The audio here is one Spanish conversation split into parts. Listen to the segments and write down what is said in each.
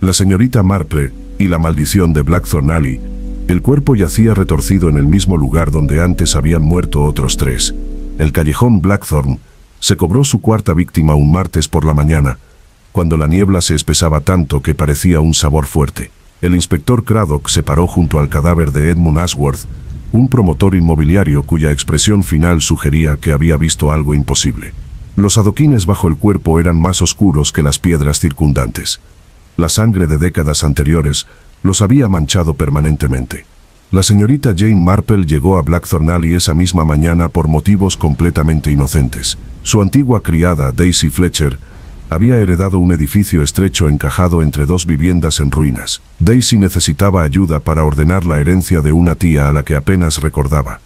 La señorita Marple y la maldición de Blackthorn Alley. El cuerpo yacía retorcido en el mismo lugar donde antes habían muerto otros 3. El callejón Blackthorn se cobró su cuarta víctima un martes por la mañana, cuando la niebla se espesaba tanto que parecía un sabor fuerte. El inspector Craddock se paró junto al cadáver de Edmund Ashworth, un promotor inmobiliario cuya expresión final sugería que había visto algo imposible. Los adoquines bajo el cuerpo eran más oscuros que las piedras circundantes. La sangre de décadas anteriores los había manchado permanentemente. La señorita Jane Marple llegó a Blackthorn Alley esa misma mañana por motivos completamente inocentes. Su antigua criada, Daisy Fletcher, había heredado un edificio estrecho encajado entre 2 viviendas en ruinas. Daisy necesitaba ayuda para ordenar la herencia de una tía a la que apenas recordaba.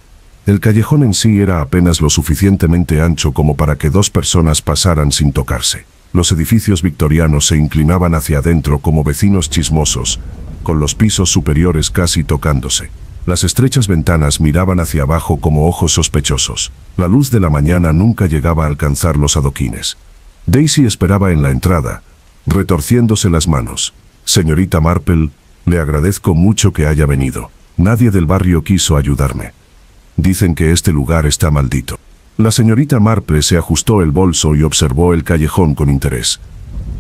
El callejón en sí era apenas lo suficientemente ancho como para que 2 personas pasaran sin tocarse. Los edificios victorianos se inclinaban hacia adentro como vecinos chismosos, con los pisos superiores casi tocándose. Las estrechas ventanas miraban hacia abajo como ojos sospechosos. La luz de la mañana nunca llegaba a alcanzar los adoquines. Daisy esperaba en la entrada, retorciéndose las manos. «Señorita Marple, le agradezco mucho que haya venido. Nadie del barrio quiso ayudarme. Dicen que este lugar está maldito». La señorita Marple se ajustó el bolso y observó el callejón con interés.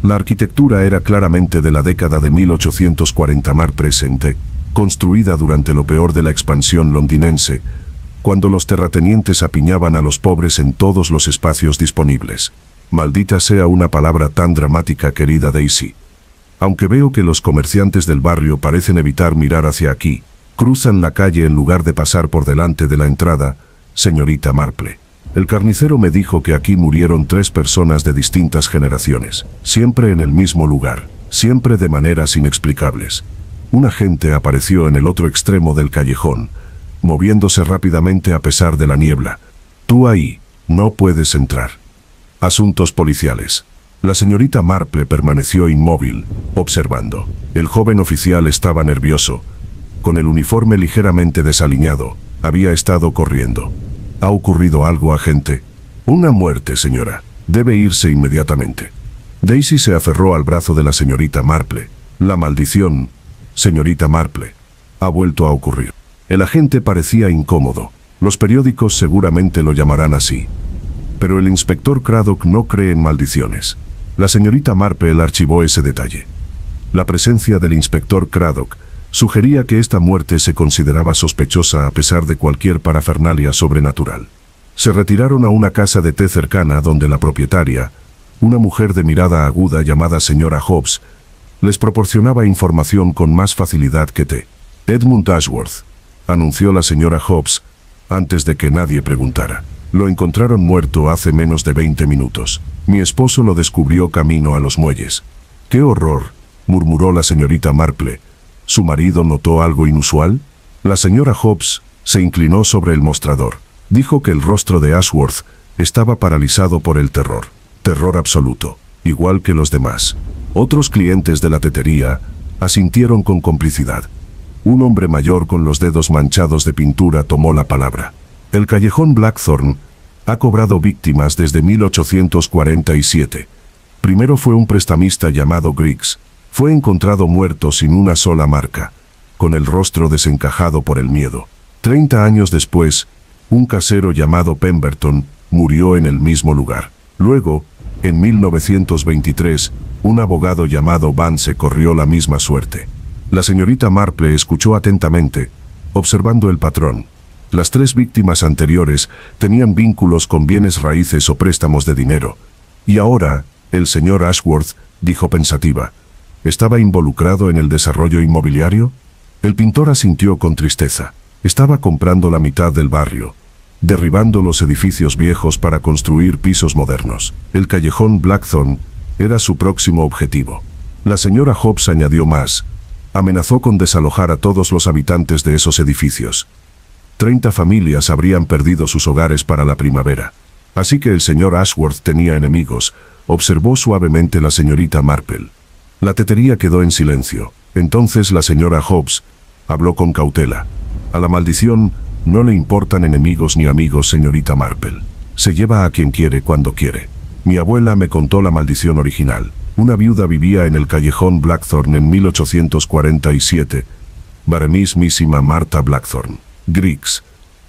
La arquitectura era claramente de la década de 1840 mar presente, construida durante lo peor de la expansión londinense, cuando los terratenientes apiñaban a los pobres en todos los espacios disponibles. Maldita sea una palabra tan dramática, querida Daisy. Aunque veo que los comerciantes del barrio parecen evitar mirar hacia aquí, cruzan la calle en lugar de pasar por delante de la entrada, señorita Marple. El carnicero me dijo que aquí murieron 3 personas de distintas generaciones, siempre en el mismo lugar, siempre de maneras inexplicables. Un agente apareció en el otro extremo del callejón, moviéndose rápidamente a pesar de la niebla. «Tú ahí, no puedes entrar». Asuntos policiales. La señorita Marple permaneció inmóvil, observando. El joven oficial estaba nervioso. Con el uniforme ligeramente desaliñado, había estado corriendo. «¿Ha ocurrido algo, agente?» «Una muerte, señora. Debe irse inmediatamente». Daisy se aferró al brazo de la señorita Marple. «La maldición, señorita Marple, ha vuelto a ocurrir». El agente parecía incómodo. Los periódicos seguramente lo llamarán así. Pero el inspector Craddock no cree en maldiciones. La señorita Marple archivó ese detalle. La presencia del inspector Craddock sugería que esta muerte se consideraba sospechosa a pesar de cualquier parafernalia sobrenatural. Se retiraron a una casa de té cercana donde la propietaria, una mujer de mirada aguda llamada señora Hobbs, les proporcionaba información con más facilidad que té. «Edmund Ashworth», anunció la señora Hobbs, antes de que nadie preguntara. «Lo encontraron muerto hace menos de 20 minutos. Mi esposo lo descubrió camino a los muelles». «¡Qué horror!», murmuró la señorita Marple. ¿Su marido notó algo inusual? La señora Hobbs se inclinó sobre el mostrador. Dijo que el rostro de Ashworth estaba paralizado por el terror. Terror absoluto, igual que los demás. Otros clientes de la tetería asintieron con complicidad. Un hombre mayor con los dedos manchados de pintura tomó la palabra. El callejón Blackthorn ha cobrado víctimas desde 1847. Primero fue un prestamista llamado Griggs. Fue encontrado muerto sin una sola marca, con el rostro desencajado por el miedo. 30 años después, un casero llamado Pemberton murió en el mismo lugar. Luego, en 1923, un abogado llamado Vance corrió la misma suerte. La señorita Marple escuchó atentamente, observando el patrón. Las 3 víctimas anteriores tenían vínculos con bienes raíces o préstamos de dinero. Y ahora, el señor Ashworth, dijo pensativa, ¿estaba involucrado en el desarrollo inmobiliario? El pintor asintió con tristeza. Estaba comprando la mitad del barrio, derribando los edificios viejos para construir pisos modernos. El callejón Blackthorn era su próximo objetivo. La señora Hobbs añadió más. Amenazó con desalojar a todos los habitantes de esos edificios. 30 familias habrían perdido sus hogares para la primavera. Así que el señor Ashworth tenía enemigos, observó suavemente la señorita Marple. La tetería quedó en silencio. Entonces la señora Hobbs habló con cautela. A la maldición no le importan enemigos ni amigos, señorita Marple. Se lleva a quien quiere cuando quiere. Mi abuela me contó la maldición original. Una viuda vivía en el callejón Blackthorn en 1847. Mismísima Martha Blackthorn. Griggs,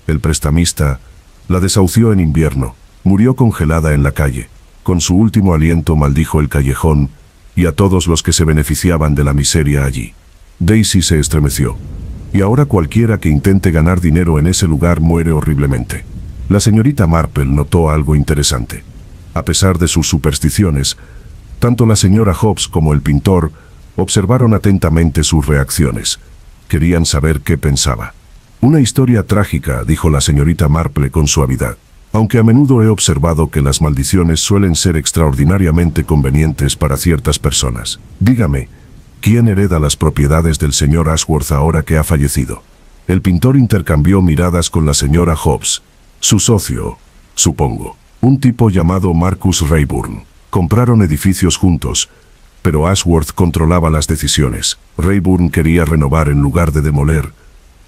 el prestamista, la desahució en invierno. Murió congelada en la calle. Con su último aliento maldijo el callejón y a todos los que se beneficiaban de la miseria allí. Daisy se estremeció. Y ahora cualquiera que intente ganar dinero en ese lugar muere horriblemente. La señorita Marple notó algo interesante. A pesar de sus supersticiones, tanto la señora Hobbs como el pintor observaron atentamente sus reacciones. Querían saber qué pensaba. Una historia trágica, dijo la señorita Marple con suavidad. Aunque a menudo he observado que las maldiciones suelen ser extraordinariamente convenientes para ciertas personas. Dígame, ¿quién hereda las propiedades del señor Ashworth ahora que ha fallecido? El pintor intercambió miradas con la señora Hobbs. Su socio, supongo, un tipo llamado Marcus Rayburn. Compraron edificios juntos, pero Ashworth controlaba las decisiones. Rayburn quería renovar en lugar de demoler,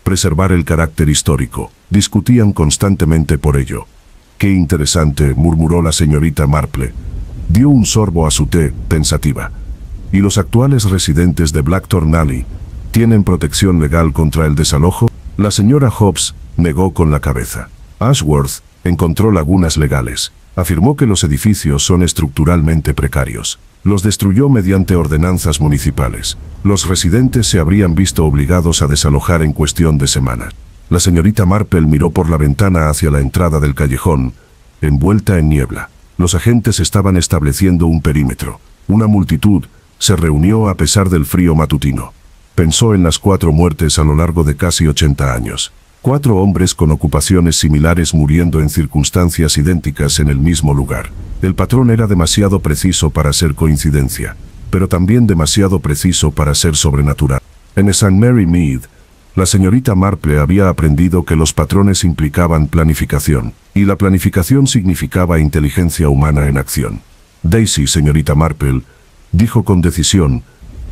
preservar el carácter histórico. Discutían constantemente por ello. «Qué interesante», murmuró la señorita Marple. Dio un sorbo a su té, pensativa. «¿Y los actuales residentes de Blackthorn Alley tienen protección legal contra el desalojo?» La señora Hobbs negó con la cabeza. Ashworth encontró lagunas legales. Afirmó que los edificios son estructuralmente precarios. Los destruyó mediante ordenanzas municipales. Los residentes se habrían visto obligados a desalojar en cuestión de semanas. La señorita Marple miró por la ventana hacia la entrada del callejón, envuelta en niebla. Los agentes estaban estableciendo un perímetro. Una multitud se reunió a pesar del frío matutino. Pensó en las 4 muertes a lo largo de casi 80 años. 4 hombres con ocupaciones similares muriendo en circunstancias idénticas en el mismo lugar. El patrón era demasiado preciso para ser coincidencia, pero también demasiado preciso para ser sobrenatural. En St. Mary Mead, la señorita Marple había aprendido que los patrones implicaban planificación, y la planificación significaba inteligencia humana en acción. Daisy, señorita Marple, dijo con decisión,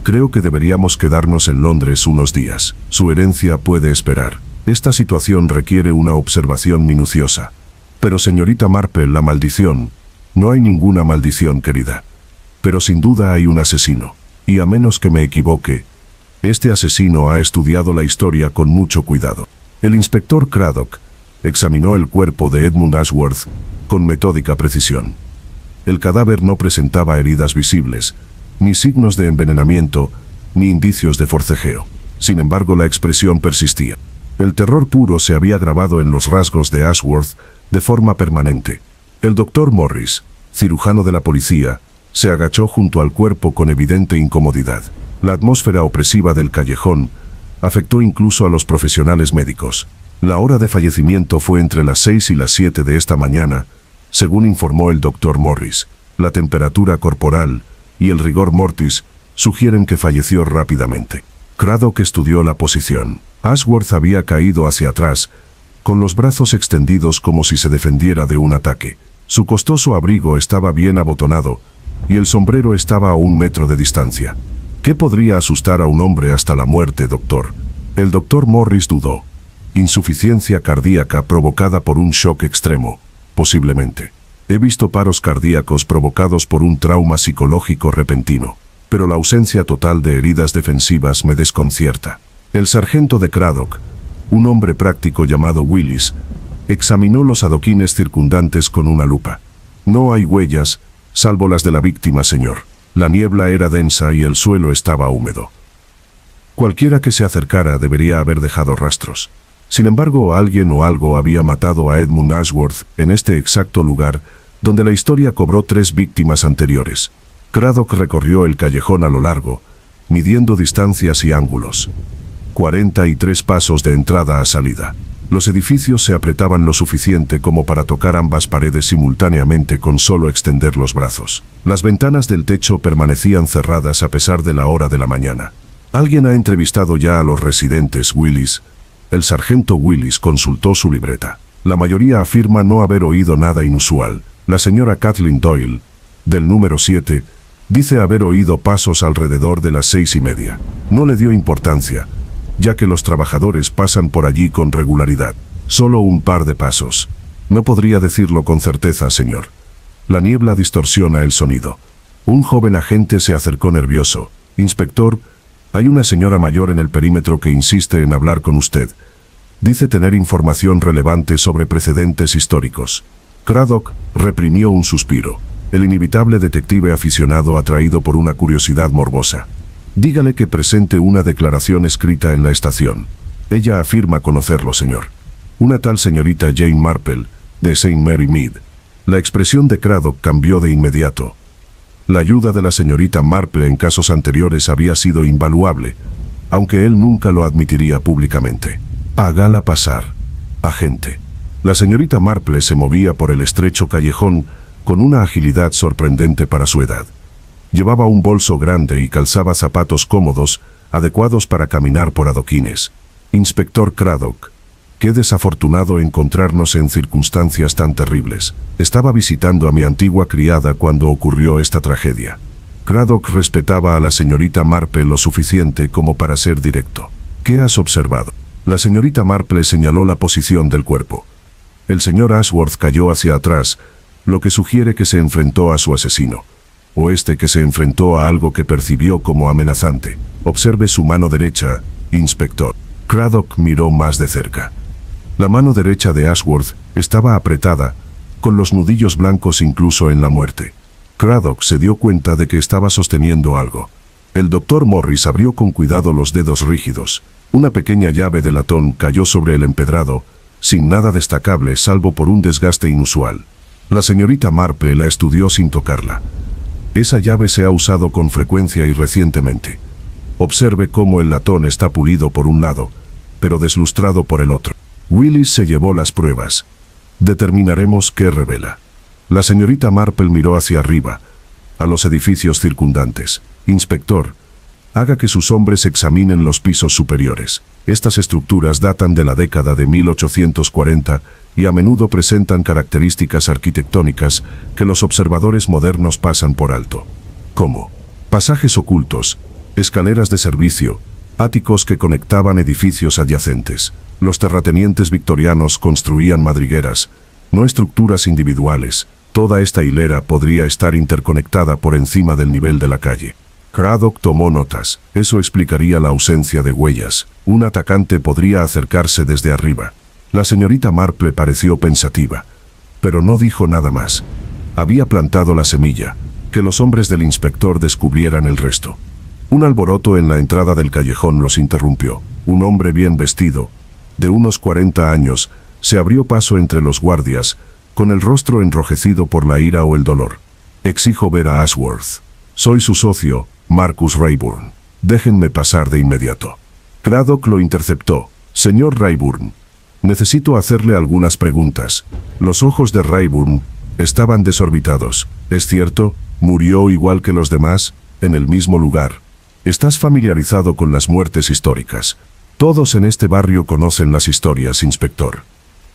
creo que deberíamos quedarnos en Londres unos días. Su herencia puede esperar. Esta situación requiere una observación minuciosa. Pero señorita Marple, la maldición. No hay ninguna maldición, querida. Pero sin duda hay un asesino. Y a menos que me equivoque, este asesino ha estudiado la historia con mucho cuidado. El inspector Craddock examinó el cuerpo de Edmund Ashworth con metódica precisión. El cadáver no presentaba heridas visibles, ni signos de envenenamiento, ni indicios de forcejeo. Sin embargo, la expresión persistía. El terror puro se había grabado en los rasgos de Ashworth de forma permanente. El doctor Morris, cirujano de la policía, se agachó junto al cuerpo con evidente incomodidad. La atmósfera opresiva del callejón afectó incluso a los profesionales médicos. La hora de fallecimiento fue entre las 6 y las 7 de esta mañana, según informó el doctor Morris. La temperatura corporal y el rigor mortis sugieren que falleció rápidamente. Craddock estudió la posición. Ashworth había caído hacia atrás, con los brazos extendidos como si se defendiera de un ataque. Su costoso abrigo estaba bien abotonado, y el sombrero estaba a 1 metro de distancia. ¿Qué podría asustar a un hombre hasta la muerte, doctor? El doctor Morris dudó. Insuficiencia cardíaca provocada por un shock extremo, posiblemente. He visto paros cardíacos provocados por un trauma psicológico repentino, pero la ausencia total de heridas defensivas me desconcierta. El sargento de Craddock, un hombre práctico llamado Willis, examinó los adoquines circundantes con una lupa. No hay huellas, salvo las de la víctima, señor. La niebla era densa y el suelo estaba húmedo. Cualquiera que se acercara debería haber dejado rastros. Sin embargo, alguien o algo había matado a Edmund Ashworth en este exacto lugar, donde la historia cobró 3 víctimas anteriores. Craddock recorrió el callejón a lo largo, midiendo distancias y ángulos. 43 pasos de entrada a salida. Los edificios se apretaban lo suficiente como para tocar ambas paredes simultáneamente con solo extender los brazos. Las ventanas del techo permanecían cerradas a pesar de la hora de la mañana. ¿Alguien ha entrevistado ya a los residentes, Willis? El sargento Willis consultó su libreta. La mayoría afirma no haber oído nada inusual. La señora Kathleen Doyle, del número 7, dice haber oído pasos alrededor de las 6:30. No le dio importancia, ya que los trabajadores pasan por allí con regularidad. Solo un par de pasos. No podría decirlo con certeza, señor. La niebla distorsiona el sonido. Un joven agente se acercó nervioso. Inspector, hay una señora mayor en el perímetro que insiste en hablar con usted. Dice tener información relevante sobre precedentes históricos. Craddock reprimió un suspiro. El inevitable detective aficionado atraído por una curiosidad morbosa. Dígale que presente una declaración escrita en la estación. Ella afirma conocerlo, señor. Una tal señorita Jane Marple, de St. Mary Mead. La expresión de Craddock cambió de inmediato. La ayuda de la señorita Marple en casos anteriores había sido invaluable, aunque él nunca lo admitiría públicamente. Hágala pasar, agente. La señorita Marple se movía por el estrecho callejón con una agilidad sorprendente para su edad. Llevaba un bolso grande y calzaba zapatos cómodos, adecuados para caminar por adoquines. Inspector Craddock, qué desafortunado encontrarnos en circunstancias tan terribles. Estaba visitando a mi antigua criada cuando ocurrió esta tragedia. Craddock respetaba a la señorita Marple lo suficiente como para ser directo. ¿Qué has observado? La señorita Marple señaló la posición del cuerpo. El señor Ashworth cayó hacia atrás, lo que sugiere que se enfrentó a su asesino. O que se enfrentó a algo que percibió como amenazante. Observe su mano derecha, inspector. Craddock miró más de cerca. La mano derecha de Ashworth estaba apretada, con los nudillos blancos incluso en la muerte. Craddock se dio cuenta de que estaba sosteniendo algo. El doctor Morris abrió con cuidado los dedos rígidos. Una pequeña llave de latón cayó sobre el empedrado, sin nada destacable salvo por un desgaste inusual. La señorita Marple la estudió sin tocarla. Esa llave se ha usado con frecuencia y recientemente. Observe cómo el latón está pulido por un lado, pero deslustrado por el otro. Willis se llevó las pruebas. Determinaremos qué revela. La señorita Marple miró hacia arriba, a los edificios circundantes. Inspector, haga que sus hombres examinen los pisos superiores. Estas estructuras datan de la década de 1840 y a menudo presentan características arquitectónicas que los observadores modernos pasan por alto. Como pasajes ocultos, escaleras de servicio, áticos que conectaban edificios adyacentes. Los terratenientes victorianos construían madrigueras, no estructuras individuales. Toda esta hilera podría estar interconectada por encima del nivel de la calle. Craddock tomó notas. Eso explicaría la ausencia de huellas. Un atacante podría acercarse desde arriba. La señorita Marple pareció pensativa, pero no dijo nada más. Había plantado la semilla, que los hombres del inspector descubrieran el resto. Un alboroto en la entrada del callejón los interrumpió. Un hombre bien vestido, de unos 40 años, se abrió paso entre los guardias, con el rostro enrojecido por la ira o el dolor. Exijo ver a Ashworth. Soy su socio, Marcus Rayburn. Déjenme pasar de inmediato. Craddock lo interceptó. Señor Rayburn, necesito hacerle algunas preguntas. Los ojos de Rayburn estaban desorbitados. ¿Es cierto? ¿Murió igual que los demás? En el mismo lugar. ¿Estás familiarizado con las muertes históricas? Todos en este barrio conocen las historias, inspector.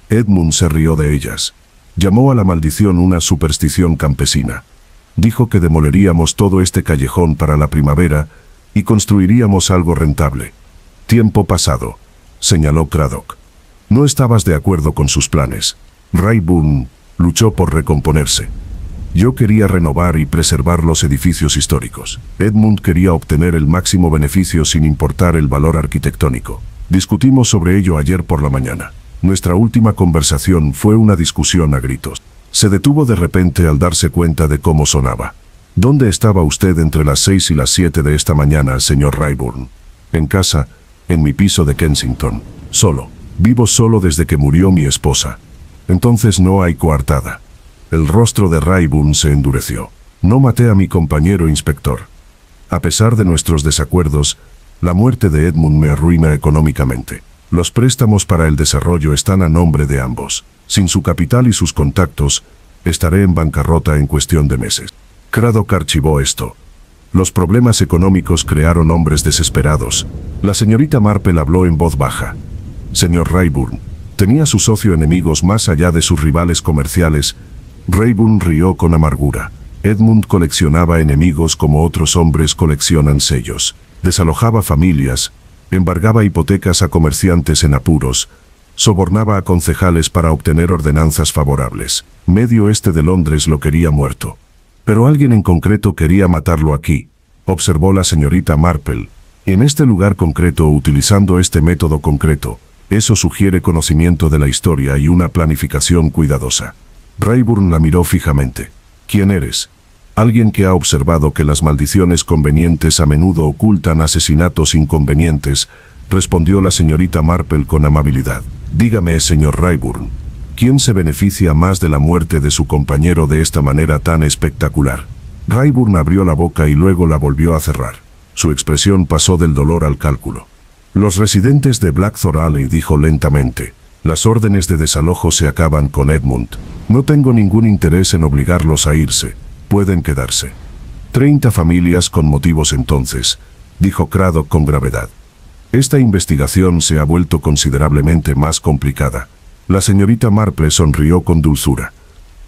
Edmund se rió de ellas. Llamó a la maldición una superstición campesina. Dijo que demoleríamos todo este callejón para la primavera y construiríamos algo rentable. Tiempo pasado, señaló Craddock. No estabas de acuerdo con sus planes. Rayburn luchó por recomponerse. Yo quería renovar y preservar los edificios históricos. Edmund quería obtener el máximo beneficio sin importar el valor arquitectónico. Discutimos sobre ello ayer por la mañana. Nuestra última conversación fue una discusión a gritos. Se detuvo de repente al darse cuenta de cómo sonaba. ¿Dónde estaba usted entre las 6 y las 7 de esta mañana, señor Rayburn? En casa, en mi piso de Kensington. Solo. Vivo solo desde que murió mi esposa. Entonces no hay coartada. El rostro de Rayburn se endureció. No maté a mi compañero inspector. A pesar de nuestros desacuerdos, la muerte de Edmund me arruina económicamente. Los préstamos para el desarrollo están a nombre de ambos. Sin su capital y sus contactos, estaré en bancarrota en cuestión de meses. Craddock archivó esto. Los problemas económicos crearon hombres desesperados. La señorita Marple habló en voz baja. Señor Rayburn, tenía su socio enemigos más allá de sus rivales comerciales. Rayburn rió con amargura. Edmund coleccionaba enemigos como otros hombres coleccionan sellos. Desalojaba familias, embargaba hipotecas a comerciantes en apuros, sobornaba a concejales para obtener ordenanzas favorables. Medio oeste de Londres lo quería muerto. Pero alguien en concreto quería matarlo aquí, observó la señorita Marple. En este lugar concreto, utilizando este método concreto. Eso sugiere conocimiento de la historia y una planificación cuidadosa. Rayburn la miró fijamente. ¿Quién eres? Alguien que ha observado que las maldiciones convenientes a menudo ocultan asesinatos inconvenientes, respondió la señorita Marple con amabilidad. Dígame, señor Rayburn, ¿quién se beneficia más de la muerte de su compañero de esta manera tan espectacular? Rayburn abrió la boca y luego la volvió a cerrar. Su expresión pasó del dolor al cálculo. Los residentes de Blackthorn Alley, dijo lentamente. Las órdenes de desalojo se acaban con Edmund. No tengo ningún interés en obligarlos a irse. Pueden quedarse. 30 familias con motivos entonces, dijo Craddock con gravedad. Esta investigación se ha vuelto considerablemente más complicada. La señorita Marple sonrió con dulzura.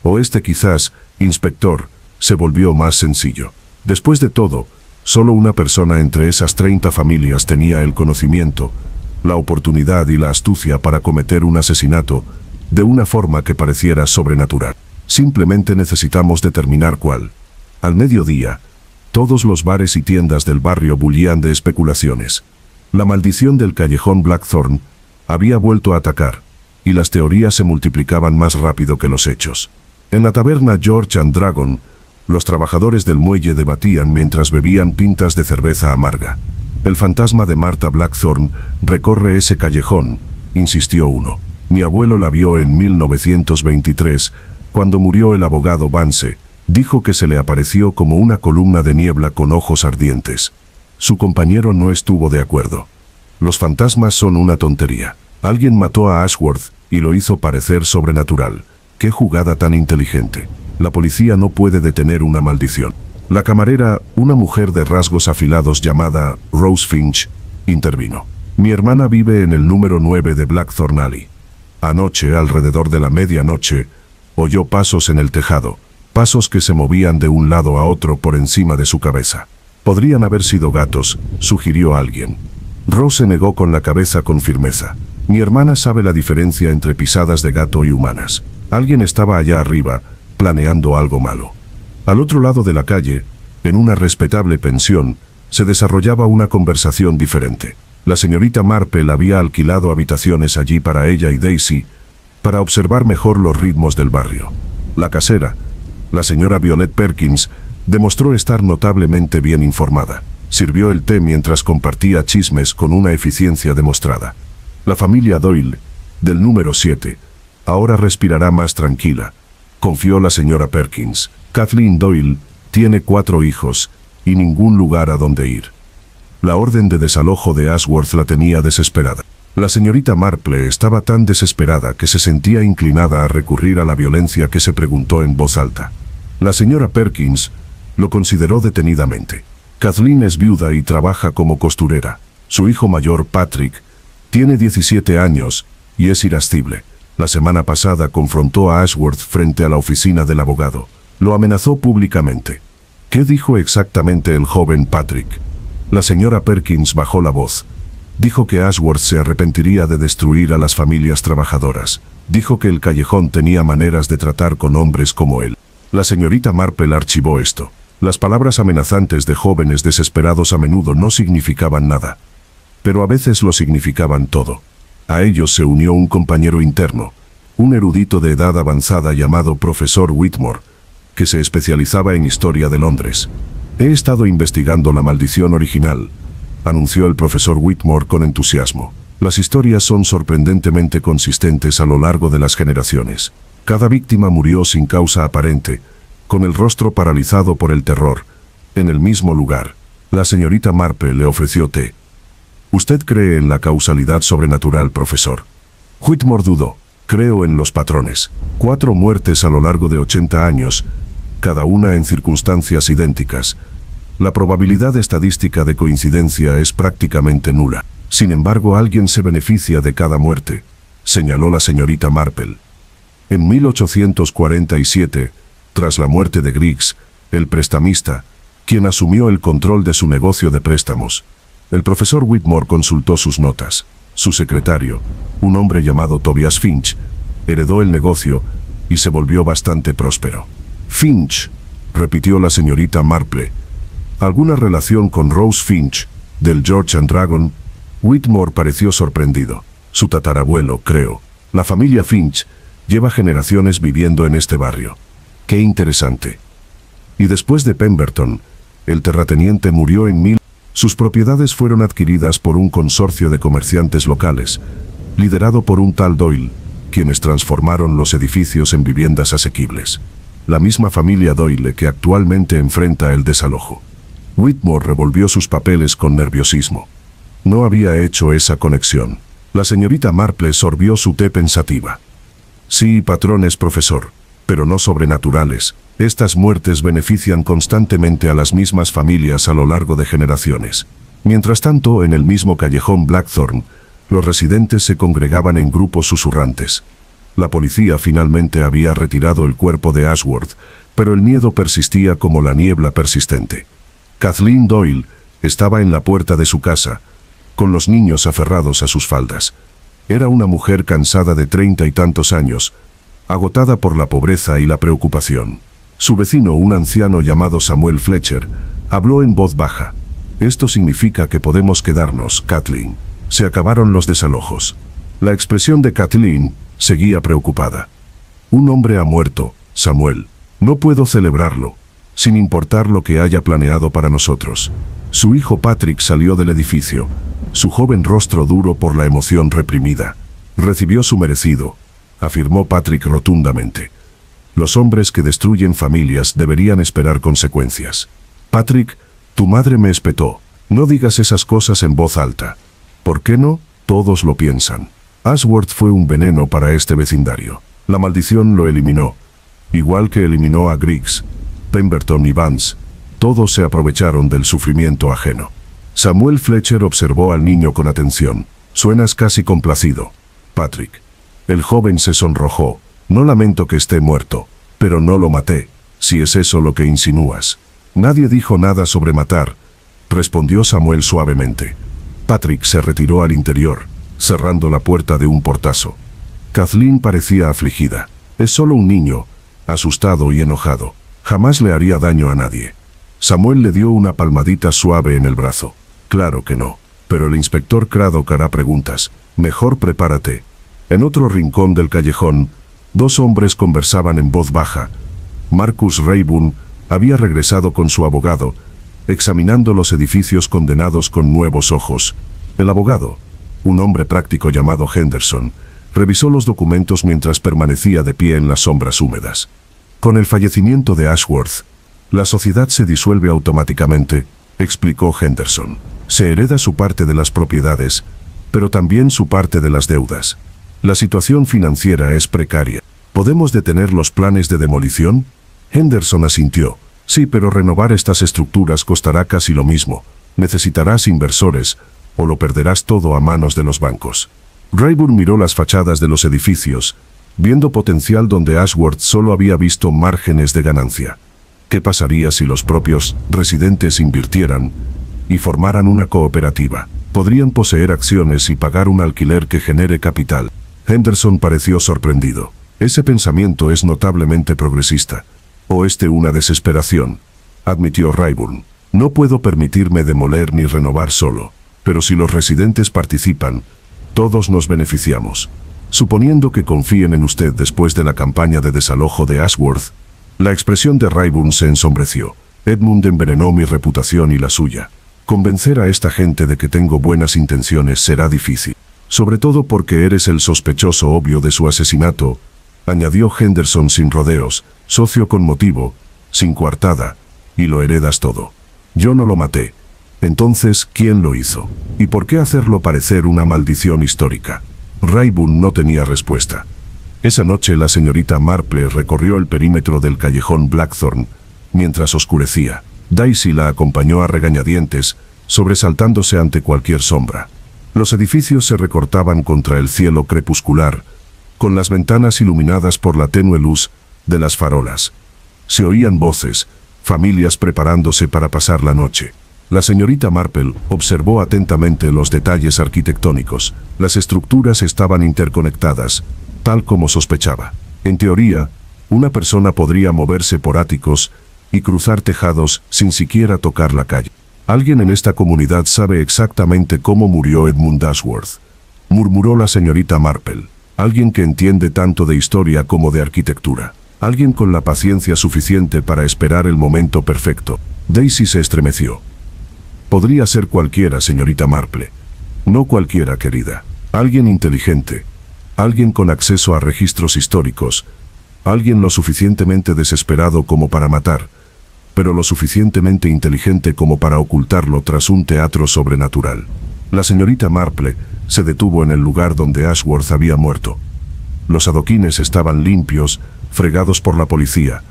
O quizás, inspector, se volvió más sencillo. Después de todo, solo una persona entre esas 30 familias tenía el conocimiento, la oportunidad y la astucia para cometer un asesinato de una forma que pareciera sobrenatural. Simplemente necesitamos determinar cuál. Al mediodía, todos los bares y tiendas del barrio bullían de especulaciones. La maldición del callejón Blackthorn había vuelto a atacar, y las teorías se multiplicaban más rápido que los hechos. En la taberna George and Dragon, los trabajadores del muelle debatían mientras bebían pintas de cerveza amarga. El fantasma de Martha Blackthorn recorre ese callejón, insistió uno. Mi abuelo la vio en 1923, cuando murió el abogado Vance. Dijo que se le apareció como una columna de niebla con ojos ardientes. Su compañero no estuvo de acuerdo. Los fantasmas son una tontería. Alguien mató a Ashworth y lo hizo parecer sobrenatural. ¡Qué jugada tan inteligente! La policía no puede detener una maldición. La camarera, una mujer de rasgos afilados llamada Rose Finch, intervino. Mi hermana vive en el número 9 de Blackthorn Alley. Anoche, alrededor de la medianoche, oyó pasos en el tejado, pasos que se movían de un lado a otro por encima de su cabeza. Podrían haber sido gatos, sugirió alguien. Rose se negó con la cabeza con firmeza. Mi hermana sabe la diferencia entre pisadas de gato y humanas. Alguien estaba allá arriba, planeando algo malo. Al otro lado de la calle, en una respetable pensión, se desarrollaba una conversación diferente. La señorita Marple había alquilado habitaciones allí para ella y Daisy, para observar mejor los ritmos del barrio. La casera, la señora Violet Perkins, demostró estar notablemente bien informada. Sirvió el té mientras compartía chismes con una eficiencia demostrada. La familia Doyle, del número 7, ahora respirará más tranquila, confió la señora Perkins. Kathleen Doyle tiene 4 hijos y ningún lugar a donde ir. La orden de desalojo de Ashworth la tenía desesperada. La señorita Marple estaba tan desesperada que se sentía inclinada a recurrir a la violencia que se preguntó en voz alta. La señora Perkins lo consideró detenidamente. Kathleen es viuda y trabaja como costurera. Su hijo mayor, Patrick, tiene 17 años y es irascible. La semana pasada confrontó a Ashworth frente a la oficina del abogado. Lo amenazó públicamente. ¿Qué dijo exactamente el joven Patrick? La señora Perkins bajó la voz. Dijo que Ashworth se arrepentiría de destruir a las familias trabajadoras. Dijo que el callejón tenía maneras de tratar con hombres como él. La señorita Marple archivó esto. Las palabras amenazantes de jóvenes desesperados a menudo no significaban nada. Pero a veces lo significaban todo. A ellos se unió un compañero interno, un erudito de edad avanzada llamado profesor Whitmore, que se especializaba en historia de Londres. He estado investigando la maldición original, anunció el profesor Whitmore con entusiasmo. Las historias son sorprendentemente consistentes a lo largo de las generaciones. Cada víctima murió sin causa aparente, con el rostro paralizado por el terror, en el mismo lugar. La señorita Marple le ofreció té. ¿Usted cree en la causalidad sobrenatural, profesor? Whitmore dudó. Creo en los patrones. 4 muertes a lo largo de 80 años, cada una en circunstancias idénticas. La probabilidad estadística de coincidencia es prácticamente nula. Sin embargo, alguien se beneficia de cada muerte, señaló la señorita Marple. En 1847, tras la muerte de Griggs, el prestamista, quien asumió el control de su negocio de préstamos, el profesor Whitmore consultó sus notas. Su secretario, un hombre llamado Tobias Finch, heredó el negocio y se volvió bastante próspero. Finch repitió la señorita Marple. ¿Alguna relación con Rose Finch, del George and Dragon? Whitmore pareció sorprendido. Su tatarabuelo, creo. La familia Finch lleva generaciones viviendo en este barrio. Qué interesante. Y después de Pemberton, el terrateniente murió en 1000. Sus propiedades fueron adquiridas por un consorcio de comerciantes locales, liderado por un tal Doyle, quienes transformaron los edificios en viviendas asequibles. La misma familia Doyle que actualmente enfrenta el desalojo. Whitmore revolvió sus papeles con nerviosismo. No había hecho esa conexión. La señorita Marple sorbió su té pensativa. Sí, patrones, profesor, pero no sobrenaturales. Estas muertes benefician constantemente a las mismas familias a lo largo de generaciones. Mientras tanto, en el mismo callejón Blackthorn, los residentes se congregaban en grupos susurrantes. La policía finalmente había retirado el cuerpo de Ashworth, pero el miedo persistía como la niebla persistente. Kathleen Doyle estaba en la puerta de su casa, con los niños aferrados a sus faldas. Era una mujer cansada de 30 y tantos años, agotada por la pobreza y la preocupación. Su vecino, un anciano llamado Samuel Fletcher, habló en voz baja. «Esto significa que podemos quedarnos, Kathleen. Se acabaron los desalojos». La expresión de Kathleen seguía preocupada. «Un hombre ha muerto, Samuel. No puedo celebrarlo, sin importar lo que haya planeado para nosotros». Su hijo Patrick salió del edificio, su joven rostro duro por la emoción reprimida. «Recibió su merecido», afirmó Patrick rotundamente. «Los hombres que destruyen familias deberían esperar consecuencias». «Patrick, tu madre me espetó. No digas esas cosas en voz alta». «¿Por qué no? Todos lo piensan». Ashworth fue un veneno para este vecindario. La maldición lo eliminó, igual que eliminó a Griggs, Pemberton y Vance. Todos se aprovecharon del sufrimiento ajeno. Samuel Fletcher observó al niño con atención. «Suenas casi complacido, Patrick». El joven se sonrojó. «No lamento que esté muerto, pero no lo maté, si es eso lo que insinúas». «Nadie dijo nada sobre matar», respondió Samuel suavemente. Patrick se retiró al interior, cerrando la puerta de un portazo. Kathleen parecía afligida. «Es solo un niño, asustado y enojado. Jamás le haría daño a nadie». Samuel le dio una palmadita suave en el brazo. «Claro que no, pero el inspector Craddock hará preguntas. Mejor prepárate». En otro rincón del callejón, dos hombres conversaban en voz baja. Marcus Rayburn había regresado con su abogado, examinando los edificios condenados con nuevos ojos. El abogado, un hombre práctico llamado Henderson, revisó los documentos mientras permanecía de pie en las sombras húmedas. «Con el fallecimiento de Ashworth, la sociedad se disuelve automáticamente», explicó Henderson. «Se hereda su parte de las propiedades, pero también su parte de las deudas. La situación financiera es precaria. ¿Podemos detener los planes de demolición?» Henderson asintió. «Sí, pero renovar estas estructuras costará casi lo mismo. Necesitarás inversores, o lo perderás todo a manos de los bancos». Rayburn miró las fachadas de los edificios, viendo potencial donde Ashworth solo había visto márgenes de ganancia. ¿Qué pasaría si los propios residentes invirtieran y formaran una cooperativa? Podrían poseer acciones y pagar un alquiler que genere capital. Henderson pareció sorprendido. «Ese pensamiento es notablemente progresista». «O una desesperación», admitió Rayburn. «No puedo permitirme demoler ni renovar solo, pero si los residentes participan, todos nos beneficiamos. Suponiendo que confíen en usted después de la campaña de desalojo de Ashworth». La expresión de Rayburn se ensombreció. «Edmund envenenó mi reputación y la suya. Convencer a esta gente de que tengo buenas intenciones será difícil. Sobre todo porque eres el sospechoso obvio de su asesinato», añadió Henderson sin rodeos, «socio con motivo, sin coartada, y lo heredas todo. Yo no lo maté. Entonces, ¿quién lo hizo? ¿Y por qué hacerlo parecer una maldición histórica?» Rayburn no tenía respuesta. Esa noche la señorita Marple recorrió el perímetro del callejón Blackthorn, mientras oscurecía. Daisy la acompañó a regañadientes, sobresaltándose ante cualquier sombra. Los edificios se recortaban contra el cielo crepuscular, con las ventanas iluminadas por la tenue luz de las farolas. Se oían voces, familias preparándose para pasar la noche. La señorita Marple observó atentamente los detalles arquitectónicos. Las estructuras estaban interconectadas, tal como sospechaba. En teoría, una persona podría moverse por áticos y cruzar tejados sin siquiera tocar la calle. Alguien en esta comunidad sabe exactamente cómo murió Edmund Ashworth, murmuró la señorita Marple. Alguien que entiende tanto de historia como de arquitectura. Alguien con la paciencia suficiente para esperar el momento perfecto. Daisy se estremeció. Podría ser cualquiera, señorita Marple. No cualquiera, querida. Alguien inteligente. Alguien con acceso a registros históricos. Alguien lo suficientemente desesperado como para matar, pero lo suficientemente inteligente como para ocultarlo tras un teatro sobrenatural. La señorita Marple se detuvo en el lugar donde Ashworth había muerto. Los adoquines estaban limpios, fregados por la policía,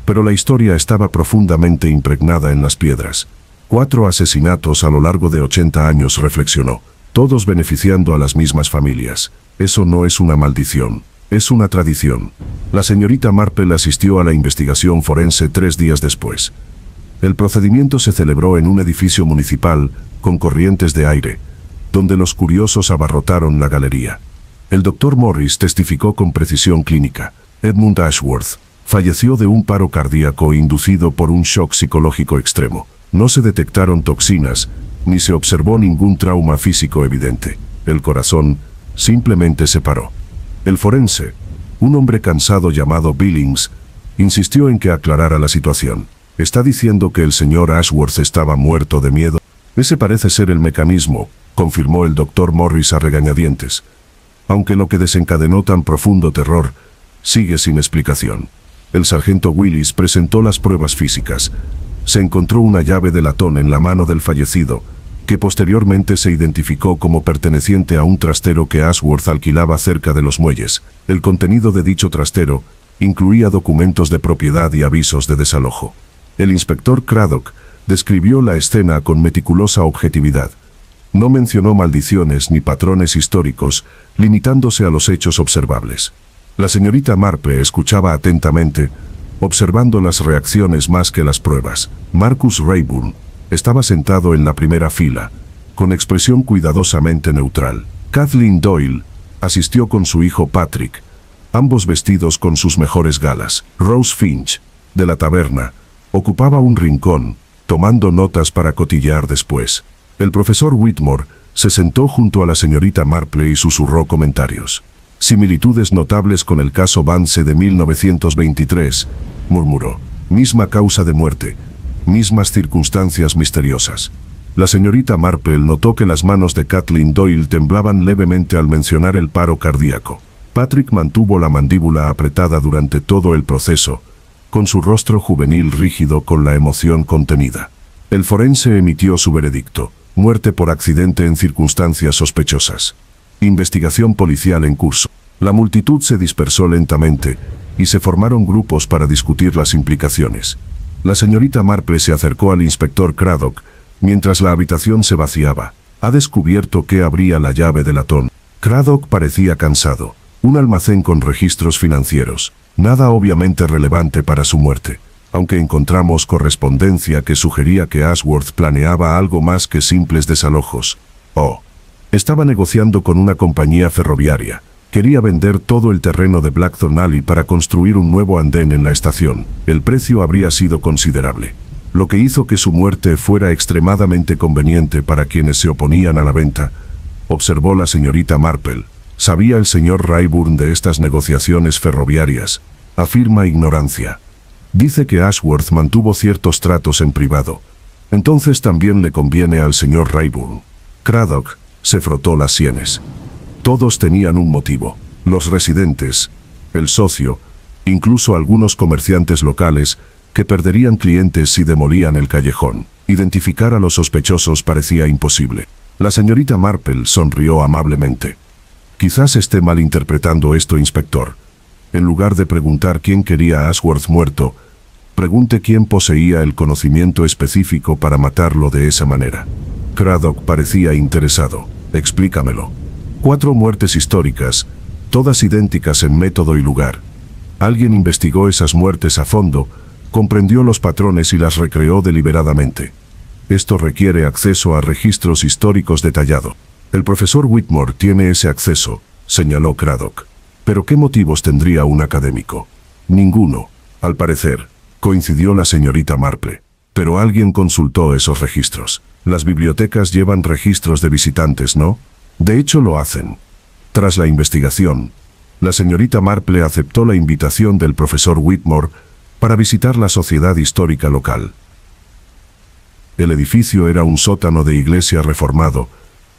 pero la historia estaba profundamente impregnada en las piedras. 4 asesinatos a lo largo de 80 años, reflexionó, todos beneficiando a las mismas familias. Eso no es una maldición, es una tradición. La señorita Marple asistió a la investigación forense 3 días después. El procedimiento se celebró en un edificio municipal con corrientes de aire, donde los curiosos abarrotaron la galería. El doctor Morris testificó con precisión clínica. Edmund Ashworth falleció de un paro cardíaco inducido por un shock psicológico extremo. No se detectaron toxinas, ni se observó ningún trauma físico evidente. El corazón simplemente se paró. El forense, un hombre cansado llamado Billings, insistió en que aclarara la situación. ¿Está diciendo que el señor Ashworth estaba muerto de miedo? Ese parece ser el mecanismo, confirmó el doctor Morris a regañadientes. Aunque lo que desencadenó tan profundo terror sigue sin explicación. El sargento Willis presentó las pruebas físicas. Se encontró una llave de latón en la mano del fallecido, que posteriormente se identificó como perteneciente a un trastero que Ashworth alquilaba cerca de los muelles. El contenido de dicho trastero incluía documentos de propiedad y avisos de desalojo. El inspector Craddock describió la escena con meticulosa objetividad. No mencionó maldiciones ni patrones históricos, limitándose a los hechos observables. La señorita Marple escuchaba atentamente, observando las reacciones más que las pruebas. Marcus Rayburn estaba sentado en la primera fila, con expresión cuidadosamente neutral. Kathleen Doyle asistió con su hijo Patrick, ambos vestidos con sus mejores galas. Rose Finch, de la taberna, ocupaba un rincón, tomando notas para cotillear después. El profesor Whitmore se sentó junto a la señorita Marple y susurró comentarios. Similitudes notables con el caso Vance de 1923, murmuró. Misma causa de muerte, mismas circunstancias misteriosas. La señorita Marple notó que las manos de Kathleen Doyle temblaban levemente al mencionar el paro cardíaco. Patrick mantuvo la mandíbula apretada durante todo el proceso, con su rostro juvenil rígido con la emoción contenida. El forense emitió su veredicto: muerte por accidente en circunstancias sospechosas. Investigación policial en curso. La multitud se dispersó lentamente, y se formaron grupos para discutir las implicaciones. La señorita Marple se acercó al inspector Craddock, mientras la habitación se vaciaba. ¿Ha descubierto que abría la llave de latón? Craddock parecía cansado. Un almacén con registros financieros. Nada obviamente relevante para su muerte, aunque encontramos correspondencia que sugería que Ashworth planeaba algo más que simples desalojos. Estaba negociando con una compañía ferroviaria. Quería vender todo el terreno de Blackthorn Alley para construir un nuevo andén en la estación. El precio habría sido considerable, lo que hizo que su muerte fuera extremadamente conveniente para quienes se oponían a la venta, observó la señorita Marple. ¿Sabía el señor Rayburn de estas negociaciones ferroviarias? Afirma ignorancia. Dice que Ashworth mantuvo ciertos tratos en privado. Entonces también le conviene al señor Rayburn. Craddock se frotó las sienes. Todos tenían un motivo. Los residentes, el socio, incluso algunos comerciantes locales, que perderían clientes si demolían el callejón. Identificar a los sospechosos parecía imposible. La señorita Marple sonrió amablemente. Quizás esté malinterpretando esto, inspector. En lugar de preguntar quién quería a Ashworth muerto, pregunte quién poseía el conocimiento específico para matarlo de esa manera. Craddock parecía interesado. Explícamelo. 4 muertes históricas, todas idénticas en método y lugar. Alguien investigó esas muertes a fondo, comprendió los patrones y las recreó deliberadamente. Esto requiere acceso a registros históricos detallados. El profesor Whitmore tiene ese acceso, señaló Craddock. ¿Pero qué motivos tendría un académico? Ninguno, al parecer. coincidió la señorita Marple. Pero alguien consultó esos registros. Las bibliotecas llevan registros de visitantes, ¿no? De hecho lo hacen. Tras la investigación, la señorita Marple aceptó la invitación del profesor Whitmore para visitar la sociedad histórica local. El edificio era un sótano de iglesia reformado,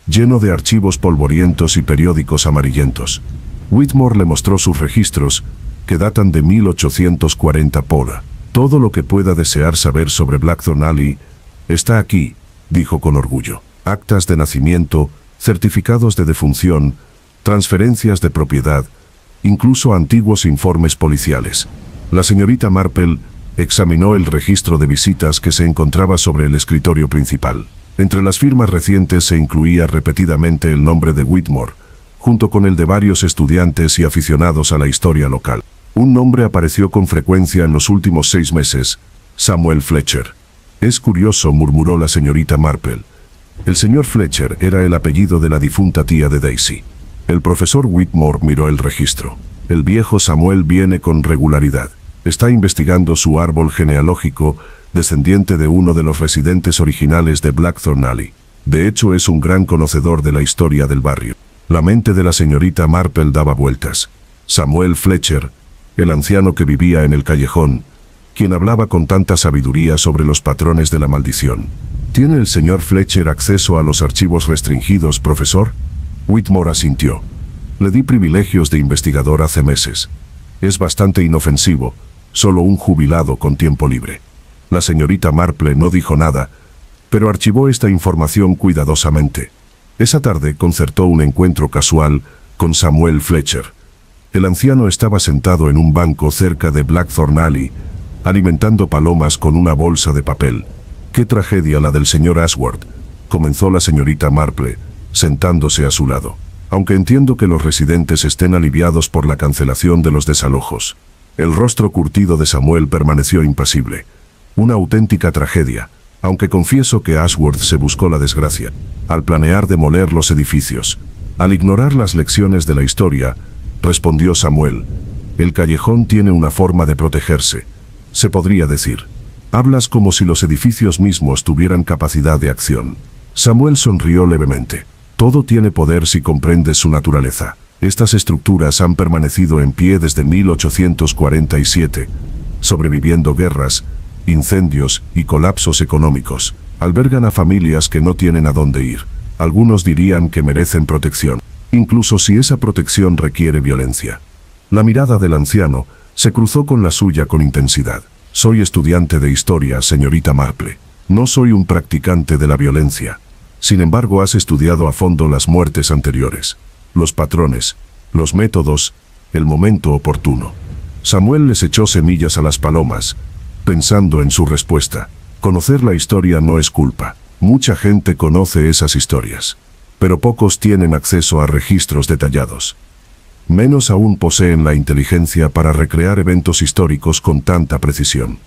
lleno de archivos polvorientos y periódicos amarillentos. Whitmore le mostró sus registros, que datan de 1840 por. Todo lo que pueda desear saber sobre Blackthorn Alley está aquí, dijo con orgullo. Actas de nacimiento, certificados de defunción, transferencias de propiedad, incluso antiguos informes policiales. La señorita Marple examinó el registro de visitas que se encontraba sobre el escritorio principal. Entre las firmas recientes se incluía repetidamente el nombre de Whitmore, junto con el de varios estudiantes y aficionados a la historia local. Un nombre apareció con frecuencia en los últimos 6 meses: Samuel Fletcher. Es curioso, murmuró la señorita Marple. El señor Fletcher era el apellido de la difunta tía de Daisy. El profesor Whitmore miró el registro. El viejo Samuel viene con regularidad. Está investigando su árbol genealógico, descendiente de uno de los residentes originales de Blackthorn Alley. De hecho, es un gran conocedor de la historia del barrio. La mente de la señorita Marple daba vueltas. Samuel Fletcher, el anciano que vivía en el callejón, quien hablaba con tanta sabiduría sobre los patrones de la maldición. ¿Tiene el señor Fletcher acceso a los archivos restringidos, profesor? Whitmore asintió. Le di privilegios de investigador hace meses. Es bastante inofensivo, solo un jubilado con tiempo libre. La señorita Marple no dijo nada, pero archivó esta información cuidadosamente. Esa tarde concertó un encuentro casual con Samuel Fletcher. El anciano estaba sentado en un banco cerca de Blackthorn Alley, alimentando palomas con una bolsa de papel. «¡Qué tragedia la del señor Ashworth!», comenzó la señorita Marple, sentándose a su lado. «Aunque entiendo que los residentes estén aliviados por la cancelación de los desalojos». El rostro curtido de Samuel permaneció impasible. «Una auténtica tragedia, aunque confieso que Ashworth se buscó la desgracia, al planear demoler los edificios, al ignorar las lecciones de la historia», respondió Samuel. «El callejón tiene una forma de protegerse, se podría decir. Hablas como si los edificios mismos tuvieran capacidad de acción». Samuel sonrió levemente. «Todo tiene poder si comprendes su naturaleza. Estas estructuras han permanecido en pie desde 1847, sobreviviendo guerras, incendios y colapsos económicos. Albergan a familias que no tienen a dónde ir. Algunos dirían que merecen protección, incluso si esa protección requiere violencia». La mirada del anciano se cruzó con la suya con intensidad. «Soy estudiante de historia, señorita Marple. No soy un practicante de la violencia. Sin embargo, has estudiado a fondo las muertes anteriores, los patrones, los métodos, el momento oportuno». Samuel les echó semillas a las palomas, pensando en su respuesta. Conocer la historia no es culpa. Mucha gente conoce esas historias, pero pocos tienen acceso a registros detallados. Menos aún poseen la inteligencia para recrear eventos históricos con tanta precisión.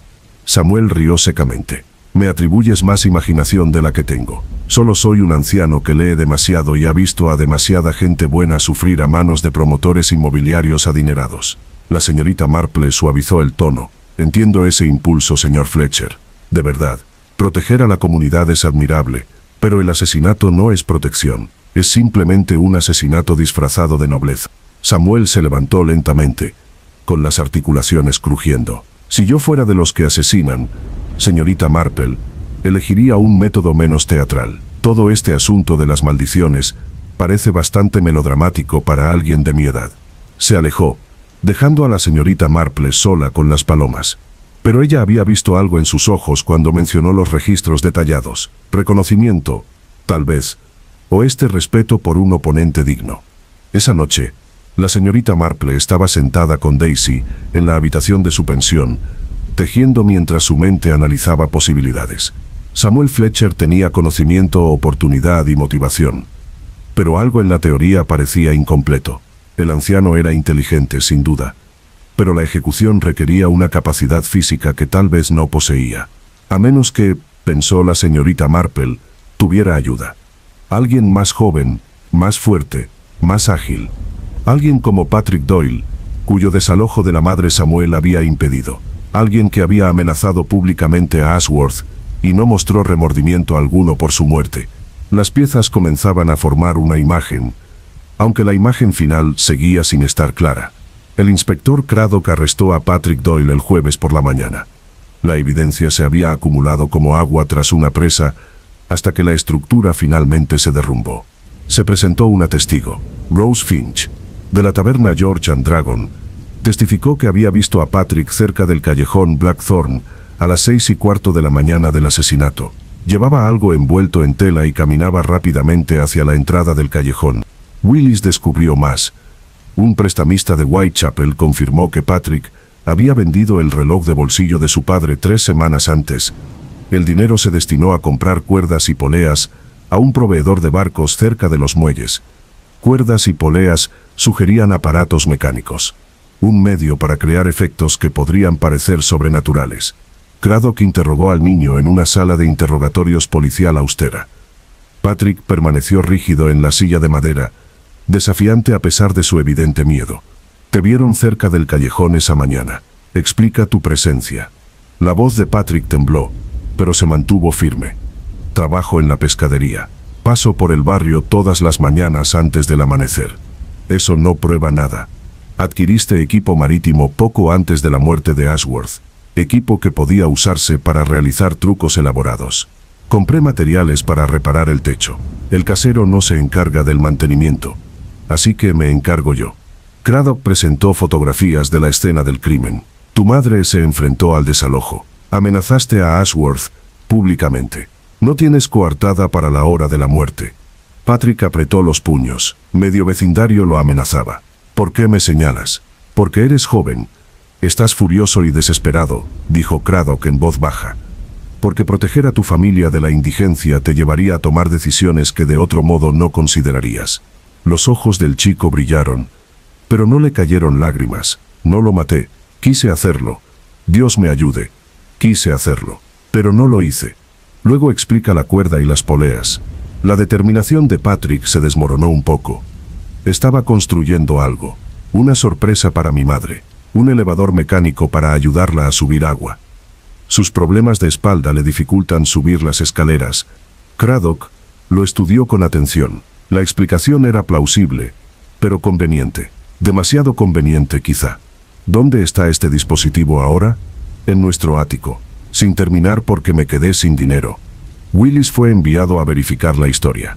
Samuel rió secamente. «Me atribuyes más imaginación de la que tengo. Solo soy un anciano que lee demasiado y ha visto a demasiada gente buena sufrir a manos de promotores inmobiliarios adinerados». La señorita Marple suavizó el tono. «Entiendo ese impulso, señor Fletcher. De verdad, proteger a la comunidad es admirable, pero el asesinato no es protección. Es simplemente un asesinato disfrazado de nobleza». Samuel se levantó lentamente, con las articulaciones crujiendo. «Si yo fuera de los que asesinan, señorita Marple, elegiría un método menos teatral. Todo este asunto de las maldiciones parece bastante melodramático para alguien de mi edad». Se alejó, dejando a la señorita Marple sola con las palomas. Pero ella había visto algo en sus ojos cuando mencionó los registros detallados. Reconocimiento, tal vez, o este respeto por un oponente digno. Esa noche, la señorita Marple estaba sentada con Daisy en la habitación de su pensión, tejiendo mientras su mente analizaba posibilidades. Samuel Fletcher tenía conocimiento, oportunidad y motivación, pero algo en la teoría parecía incompleto. El anciano era inteligente, sin duda, pero la ejecución requería una capacidad física que tal vez no poseía. A menos que, pensó la señorita Marple, tuviera ayuda. Alguien más joven, más fuerte, más ágil. Alguien como Patrick Doyle, cuyo desalojo de la madre Samuel había impedido. alguien que había amenazado públicamente a Ashworth y no mostró remordimiento alguno por su muerte. Las piezas comenzaban a formar una imagen, aunque la imagen final seguía sin estar clara. El inspector Craddock arrestó a Patrick Doyle el jueves por la mañana. La evidencia se había acumulado como agua tras una presa hasta que la estructura finalmente se derrumbó. Se presentó una testigo, Rose Finch, de la taberna George and Dragon. Testificó que había visto a Patrick cerca del callejón Blackthorn a las 6:15 de la mañana del asesinato. Llevaba algo envuelto en tela y caminaba rápidamente hacia la entrada del callejón. Willis descubrió más. Un prestamista de Whitechapel confirmó que Patrick había vendido el reloj de bolsillo de su padre 3 semanas antes. El dinero se destinó a comprar cuerdas y poleas a un proveedor de barcos cerca de los muelles. Cuerdas y poleas sugerían aparatos mecánicos. Un medio para crear efectos que podrían parecer sobrenaturales. Craddock interrogó al niño en una sala de interrogatorios policial austera. Patrick permaneció rígido en la silla de madera, desafiante a pesar de su evidente miedo. Te vieron cerca del callejón esa mañana. Explica tu presencia. La voz de Patrick tembló, pero se mantuvo firme. Trabajo en la pescadería. Paso por el barrio todas las mañanas antes del amanecer. Eso no prueba nada. Adquiriste equipo marítimo poco antes de la muerte de Ashworth. Equipo que podía usarse para realizar trucos elaborados. Compré materiales para reparar el techo. El casero no se encarga del mantenimiento, así que me encargo yo. Craddock presentó fotografías de la escena del crimen. Tu madre se enfrentó al desalojo. Amenazaste a Ashworth públicamente. No tienes coartada para la hora de la muerte. Patrick apretó los puños. Medio vecindario lo amenazaba. ¿Por qué me señalas? Porque eres joven. Estás furioso y desesperado, dijo Craddock en voz baja. Porque proteger a tu familia de la indigencia te llevaría a tomar decisiones que de otro modo no considerarías. Los ojos del chico brillaron, pero no le cayeron lágrimas. No lo maté. Quise hacerlo. Dios me ayude. Quise hacerlo, pero no lo hice. Luego explica la cuerda y las poleas. La determinación de Patrick se desmoronó un poco. Estaba construyendo algo. Una sorpresa para mi madre. Un elevador mecánico para ayudarla a subir agua. Sus problemas de espalda le dificultan subir las escaleras. Craddock lo estudió con atención. La explicación era plausible, pero conveniente. Demasiado conveniente quizá. ¿Dónde está este dispositivo ahora? En nuestro ático. Sin terminar porque me quedé sin dinero. Willis fue enviado a verificar la historia.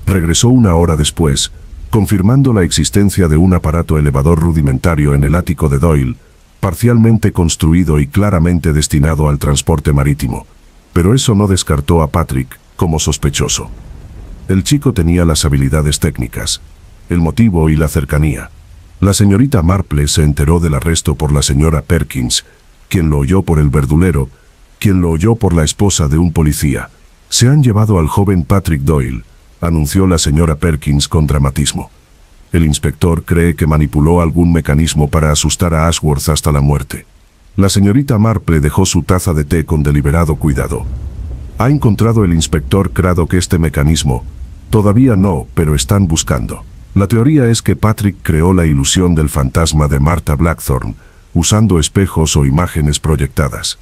Regresó 1 hora después, confirmando la existencia de un aparato elevador rudimentario en el ático de Doyle, parcialmente construido y claramente destinado al transporte marítimo. Pero eso no descartó a Patrick como sospechoso. El chico tenía las habilidades técnicas, el motivo y la cercanía. La señorita Marple se enteró del arresto por la señora Perkins, quien lo oyó por el verdulero, quien lo oyó por la esposa de un policía. Se han llevado al joven Patrick Doyle, anunció la señora Perkins con dramatismo. El inspector cree que manipuló algún mecanismo para asustar a Ashworth hasta la muerte. La señorita Marple dejó su taza de té con deliberado cuidado. ¿Ha encontrado el inspector Craddock este mecanismo? Todavía no, pero están buscando. La teoría es que Patrick creó la ilusión del fantasma de Martha Blackthorn, usando espejos o imágenes proyectadas.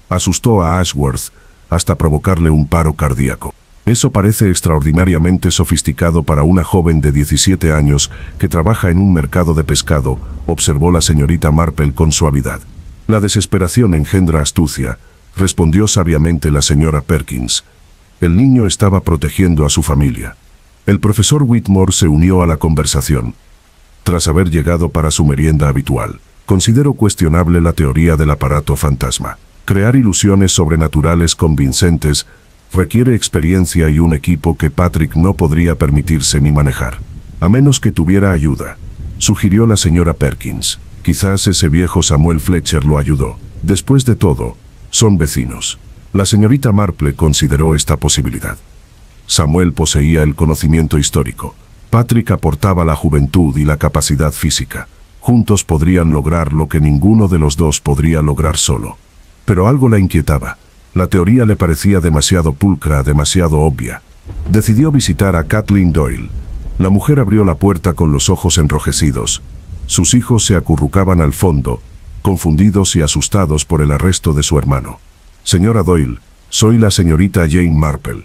Asustó a Ashworth hasta provocarle un paro cardíaco. Eso parece extraordinariamente sofisticado para una joven de 17 años que trabaja en un mercado de pescado, observó la señorita Marple con suavidad. La desesperación engendra astucia, respondió sabiamente la señora Perkins. El niño estaba protegiendo a su familia. El profesor Whitmore se unió a la conversación. Tras haber llegado para su merienda habitual, considero cuestionable la teoría del aparato fantasma. Crear ilusiones sobrenaturales convincentes requiere experiencia y un equipo que Patrick no podría permitirse ni manejar. A menos que tuviera ayuda, sugirió la señora Perkins. Quizás ese viejo Samuel Fletcher lo ayudó. Después de todo, son vecinos. La señorita Marple consideró esta posibilidad. Samuel poseía el conocimiento histórico. Patrick aportaba la juventud y la capacidad física. Juntos podrían lograr lo que ninguno de los dos podría lograr solo. Pero algo la inquietaba. La teoría le parecía demasiado pulcra, demasiado obvia. Decidió visitar a Kathleen Doyle. La mujer abrió la puerta con los ojos enrojecidos. Sus hijos se acurrucaban al fondo, confundidos y asustados por el arresto de su hermano. Señora Doyle, soy la señorita Jane Marple.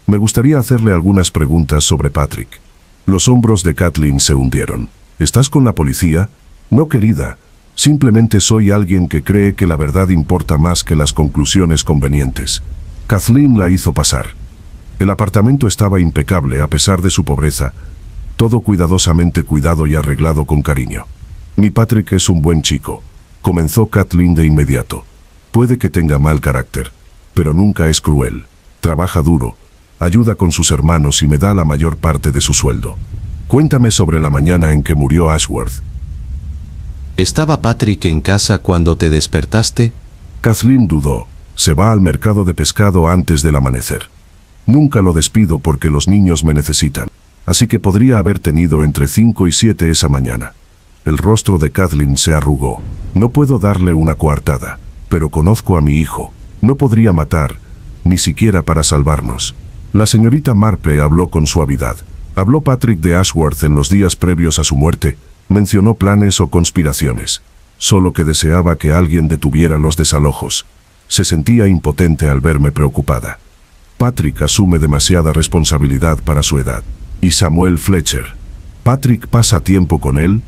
Me gustaría hacerle algunas preguntas sobre Patrick. Los hombros de Kathleen se hundieron. ¿Estás con la policía? No, querida. Simplemente soy alguien que cree que la verdad importa más que las conclusiones convenientes. Kathleen la hizo pasar. El apartamento estaba impecable a pesar de su pobreza, todo cuidadosamente cuidado y arreglado con cariño. Mi Patrick es un buen chico, comenzó Kathleen de inmediato. Puede que tenga mal carácter, pero nunca es cruel. Trabaja duro, ayuda con sus hermanos y me da la mayor parte de su sueldo. Cuéntame sobre la mañana en que murió Ashworth. ¿Estaba Patrick en casa cuando te despertaste? Kathleen dudó. Se va al mercado de pescado antes del amanecer. Nunca lo despido porque los niños me necesitan, así que podría haber tenido entre 5 y 7 esa mañana. El rostro de Kathleen se arrugó. No puedo darle una coartada, pero conozco a mi hijo. No podría matar, ni siquiera para salvarnos. La señorita Marple habló con suavidad. ¿Habló Patrick de Ashworth en los días previos a su muerte? ¿Mencionó planes o conspiraciones? Solo que deseaba que alguien detuviera los desalojos. Se sentía impotente al verme preocupada. Patrick asume demasiada responsabilidad para su edad. ¿Y Samuel Fletcher? ¿Patrick pasa tiempo con él?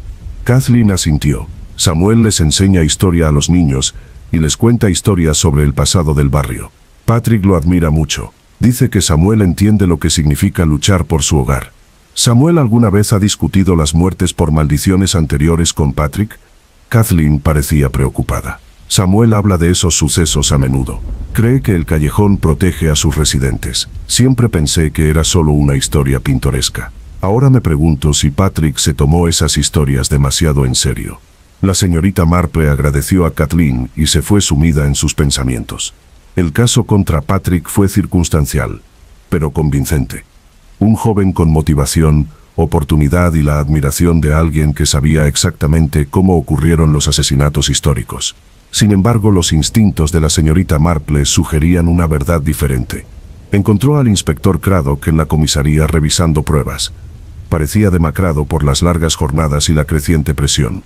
Kathleen asintió. Samuel les enseña historia a los niños y les cuenta historias sobre el pasado del barrio. Patrick lo admira mucho. Dice que Samuel entiende lo que significa luchar por su hogar. ¿Samuel alguna vez ha discutido las muertes por maldiciones anteriores con Patrick? Kathleen parecía preocupada. Samuel habla de esos sucesos a menudo. Cree que el callejón protege a sus residentes. Siempre pensé que era solo una historia pintoresca. Ahora me pregunto si Patrick se tomó esas historias demasiado en serio. La señorita Marple agradeció a Kathleen y se fue sumida en sus pensamientos. El caso contra Patrick fue circunstancial, pero convincente. Un joven con motivación, oportunidad y la admiración de alguien que sabía exactamente cómo ocurrieron los asesinatos históricos. Sin embargo, los instintos de la señorita Marple sugerían una verdad diferente. Encontró al inspector Craddock en la comisaría revisando pruebas. Parecía demacrado por las largas jornadas y la creciente presión.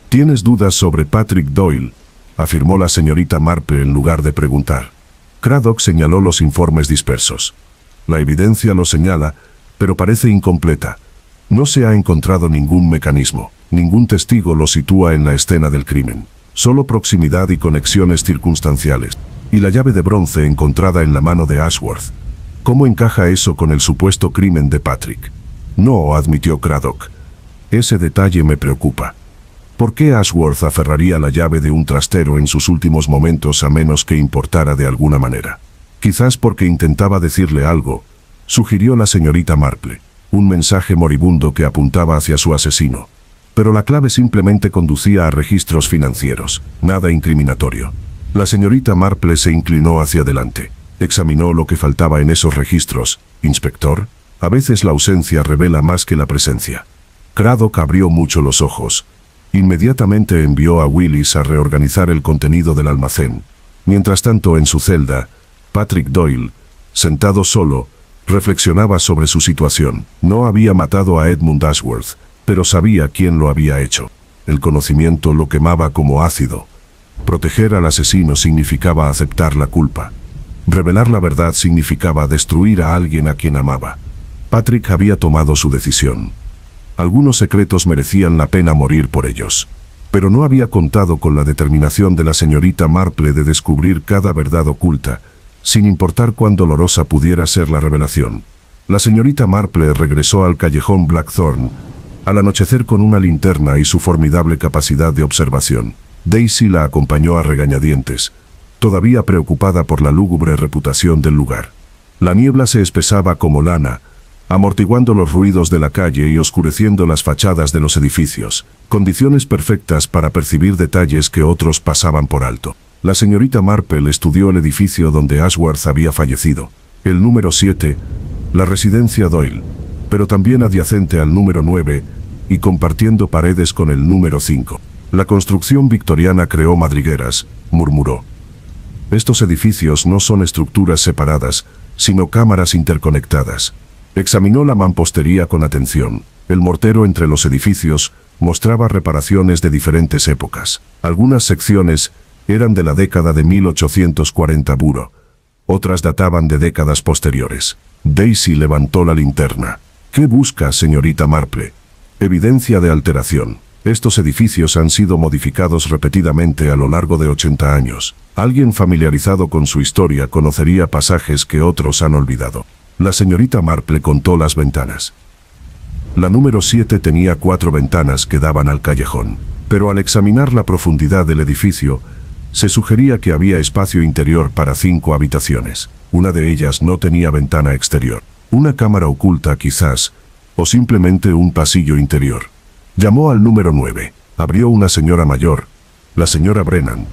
¿Tienes dudas sobre Patrick Doyle?, afirmó la señorita Marple en lugar de preguntar. Craddock señaló los informes dispersos. La evidencia lo señala, pero parece incompleta. No se ha encontrado ningún mecanismo, ningún testigo lo sitúa en la escena del crimen. Solo proximidad y conexiones circunstanciales. Y la llave de bronce encontrada en la mano de Ashworth. ¿Cómo encaja eso con el supuesto crimen de Patrick? No, admitió Craddock. Ese detalle me preocupa. ¿Por qué Ashworth aferraría la llave de un trastero en sus últimos momentos a menos que importara de alguna manera? Quizás porque intentaba decirle algo, sugirió la señorita Marple. Un mensaje moribundo que apuntaba hacia su asesino. Pero la clave simplemente conducía a registros financieros, nada incriminatorio. La señorita Marple se inclinó hacia adelante. Examinó lo que faltaba en esos registros. Inspector, a veces la ausencia revela más que la presencia. Craddock abrió mucho los ojos. Inmediatamente envió a Willis a reorganizar el contenido del almacén. Mientras tanto, en su celda, Patrick Doyle, sentado solo, reflexionaba sobre su situación. No había matado a Edmund Ashworth, pero sabía quién lo había hecho. El conocimiento lo quemaba como ácido. Proteger al asesino significaba aceptar la culpa. Revelar la verdad significaba destruir a alguien a quien amaba. Patrick había tomado su decisión. Algunos secretos merecían la pena morir por ellos. Pero no había contado con la determinación de la señorita Marple de descubrir cada verdad oculta, sin importar cuán dolorosa pudiera ser la revelación. La señorita Marple regresó al callejón Blackthorn, al anochecer con una linterna y su formidable capacidad de observación. Daisy la acompañó a regañadientes, todavía preocupada por la lúgubre reputación del lugar. La niebla se espesaba como lana, amortiguando los ruidos de la calle y oscureciendo las fachadas de los edificios, condiciones perfectas para percibir detalles que otros pasaban por alto. La señorita Marple estudió el edificio donde Ashworth había fallecido, el número 7, la residencia Doyle, pero también adyacente al número 9 y compartiendo paredes con el número 5. La construcción victoriana creó madrigueras, murmuró. Estos edificios no son estructuras separadas, sino cámaras interconectadas. Examinó la mampostería con atención. El mortero entre los edificios, Mostraba reparaciones de diferentes épocas. Algunas secciones eran de la década de 1840 buro. Otras databan de décadas posteriores. Daisy levantó la linterna. ¿Qué busca, señorita Marple? Evidencia de alteración. Estos edificios han sido modificados repetidamente a lo largo de 80 años. Alguien familiarizado con su historia conocería pasajes que otros han olvidado. La señorita Marple contó las ventanas. La número 7 tenía 4 ventanas que daban al callejón. Pero al examinar la profundidad del edificio, se sugería que había espacio interior para 5 habitaciones. Una de ellas no tenía ventana exterior. Una cámara oculta quizás, o simplemente un pasillo interior. Llamó al número 9. Abrió una señora mayor, la señora Brennan,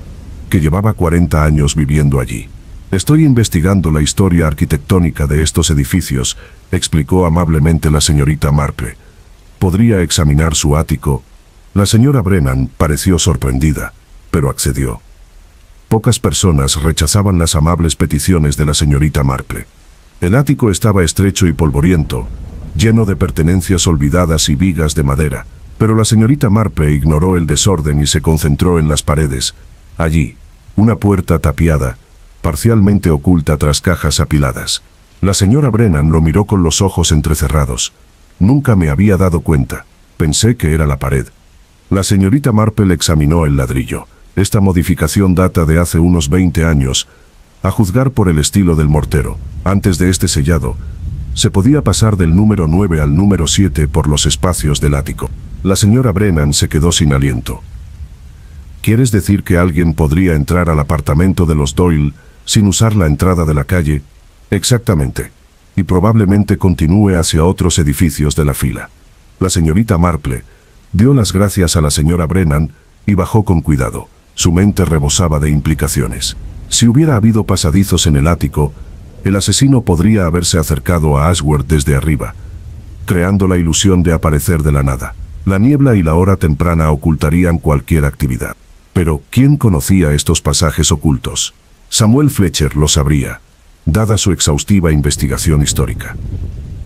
que llevaba 40 años viviendo allí. Estoy investigando la historia arquitectónica de estos edificios, explicó amablemente la señorita Marple. ¿Podría examinar su ático? La señora Brennan pareció sorprendida, pero accedió. Pocas personas rechazaban las amables peticiones de la señorita Marple. El ático estaba estrecho y polvoriento, lleno de pertenencias olvidadas y vigas de madera. Pero la señorita Marple ignoró el desorden y se concentró en las paredes. Allí, una puerta tapiada, parcialmente oculta tras cajas apiladas. La señora Brennan lo miró con los ojos entrecerrados. Nunca me había dado cuenta. Pensé que era la pared. La señorita Marple examinó el ladrillo. Esta modificación data de hace unos 20 años, a juzgar por el estilo del mortero. Antes de este sellado, se podía pasar del número 9 al número 7 por los espacios del ático. La señora Brennan se quedó sin aliento. ¿Quieres decir que alguien podría entrar al apartamento de los Doyle sin usar la entrada de la calle? Exactamente. Y probablemente continúe hacia otros edificios de la fila. La señorita Marple dio las gracias a la señora Brennan y bajó con cuidado. Su mente rebosaba de implicaciones. Si hubiera habido pasadizos en el ático, el asesino podría haberse acercado a Ashworth desde arriba, creando la ilusión de aparecer de la nada. La niebla y la hora temprana ocultarían cualquier actividad. Pero, ¿quién conocía estos pasajes ocultos? Samuel Fletcher lo sabría, dada su exhaustiva investigación histórica.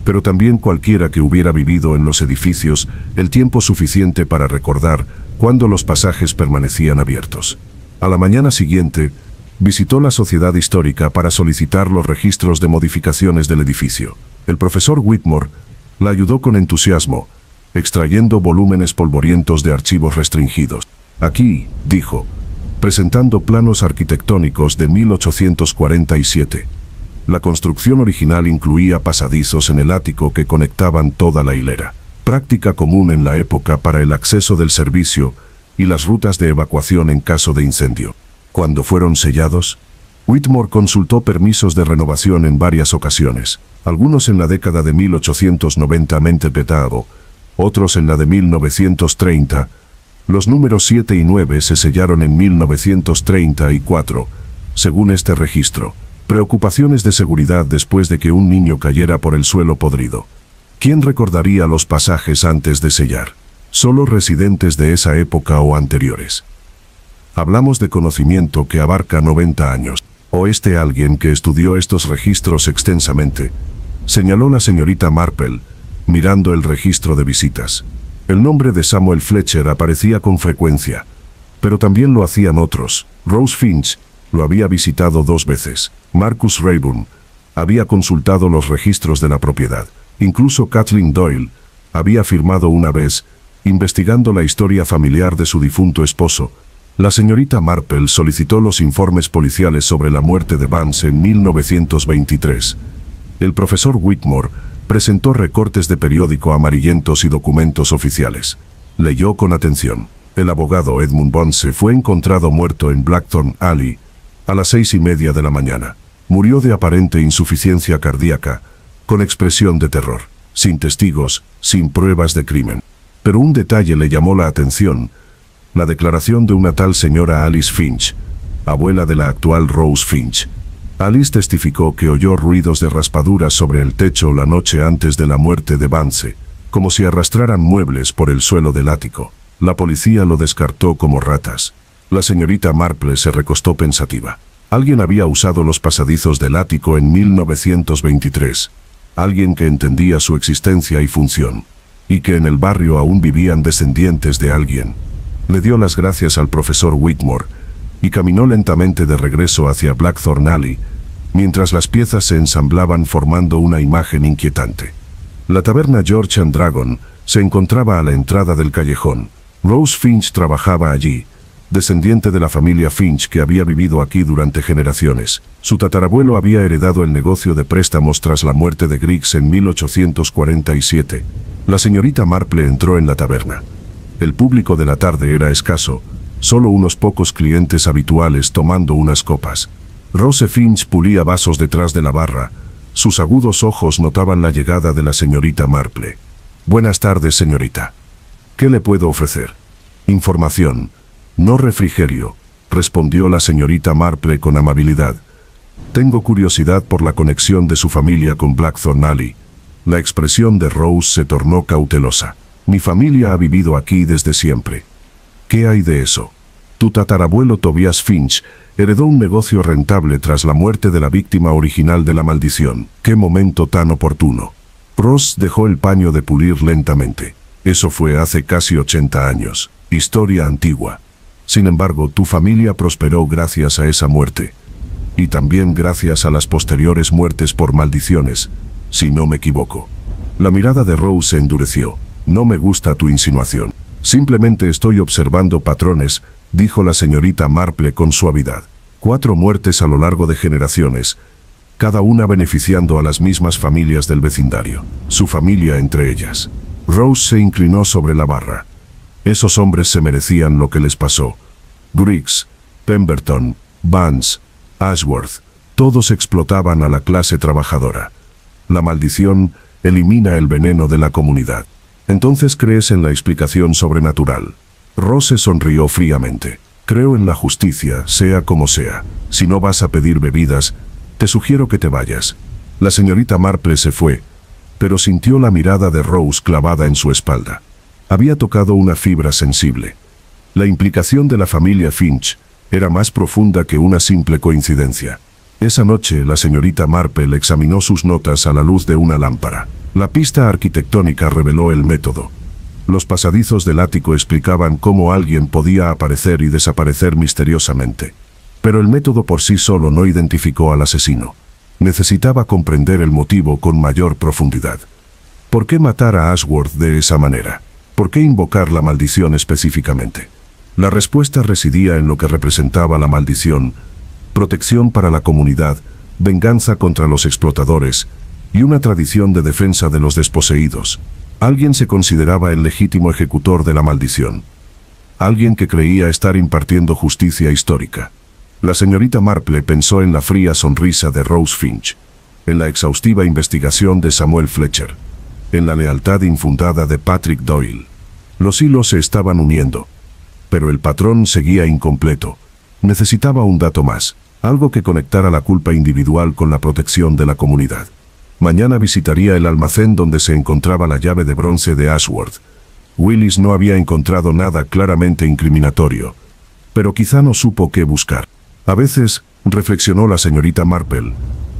Pero también cualquiera que hubiera vivido en los edificios el tiempo suficiente para recordar cuándo los pasajes permanecían abiertos. A la mañana siguiente, visitó la Sociedad Histórica para solicitar los registros de modificaciones del edificio. El profesor Whitmore la ayudó con entusiasmo, extrayendo volúmenes polvorientos de archivos restringidos. Aquí, dijo, presentando planos arquitectónicos de 1847. La construcción original incluía pasadizos en el ático que conectaban toda la hilera, práctica común en la época para el acceso del servicio y las rutas de evacuación en caso de incendio. Cuando fueron sellados, Whitmore consultó permisos de renovación en varias ocasiones, algunos en la década de 1890 petado, otros en la de 1930. Los números 7 y 9 se sellaron en 1934, según este registro. Preocupaciones de seguridad después de que un niño cayera por el suelo podrido. ¿Quién recordaría los pasajes antes de sellar? Solo residentes de esa época o anteriores. Hablamos de conocimiento que abarca 90 años. ¿O alguien que estudió estos registros extensamente? Señaló la señorita Marple, mirando el registro de visitas. El nombre de Samuel Fletcher aparecía con frecuencia, pero también lo hacían otros. Rose Finch lo había visitado 2 veces. Marcus Rayburn había consultado los registros de la propiedad. Incluso Kathleen Doyle había firmado una vez, investigando la historia familiar de su difunto esposo. La señorita Marple solicitó los informes policiales sobre la muerte de Vance en 1923. El profesor Whitmore presentó recortes de periódico amarillentos y documentos oficiales. Leyó con atención. El abogado Edmund Vance fue encontrado muerto en Blackthorn Alley a las 6:30 de la mañana. Murió de aparente insuficiencia cardíaca, con expresión de terror, sin testigos, sin pruebas de crimen. Pero un detalle le llamó la atención: la declaración de una tal señora Alice Finch, abuela de la actual Rose Finch. Alice testificó que oyó ruidos de raspaduras sobre el techo la noche antes de la muerte de Vance, como si arrastraran muebles por el suelo del ático. La policía lo descartó como ratas. La señorita Marple se recostó pensativa. Alguien había usado los pasadizos del ático en 1923. Alguien que entendía su existencia y función. y que en el barrio aún vivían descendientes de alguien. Le dio las gracias al profesor Whitmore y caminó lentamente de regreso hacia Blackthorn Alley, mientras las piezas se ensamblaban formando una imagen inquietante. La taberna George and Dragon se encontraba a la entrada del callejón. Rose Finch trabajaba allí, descendiente de la familia Finch que había vivido aquí durante generaciones. Su tatarabuelo había heredado el negocio de préstamos tras la muerte de Griggs en 1847. La señorita Marple entró en la taberna. El público de la tarde era escaso, solo unos pocos clientes habituales tomando unas copas. Rose Finch pulía vasos detrás de la barra. Sus agudos ojos notaban la llegada de la señorita Marple. «Buenas tardes, señorita. ¿Qué le puedo ofrecer?» «Información, no refrigerio», respondió la señorita Marple con amabilidad. «Tengo curiosidad por la conexión de su familia con Blackthorn Alley». La expresión de Rose se tornó cautelosa. «Mi familia ha vivido aquí desde siempre». «¿Qué hay de eso?» «Tu tatarabuelo Tobias Finch heredó un negocio rentable tras la muerte de la víctima original de la maldición». «¡Qué momento tan oportuno!» Ross dejó el paño de pulir lentamente. «Eso fue hace casi 80 años. Historia antigua. Sin embargo, tu familia prosperó gracias a esa muerte. Y también gracias a las posteriores muertes por maldiciones, si no me equivoco». La mirada de Rose se endureció. «No me gusta tu insinuación. Simplemente estoy observando patrones», dijo la señorita Marple con suavidad. 4 muertes a lo largo de generaciones, cada una beneficiando a las mismas familias del vecindario, su familia entre ellas. Rose se inclinó sobre la barra. Esos hombres se merecían lo que les pasó. Griggs, Pemberton, Vance, Ashworth, todos explotaban a la clase trabajadora. La maldición elimina el veneno de la comunidad. ¿Entonces crees en la explicación sobrenatural? Rose sonrió fríamente. «Creo en la justicia, sea como sea. Si no vas a pedir bebidas, te sugiero que te vayas». La señorita Marple se fue, pero sintió la mirada de Rose clavada en su espalda. Había tocado una fibra sensible. La implicación de la familia Finch era más profunda que una simple coincidencia. Esa noche la señorita Marple examinó sus notas a la luz de una lámpara. La pista arquitectónica reveló el método. Los pasadizos del ático explicaban cómo alguien podía aparecer y desaparecer misteriosamente. Pero el método por sí solo no identificó al asesino. Necesitaba comprender el motivo con mayor profundidad. ¿Por qué matar a Ashworth de esa manera? ¿Por qué invocar la maldición específicamente? La respuesta residía en lo que representaba la maldición: protección para la comunidad, venganza contra los explotadores y una tradición de defensa de los desposeídos. Alguien se consideraba el legítimo ejecutor de la maldición. Alguien que creía estar impartiendo justicia histórica. La señorita Marple pensó en la fría sonrisa de Rose Finch, en la exhaustiva investigación de Samuel Fletcher, en la lealtad infundada de Patrick Doyle. Los hilos se estaban uniendo, pero el patrón seguía incompleto. Necesitaba un dato más, algo que conectara la culpa individual con la protección de la comunidad. Mañana visitaría el almacén donde se encontraba la llave de bronce de Ashworth. Willis no había encontrado nada claramente incriminatorio, pero quizá no supo qué buscar. A veces, reflexionó la señorita Marple,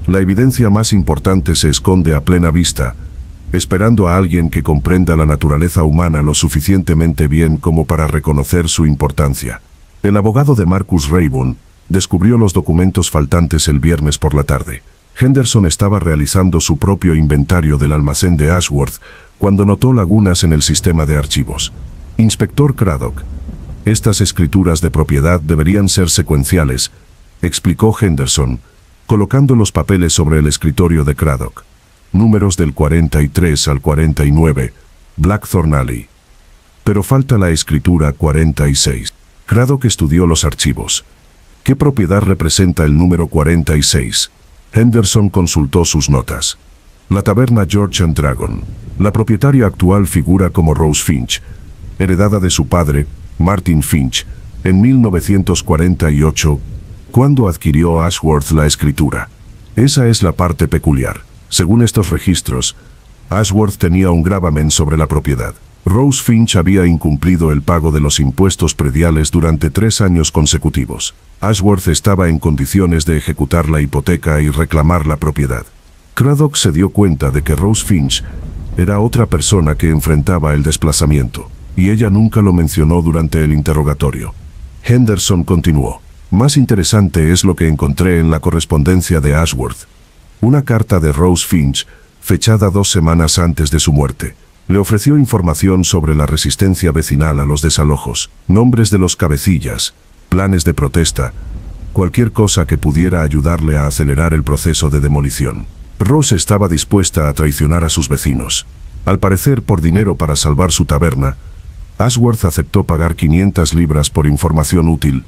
la evidencia más importante se esconde a plena vista, esperando a alguien que comprenda la naturaleza humana lo suficientemente bien como para reconocer su importancia. El abogado de Marcus Rayburn descubrió los documentos faltantes el viernes por la tarde. Henderson estaba realizando su propio inventario del almacén de Ashworth cuando notó lagunas en el sistema de archivos. «Inspector Craddock, estas escrituras de propiedad deberían ser secuenciales», explicó Henderson, colocando los papeles sobre el escritorio de Craddock. «Números del 43 al 49, Blackthorn Alley. Pero falta la escritura 46». Craddock estudió los archivos. «¿Qué propiedad representa el número 46?» Henderson consultó sus notas. «La taberna George and Dragon. La propietaria actual figura como Rose Finch, heredada de su padre, Martin Finch, en 1948, cuando adquirió Ashworth la escritura. Esa es la parte peculiar. Según estos registros, Ashworth tenía un gravamen sobre la propiedad. Rose Finch había incumplido el pago de los impuestos prediales durante 3 años consecutivos. Ashworth estaba en condiciones de ejecutar la hipoteca y reclamar la propiedad. Craddock se dio cuenta de que Rose Finch Era otra persona que enfrentaba el desplazamiento, y ella nunca lo mencionó durante el interrogatorio. Henderson continuó. Más interesante es lo que encontré en la correspondencia de Ashworth. Una carta de Rose Finch, fechada 2 semanas antes de su muerte. Le ofreció información sobre la resistencia vecinal a los desalojos, nombres de los cabecillas, planes de protesta, cualquier cosa que pudiera ayudarle a acelerar el proceso de demolición. Rose estaba dispuesta a traicionar a sus vecinos. Al parecer por dinero para salvar su taberna, Ashworth aceptó pagar 500 libras por información útil,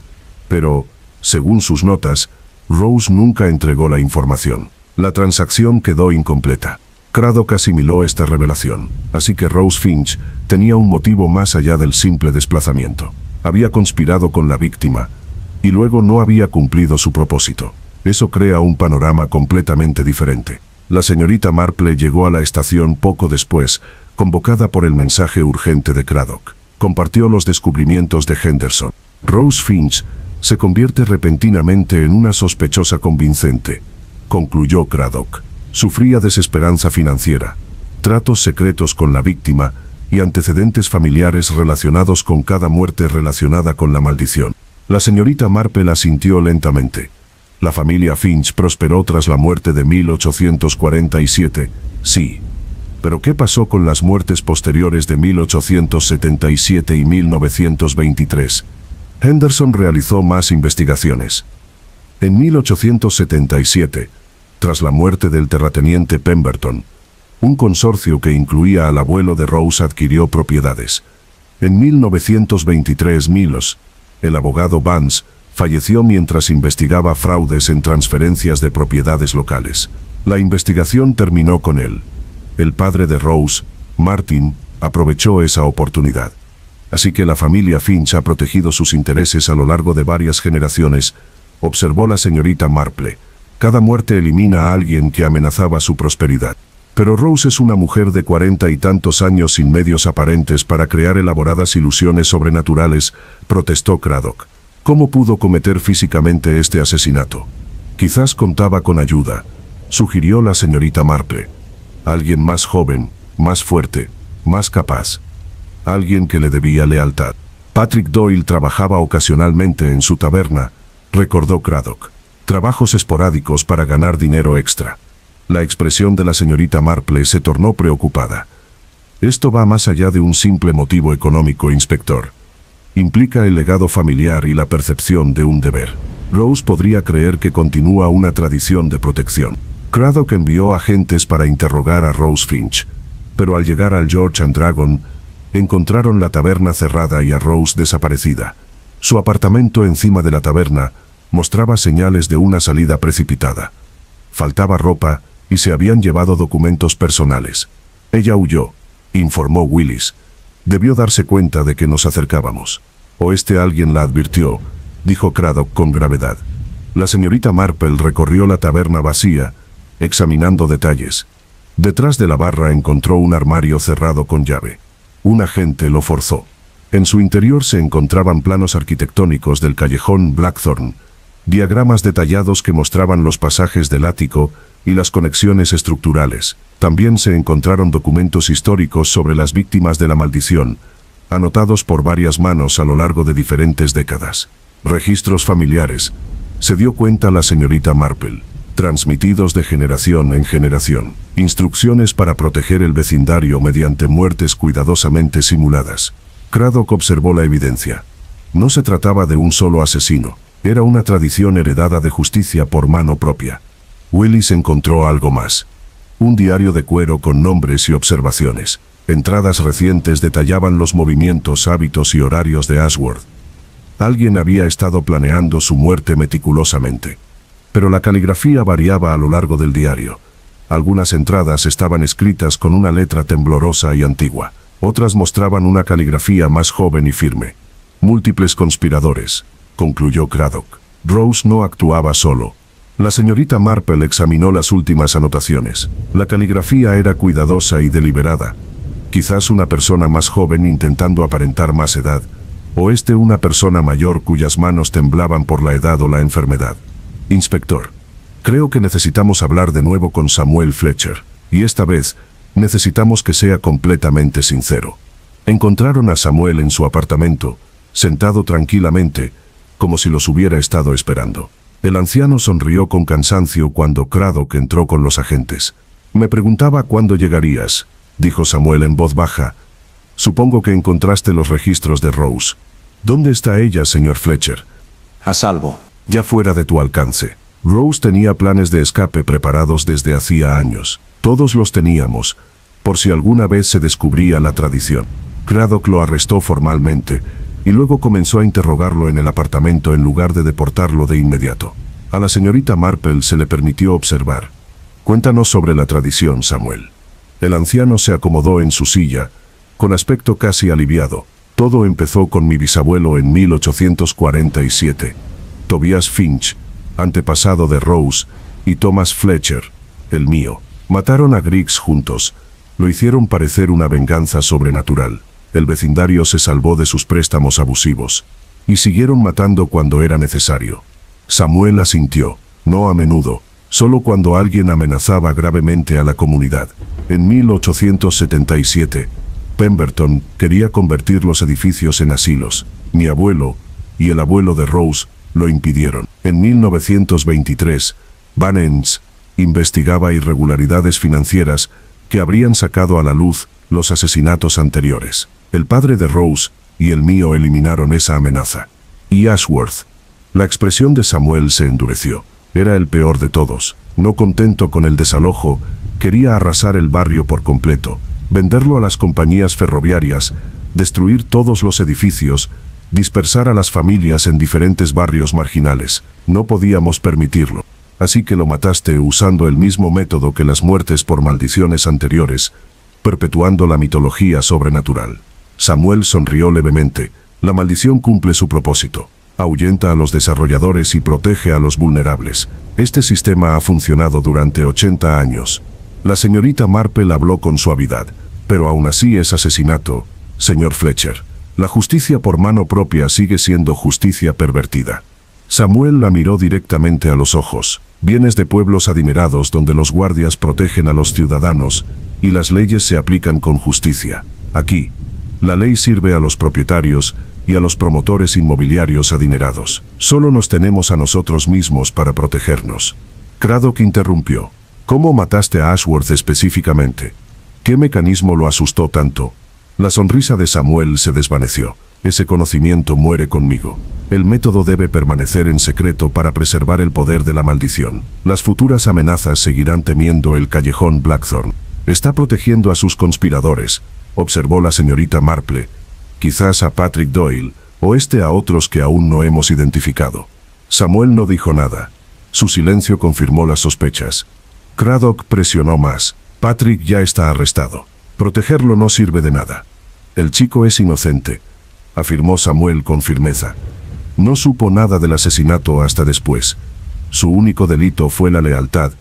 pero, según sus notas, Rose nunca entregó la información. La transacción quedó incompleta. Craddock asimiló esta revelación, así que Rose Finch tenía un motivo más allá del simple desplazamiento. Había conspirado con la víctima, y luego no había cumplido su propósito. Eso crea un panorama completamente diferente. La señorita Marple llegó a la estación poco después, convocada por el mensaje urgente de Craddock. Compartió los descubrimientos de Henderson. Rose Finch se convierte repentinamente en una sospechosa convincente, concluyó Craddock. Sufría desesperanza financiera, tratos secretos con la víctima y antecedentes familiares relacionados con cada muerte relacionada con la maldición. La señorita Marple asintió lentamente. La familia Finch prosperó tras la muerte de 1847, sí. Pero ¿qué pasó con las muertes posteriores de 1877 y 1923? Henderson realizó más investigaciones. En 1877, tras la muerte del terrateniente Pemberton, un consorcio que incluía al abuelo de Rose adquirió propiedades. En 1923 Milos, el abogado Vance, falleció mientras investigaba fraudes en transferencias de propiedades locales. La investigación terminó con él. El padre de Rose, Martin, aprovechó esa oportunidad. Así que la familia Finch ha protegido sus intereses a lo largo de varias generaciones, observó la señorita Marple. Cada muerte elimina a alguien que amenazaba su prosperidad. Pero Rose es una mujer de 40 y tantos años sin medios aparentes para crear elaboradas ilusiones sobrenaturales, protestó Craddock. ¿Cómo pudo cometer físicamente este asesinato? Quizás contaba con ayuda, sugirió la señorita Marple. Alguien más joven, más fuerte, más capaz. Alguien que le debía lealtad. Patrick Doyle trabajaba ocasionalmente en su taberna, recordó Craddock. Trabajos esporádicos para ganar dinero extra. La expresión de la señorita Marple se tornó preocupada. Esto va más allá de un simple motivo económico, inspector. Implica el legado familiar y la percepción de un deber. Rose podría creer que continúa una tradición de protección. Craddock envió agentes para interrogar a Rose Finch, pero al llegar al George and Dragon, encontraron la taberna cerrada y a Rose desaparecida. Su apartamento encima de la taberna mostraba señales de una salida precipitada. Faltaba ropa y se habían llevado documentos personales. Ella huyó, informó Willis. Debió darse cuenta de que nos acercábamos. O alguien la advirtió, dijo Craddock con gravedad. La señorita Marple recorrió la taberna vacía, examinando detalles. Detrás de la barra encontró un armario cerrado con llave. Un agente lo forzó. En su interior se encontraban planos arquitectónicos del callejón Blackthorn, diagramas detallados que mostraban los pasajes del ático y las conexiones estructurales. También se encontraron documentos históricos sobre las víctimas de la maldición, anotados por varias manos a lo largo de diferentes décadas. Registros familiares, se dio cuenta la señorita Marple, transmitidos de generación en generación. Instrucciones para proteger el vecindario mediante muertes cuidadosamente simuladas. Craddock observó la evidencia. No se trataba de un solo asesino. Era una tradición heredada de justicia por mano propia. Willis encontró algo más. Un diario de cuero con nombres y observaciones. Entradas recientes detallaban los movimientos, hábitos y horarios de Ashworth. Alguien había estado planeando su muerte meticulosamente. Pero la caligrafía variaba a lo largo del diario. Algunas entradas estaban escritas con una letra temblorosa y antigua. Otras mostraban una caligrafía más joven y firme. Múltiples conspiradores, concluyó Craddock. Rose no actuaba solo. La señorita Marple examinó las últimas anotaciones. La caligrafía era cuidadosa y deliberada. Quizás una persona más joven intentando aparentar más edad, o una persona mayor cuyas manos temblaban por la edad o la enfermedad. Inspector, creo que necesitamos hablar de nuevo con Samuel Fletcher, y esta vez, Necesitamos que sea completamente sincero. Encontraron a Samuel en su apartamento, sentado tranquilamente, como si los hubiera estado esperando. El anciano sonrió con cansancio cuando Craddock entró con los agentes. Me preguntaba cuándo llegarías, dijo Samuel en voz baja. Supongo que encontraste los registros de Rose. ¿Dónde está ella, señor Fletcher? A salvo. Ya fuera de tu alcance. Rose tenía planes de escape preparados desde hacía años. Todos los teníamos, por si alguna vez se descubría la tradición. Craddock lo arrestó formalmente, y luego comenzó a interrogarlo en el apartamento en lugar de deportarlo de inmediato. A la señorita Marple se le permitió observar. Cuéntanos sobre la tradición, Samuel. El anciano se acomodó en su silla, con aspecto casi aliviado. Todo empezó con mi bisabuelo en 1847. Tobias Finch, antepasado de Rose, y Thomas Fletcher, el mío. Mataron a Griggs juntos. Lo hicieron parecer una venganza sobrenatural. El vecindario se salvó de sus préstamos abusivos. Y siguieron matando cuando era necesario. Samuel asintió, no a menudo, solo cuando alguien amenazaba gravemente a la comunidad. En 1877, Pemberton quería convertir los edificios en asilos. Mi abuelo y el abuelo de Rose lo impidieron. En 1923, Van Ens investigaba irregularidades financieras que habrían sacado a la luz los asesinatos anteriores. El padre de Rose y el mío eliminaron esa amenaza. Y Ashworth. La expresión de Samuel se endureció. Era el peor de todos. No contento con el desalojo, quería arrasar el barrio por completo, venderlo a las compañías ferroviarias, destruir todos los edificios, dispersar a las familias en diferentes barrios marginales. No podíamos permitirlo. Así que lo mataste usando el mismo método que las muertes por maldiciones anteriores, perpetuando la mitología sobrenatural. Samuel sonrió levemente. La maldición cumple su propósito. Ahuyenta a los desarrolladores y protege a los vulnerables. Este sistema ha funcionado durante 80 años. La señorita Marple habló con suavidad. Pero aún así es asesinato, señor Fletcher. La justicia por mano propia sigue siendo justicia pervertida. Samuel la miró directamente a los ojos. Vienes de pueblos adinerados donde los guardias protegen a los ciudadanos y las leyes se aplican con justicia. Aquí, la ley sirve a los propietarios y a los promotores inmobiliarios adinerados. Solo nos tenemos a nosotros mismos para protegernos. Craddock interrumpió. ¿Cómo mataste a Ashworth específicamente? ¿Qué mecanismo lo asustó tanto? La sonrisa de Samuel se desvaneció. Ese conocimiento muere conmigo. El método debe permanecer en secreto para preservar el poder de la maldición. Las futuras amenazas seguirán temiendo el callejón Blackthorn. Está protegiendo a sus conspiradores, observó la señorita Marple. Quizás a Patrick Doyle, o a otros que aún no hemos identificado. Samuel no dijo nada. Su silencio confirmó las sospechas. Craddock presionó más. Patrick ya está arrestado. Protegerlo no sirve de nada. El chico es inocente, afirmó Samuel con firmeza. No supo nada del asesinato hasta después. Su único delito fue la lealtad,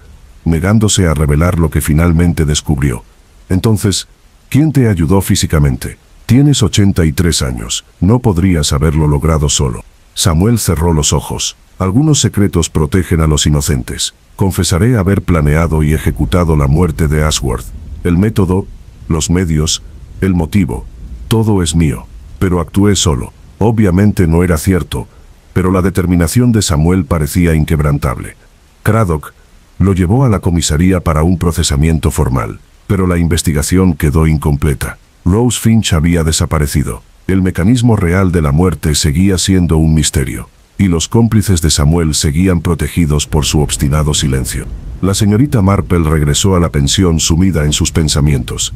negándose a revelar lo que finalmente descubrió. Entonces, ¿quién te ayudó físicamente? Tienes 83 años, no podrías haberlo logrado solo. Samuel cerró los ojos. Algunos secretos protegen a los inocentes. Confesaré haber planeado y ejecutado la muerte de Ashworth. El método, los medios, el motivo, todo es mío. Pero actué solo. Obviamente no era cierto, pero la determinación de Samuel parecía inquebrantable. Craddock lo llevó a la comisaría para un procesamiento formal, pero la investigación quedó incompleta. Rose Finch había desaparecido. El mecanismo real de la muerte seguía siendo un misterio, y los cómplices de Samuel seguían protegidos por su obstinado silencio. La señorita Marple regresó a la pensión sumida en sus pensamientos.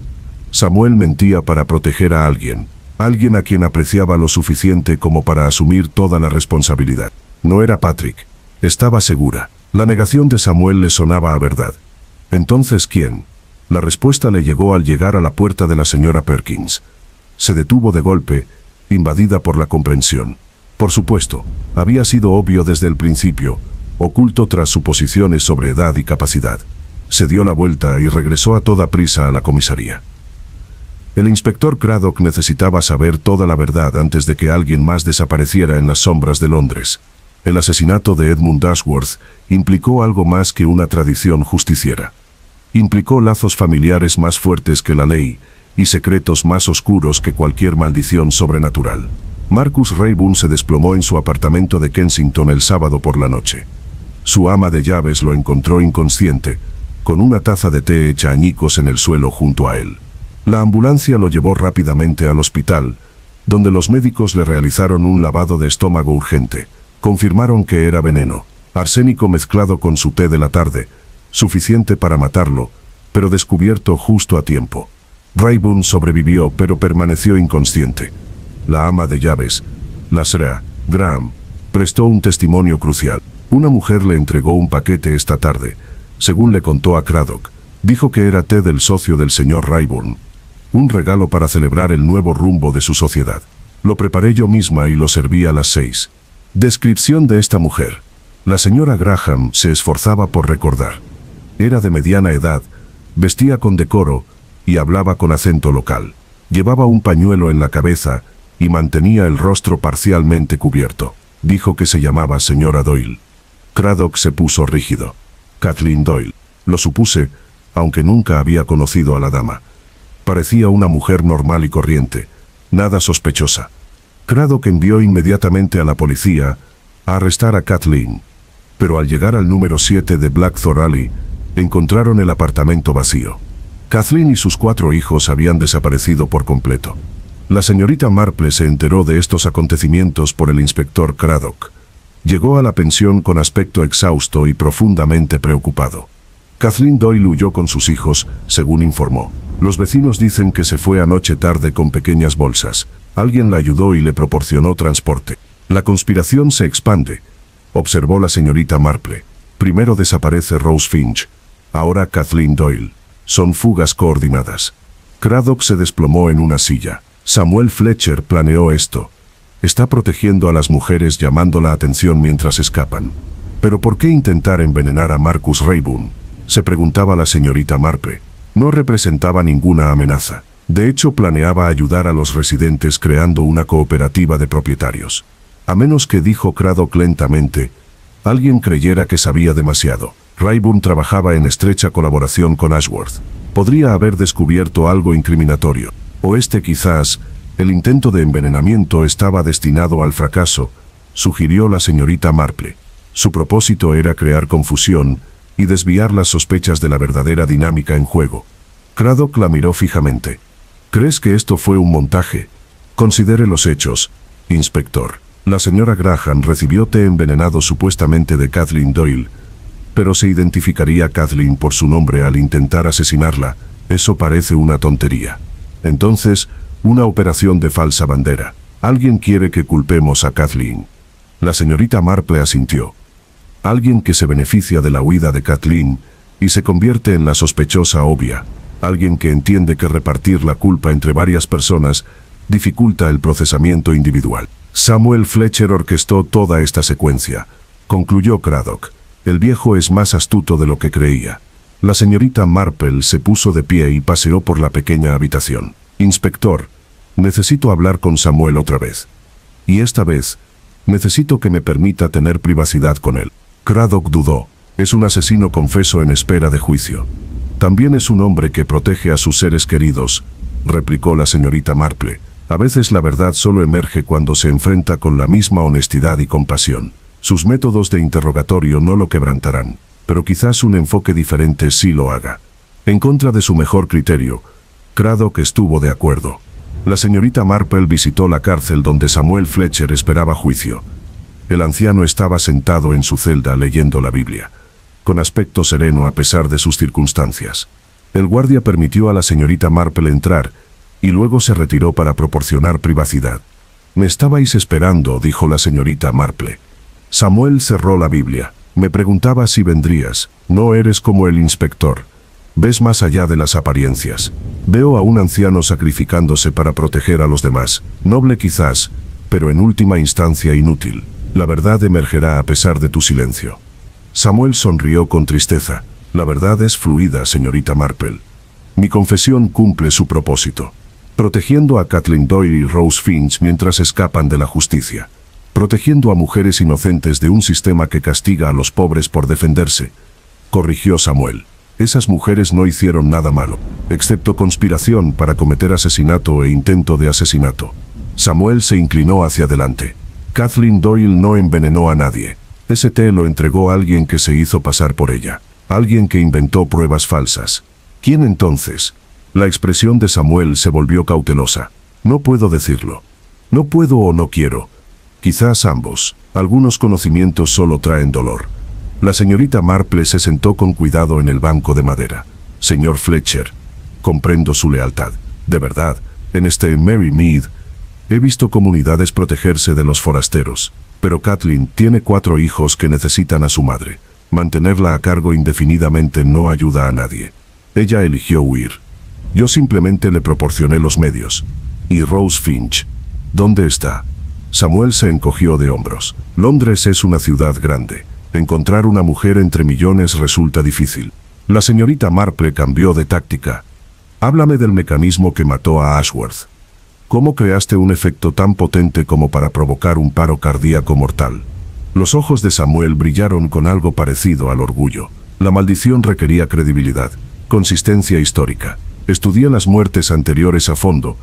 Samuel mentía para proteger a alguien a quien apreciaba lo suficiente como para asumir toda la responsabilidad. No era Patrick. Estaba segura. La negación de Samuel le sonaba a verdad. ¿Entonces quién? La respuesta le llegó al llegar a la puerta de la señora Perkins. Se detuvo de golpe, invadida por la comprensión. Por supuesto, había sido obvio desde el principio, oculto tras suposiciones sobre edad y capacidad. Se dio la vuelta y regresó a toda prisa a la comisaría. El inspector Craddock necesitaba saber toda la verdad antes de que alguien más desapareciera en las sombras de Londres. El asesinato de Edmund Ashworth implicó algo más que una tradición justiciera. Implicó lazos familiares más fuertes que la ley y secretos más oscuros que cualquier maldición sobrenatural. Marcus Rayburn se desplomó en su apartamento de Kensington el sábado por la noche. Su ama de llaves lo encontró inconsciente, con una taza de té hecha añicos en el suelo junto a él. La ambulancia lo llevó rápidamente al hospital, donde los médicos le realizaron un lavado de estómago urgente. Confirmaron que era veneno, arsénico mezclado con su té de la tarde, suficiente para matarlo, pero descubierto justo a tiempo. Rayburn sobrevivió pero permaneció inconsciente. La ama de llaves, la Sra. Graham, prestó un testimonio crucial. Una mujer le entregó un paquete esta tarde, según le contó a Craddock. Dijo que era té del socio del señor Rayburn. Un regalo para celebrar el nuevo rumbo de su sociedad. Lo preparé yo misma y lo serví a las 6. Descripción de esta mujer. La señora Graham se esforzaba por recordar. Era de mediana edad, vestía con decoro y hablaba con acento local. Llevaba un pañuelo en la cabeza y mantenía el rostro parcialmente cubierto. Dijo que se llamaba señora Doyle. Craddock se puso rígido. Kathleen Doyle. Lo supuse, aunque nunca había conocido a la dama. Parecía una mujer normal y corriente, nada sospechosa. Craddock envió inmediatamente a la policía a arrestar a Kathleen. Pero al llegar al número 7 de Blackthorn Alley, encontraron el apartamento vacío. Kathleen y sus 4 hijos habían desaparecido por completo. La señorita Marple se enteró de estos acontecimientos por el inspector Craddock. Llegó a la pensión con aspecto exhausto y profundamente preocupado. Kathleen Doyle huyó con sus hijos, según informó. Los vecinos dicen que se fue anoche tarde con pequeñas bolsas. Alguien la ayudó y le proporcionó transporte. La conspiración se expande, observó la señorita Marple. Primero desaparece Rose Finch, ahora Kathleen Doyle. Son fugas coordinadas. Craddock se desplomó en una silla. Samuel Fletcher planeó esto. Está protegiendo a las mujeres llamando la atención mientras escapan. ¿Pero por qué intentar envenenar a Marcus Rayburn?, se preguntaba la señorita Marple. No representaba ninguna amenaza. De hecho, planeaba ayudar a los residentes creando una cooperativa de propietarios. A menos que, dijo Craddock lentamente, alguien creyera que sabía demasiado. Rayburn trabajaba en estrecha colaboración con Ashworth. Podría haber descubierto algo incriminatorio. O quizás, el intento de envenenamiento estaba destinado al fracaso, sugirió la señorita Marple. Su propósito era crear confusión y desviar las sospechas de la verdadera dinámica en juego. Craddock la miró fijamente. ¿Crees que esto fue un montaje? Considere los hechos, inspector. La señora Graham recibió té envenenado supuestamente de Kathleen Doyle, pero se identificaría a Kathleen por su nombre al intentar asesinarla. Eso parece una tontería. Entonces, una operación de falsa bandera. Alguien quiere que culpemos a Kathleen. La señorita Marple asintió. Alguien que se beneficia de la huida de Kathleen y se convierte en la sospechosa obvia. Alguien que entiende que repartir la culpa entre varias personas dificulta el procesamiento individual. Samuel Fletcher orquestó toda esta secuencia, concluyó Craddock. El viejo es más astuto de lo que creía. La señorita Marple se puso de pie y paseó por la pequeña habitación. Inspector, necesito hablar con Samuel otra vez. Y esta vez, necesito que me permita tener privacidad con él. Craddock dudó. Es un asesino confeso en espera de juicio. También es un hombre que protege a sus seres queridos, replicó la señorita Marple. A veces la verdad solo emerge cuando se enfrenta con la misma honestidad y compasión. Sus métodos de interrogatorio no lo quebrantarán, pero quizás un enfoque diferente sí lo haga. En contra de su mejor criterio, Craddock estuvo de acuerdo. La señorita Marple visitó la cárcel donde Samuel Fletcher esperaba juicio. El anciano estaba sentado en su celda leyendo la Biblia, con aspecto sereno a pesar de sus circunstancias. El guardia permitió a la señorita Marple entrar, y luego se retiró para proporcionar privacidad. «Me estabais esperando», dijo la señorita Marple. Samuel cerró la Biblia. «Me preguntaba si vendrías. No eres como el inspector. Ves más allá de las apariencias. Veo a un anciano sacrificándose para proteger a los demás. Noble quizás, pero en última instancia inútil. La verdad emergerá a pesar de tu silencio». Samuel sonrió con tristeza. «La verdad es fluida, señorita Marple. Mi confesión cumple su propósito. Protegiendo a Kathleen Doyle y Rose Finch mientras escapan de la justicia. Protegiendo a mujeres inocentes de un sistema que castiga a los pobres por defenderse», corrigió Samuel. Esas mujeres no hicieron nada malo, excepto conspiración para cometer asesinato e intento de asesinato. Samuel se inclinó hacia adelante. Kathleen Doyle no envenenó a nadie. Ese té lo entregó a alguien que se hizo pasar por ella. Alguien que inventó pruebas falsas. ¿Quién entonces? La expresión de Samuel se volvió cautelosa. No puedo decirlo. No puedo o no quiero. Quizás ambos. Algunos conocimientos solo traen dolor. La señorita Marple se sentó con cuidado en el banco de madera. Señor Fletcher, comprendo su lealtad. De verdad, en este Mary Mead, he visto comunidades protegerse de los forasteros. Pero Kathleen tiene 4 hijos que necesitan a su madre. Mantenerla a cargo indefinidamente no ayuda a nadie. Ella eligió huir. Yo simplemente le proporcioné los medios. ¿Y Rose Finch? ¿Dónde está? Samuel se encogió de hombros. Londres es una ciudad grande. Encontrar una mujer entre millones resulta difícil. La señorita Marple cambió de táctica. Háblame del mecanismo que mató a Ashworth. ¿Cómo creaste un efecto tan potente como para provocar un paro cardíaco mortal? Los ojos de Samuel brillaron con algo parecido al orgullo. La maldición requería credibilidad, consistencia histórica. Estudié las muertes anteriores a fondo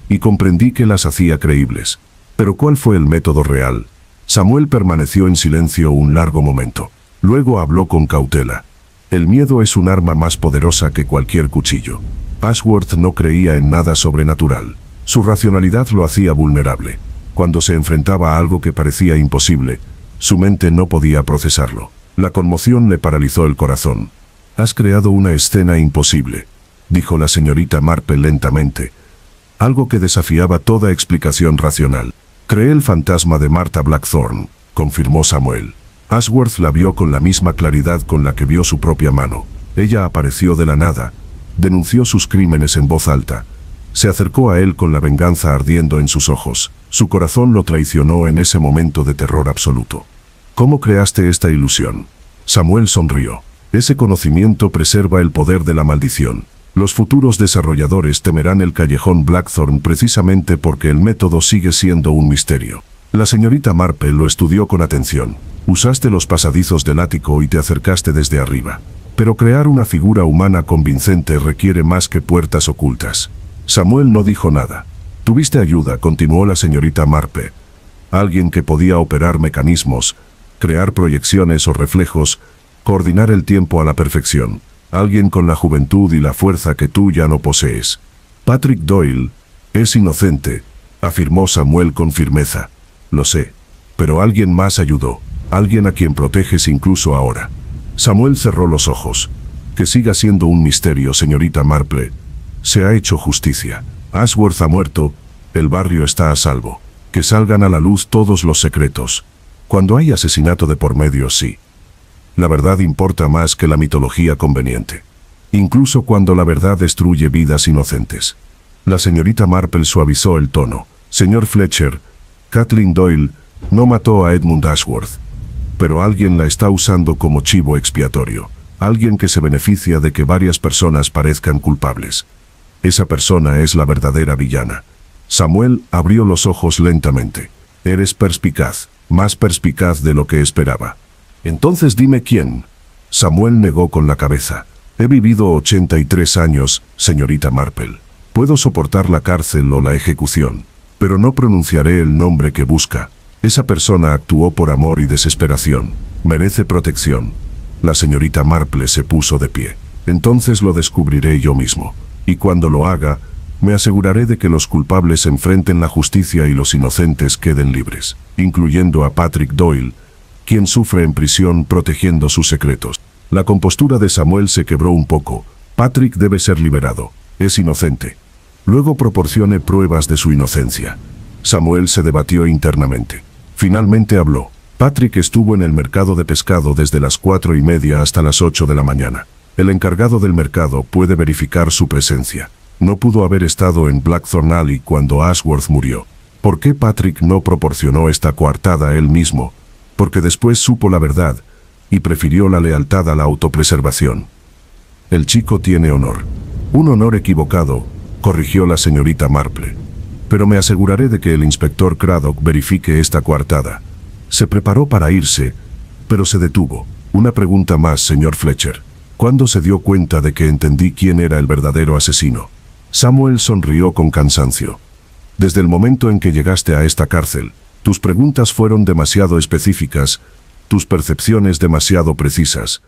y comprendí que las hacía creíbles. Pero ¿cuál fue el método real? Samuel permaneció en silencio un largo momento. Luego habló con cautela. El miedo es un arma más poderosa que cualquier cuchillo. Ashworth no creía en nada sobrenatural. Su racionalidad lo hacía vulnerable. Cuando se enfrentaba a algo que parecía imposible, su mente no podía procesarlo. La conmoción le paralizó el corazón. «Has creado una escena imposible», dijo la señorita Marple lentamente. Algo que desafiaba toda explicación racional. «Creé el fantasma de Martha Blackthorne», confirmó Samuel. Ashworth la vio con la misma claridad con la que vio su propia mano. Ella apareció de la nada, denunció sus crímenes en voz alta. Se acercó a él con la venganza ardiendo en sus ojos. Su corazón lo traicionó en ese momento de terror absoluto. ¿Cómo creaste esta ilusión? Samuel sonrió. Ese conocimiento preserva el poder de la maldición. Los futuros desarrolladores temerán el callejón Blackthorne precisamente porque el método sigue siendo un misterio. La señorita Marple lo estudió con atención. Usaste los pasadizos del ático y te acercaste desde arriba. Pero crear una figura humana convincente requiere más que puertas ocultas. Samuel no dijo nada. Tuviste ayuda, continuó la señorita Marple. Alguien que podía operar mecanismos, crear proyecciones o reflejos, coordinar el tiempo a la perfección. Alguien con la juventud y la fuerza que tú ya no posees. Patrick Doyle es inocente, afirmó Samuel con firmeza. Lo sé. Pero alguien más ayudó. Alguien a quien proteges incluso ahora. Samuel cerró los ojos. Que siga siendo un misterio, señorita Marple. Se ha hecho justicia. Ashworth ha muerto. El barrio está a salvo. Que salgan a la luz todos los secretos. Cuando hay asesinato de por medio, sí. La verdad importa más que la mitología conveniente. Incluso cuando la verdad destruye vidas inocentes. La señorita Marple suavizó el tono. Señor Fletcher, Kathleen Doyle no mató a Edmund Ashworth. Pero alguien la está usando como chivo expiatorio. Alguien que se beneficia de que varias personas parezcan culpables. Esa persona es la verdadera villana. Samuel abrió los ojos lentamente. Eres perspicaz, más perspicaz de lo que esperaba. Entonces dime quién. Samuel negó con la cabeza. He vivido 83 años, señorita Marple. Puedo soportar la cárcel o la ejecución, pero no pronunciaré el nombre que busca. Esa persona actuó por amor y desesperación. Merece protección. La señorita Marple se puso de pie. Entonces lo descubriré yo mismo. Y cuando lo haga, me aseguraré de que los culpables enfrenten la justicia y los inocentes queden libres, incluyendo a Patrick Doyle, quien sufre en prisión protegiendo sus secretos. La compostura de Samuel se quebró un poco. Patrick debe ser liberado. Es inocente. Luego proporcione pruebas de su inocencia. Samuel se debatió internamente. Finalmente habló. Patrick estuvo en el mercado de pescado desde las 4:30 hasta las 8 de la mañana. El encargado del mercado puede verificar su presencia. No pudo haber estado en Blackthorne Alley cuando Ashworth murió. ¿Por qué Patrick no proporcionó esta coartada él mismo? Porque después supo la verdad y prefirió la lealtad a la autopreservación. El chico tiene honor. Un honor equivocado, corrigió la señorita Marple. Pero me aseguraré de que el inspector Craddock verifique esta coartada. Se preparó para irse, pero se detuvo. Una pregunta más, señor Fletcher. ¿Cuándo se dio cuenta de que entendí quién era el verdadero asesino? Samuel sonrió con cansancio. Desde el momento en que llegaste a esta cárcel, tus preguntas fueron demasiado específicas, tus percepciones demasiado precisas.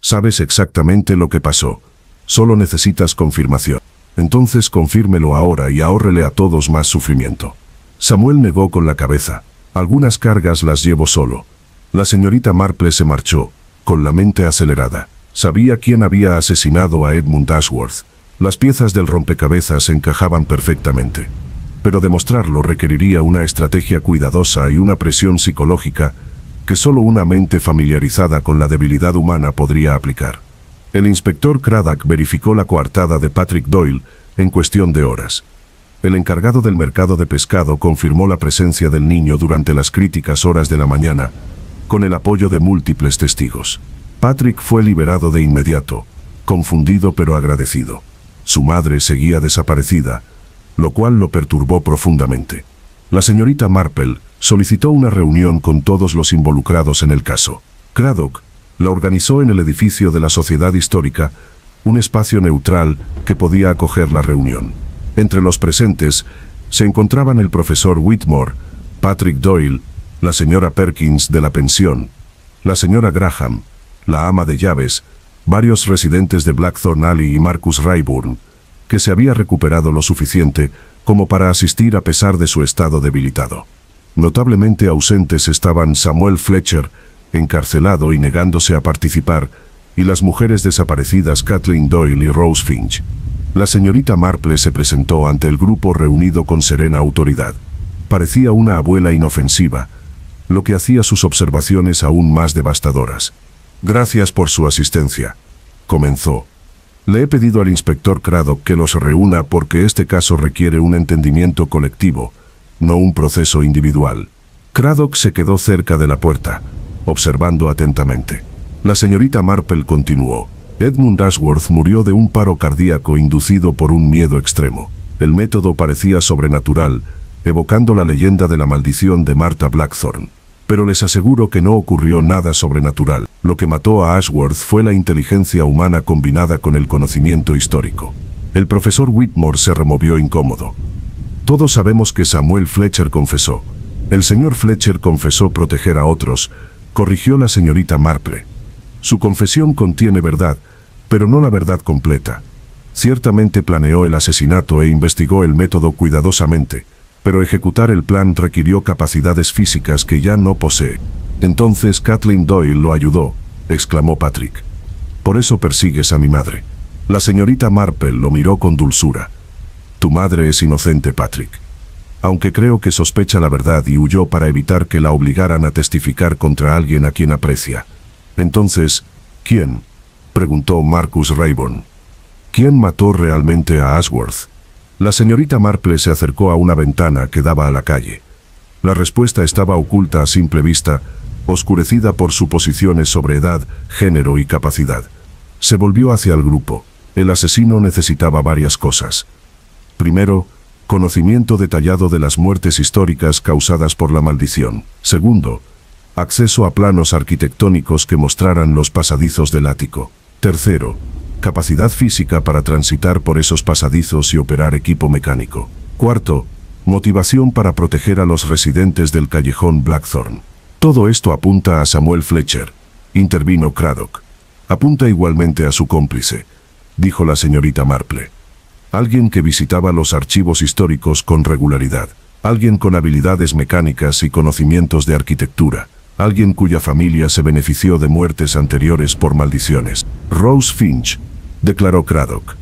Sabes exactamente lo que pasó. Solo necesitas confirmación. Entonces confírmelo ahora y ahórrele a todos más sufrimiento. Samuel negó con la cabeza. Algunas cargas las llevo solo. La señorita Marple se marchó, con la mente acelerada. Sabía quién había asesinado a Edmund Ashworth. Las piezas del rompecabezas encajaban perfectamente. Pero demostrarlo requeriría una estrategia cuidadosa y una presión psicológica que solo una mente familiarizada con la debilidad humana podría aplicar. El inspector Craddock verificó la coartada de Patrick Doyle en cuestión de horas. El encargado del mercado de pescado confirmó la presencia del niño durante las críticas horas de la mañana, con el apoyo de múltiples testigos. Patrick fue liberado de inmediato, confundido pero agradecido. Su madre seguía desaparecida, lo cual lo perturbó profundamente. La señorita Marple solicitó una reunión con todos los involucrados en el caso. Craddock la organizó en el edificio de la Sociedad Histórica, un espacio neutral que podía acoger la reunión. Entre los presentes se encontraban el profesor Whitmore, Patrick Doyle, la señora Perkins de la pensión, la señora Graham, la ama de llaves, varios residentes de Blackthorn Alley y Marcus Rayburn, que se había recuperado lo suficiente como para asistir a pesar de su estado debilitado. Notablemente ausentes estaban Samuel Fletcher, encarcelado y negándose a participar, y las mujeres desaparecidas Kathleen Doyle y Rose Finch. La señorita Marple se presentó ante el grupo reunido con serena autoridad. Parecía una abuela inofensiva, lo que hacía sus observaciones aún más devastadoras. «Gracias por su asistencia», comenzó. «Le he pedido al inspector Craddock que los reúna porque este caso requiere un entendimiento colectivo, no un proceso individual». Craddock se quedó cerca de la puerta, observando atentamente. La señorita Marple continuó. Edmund Ashworth murió de un paro cardíaco inducido por un miedo extremo. El método parecía sobrenatural, evocando la leyenda de la maldición de Martha Blackthorn. Pero les aseguro que no ocurrió nada sobrenatural. Lo que mató a Ashworth fue la inteligencia humana combinada con el conocimiento histórico. El profesor Whitmore se removió incómodo. Todos sabemos que Samuel Fletcher confesó. El señor Fletcher confesó proteger a otros, corrigió la señorita Marple. Su confesión contiene verdad, pero no la verdad completa. Ciertamente planeó el asesinato e investigó el método cuidadosamente, pero ejecutar el plan requirió capacidades físicas que ya no posee. Entonces Kathleen Doyle lo ayudó, exclamó Patrick. Por eso persigues a mi madre. La señorita Marple lo miró con dulzura. Tu madre es inocente, Patrick. Aunque creo que sospecha la verdad y huyó para evitar que la obligaran a testificar contra alguien a quien aprecia. Entonces, ¿quién?, preguntó Marcus Rayburn. ¿Quién mató realmente a Ashworth? La señorita Marple se acercó a una ventana que daba a la calle. La respuesta estaba oculta a simple vista, oscurecida por suposiciones sobre edad, género y capacidad. Se volvió hacia el grupo. El asesino necesitaba varias cosas. Primero, conocimiento detallado de las muertes históricas causadas por la maldición. Segundo, acceso a planos arquitectónicos que mostraran los pasadizos del ático. Tercero, capacidad física para transitar por esos pasadizos y operar equipo mecánico. Cuarto, motivación para proteger a los residentes del callejón Blackthorn. Todo esto apunta a Samuel Fletcher, intervino Craddock. Apunta igualmente a su cómplice, dijo la señorita Marple. Alguien que visitaba los archivos históricos con regularidad. Alguien con habilidades mecánicas y conocimientos de arquitectura. Alguien cuya familia se benefició de muertes anteriores por maldiciones. Rose Finch, declaró Craddock.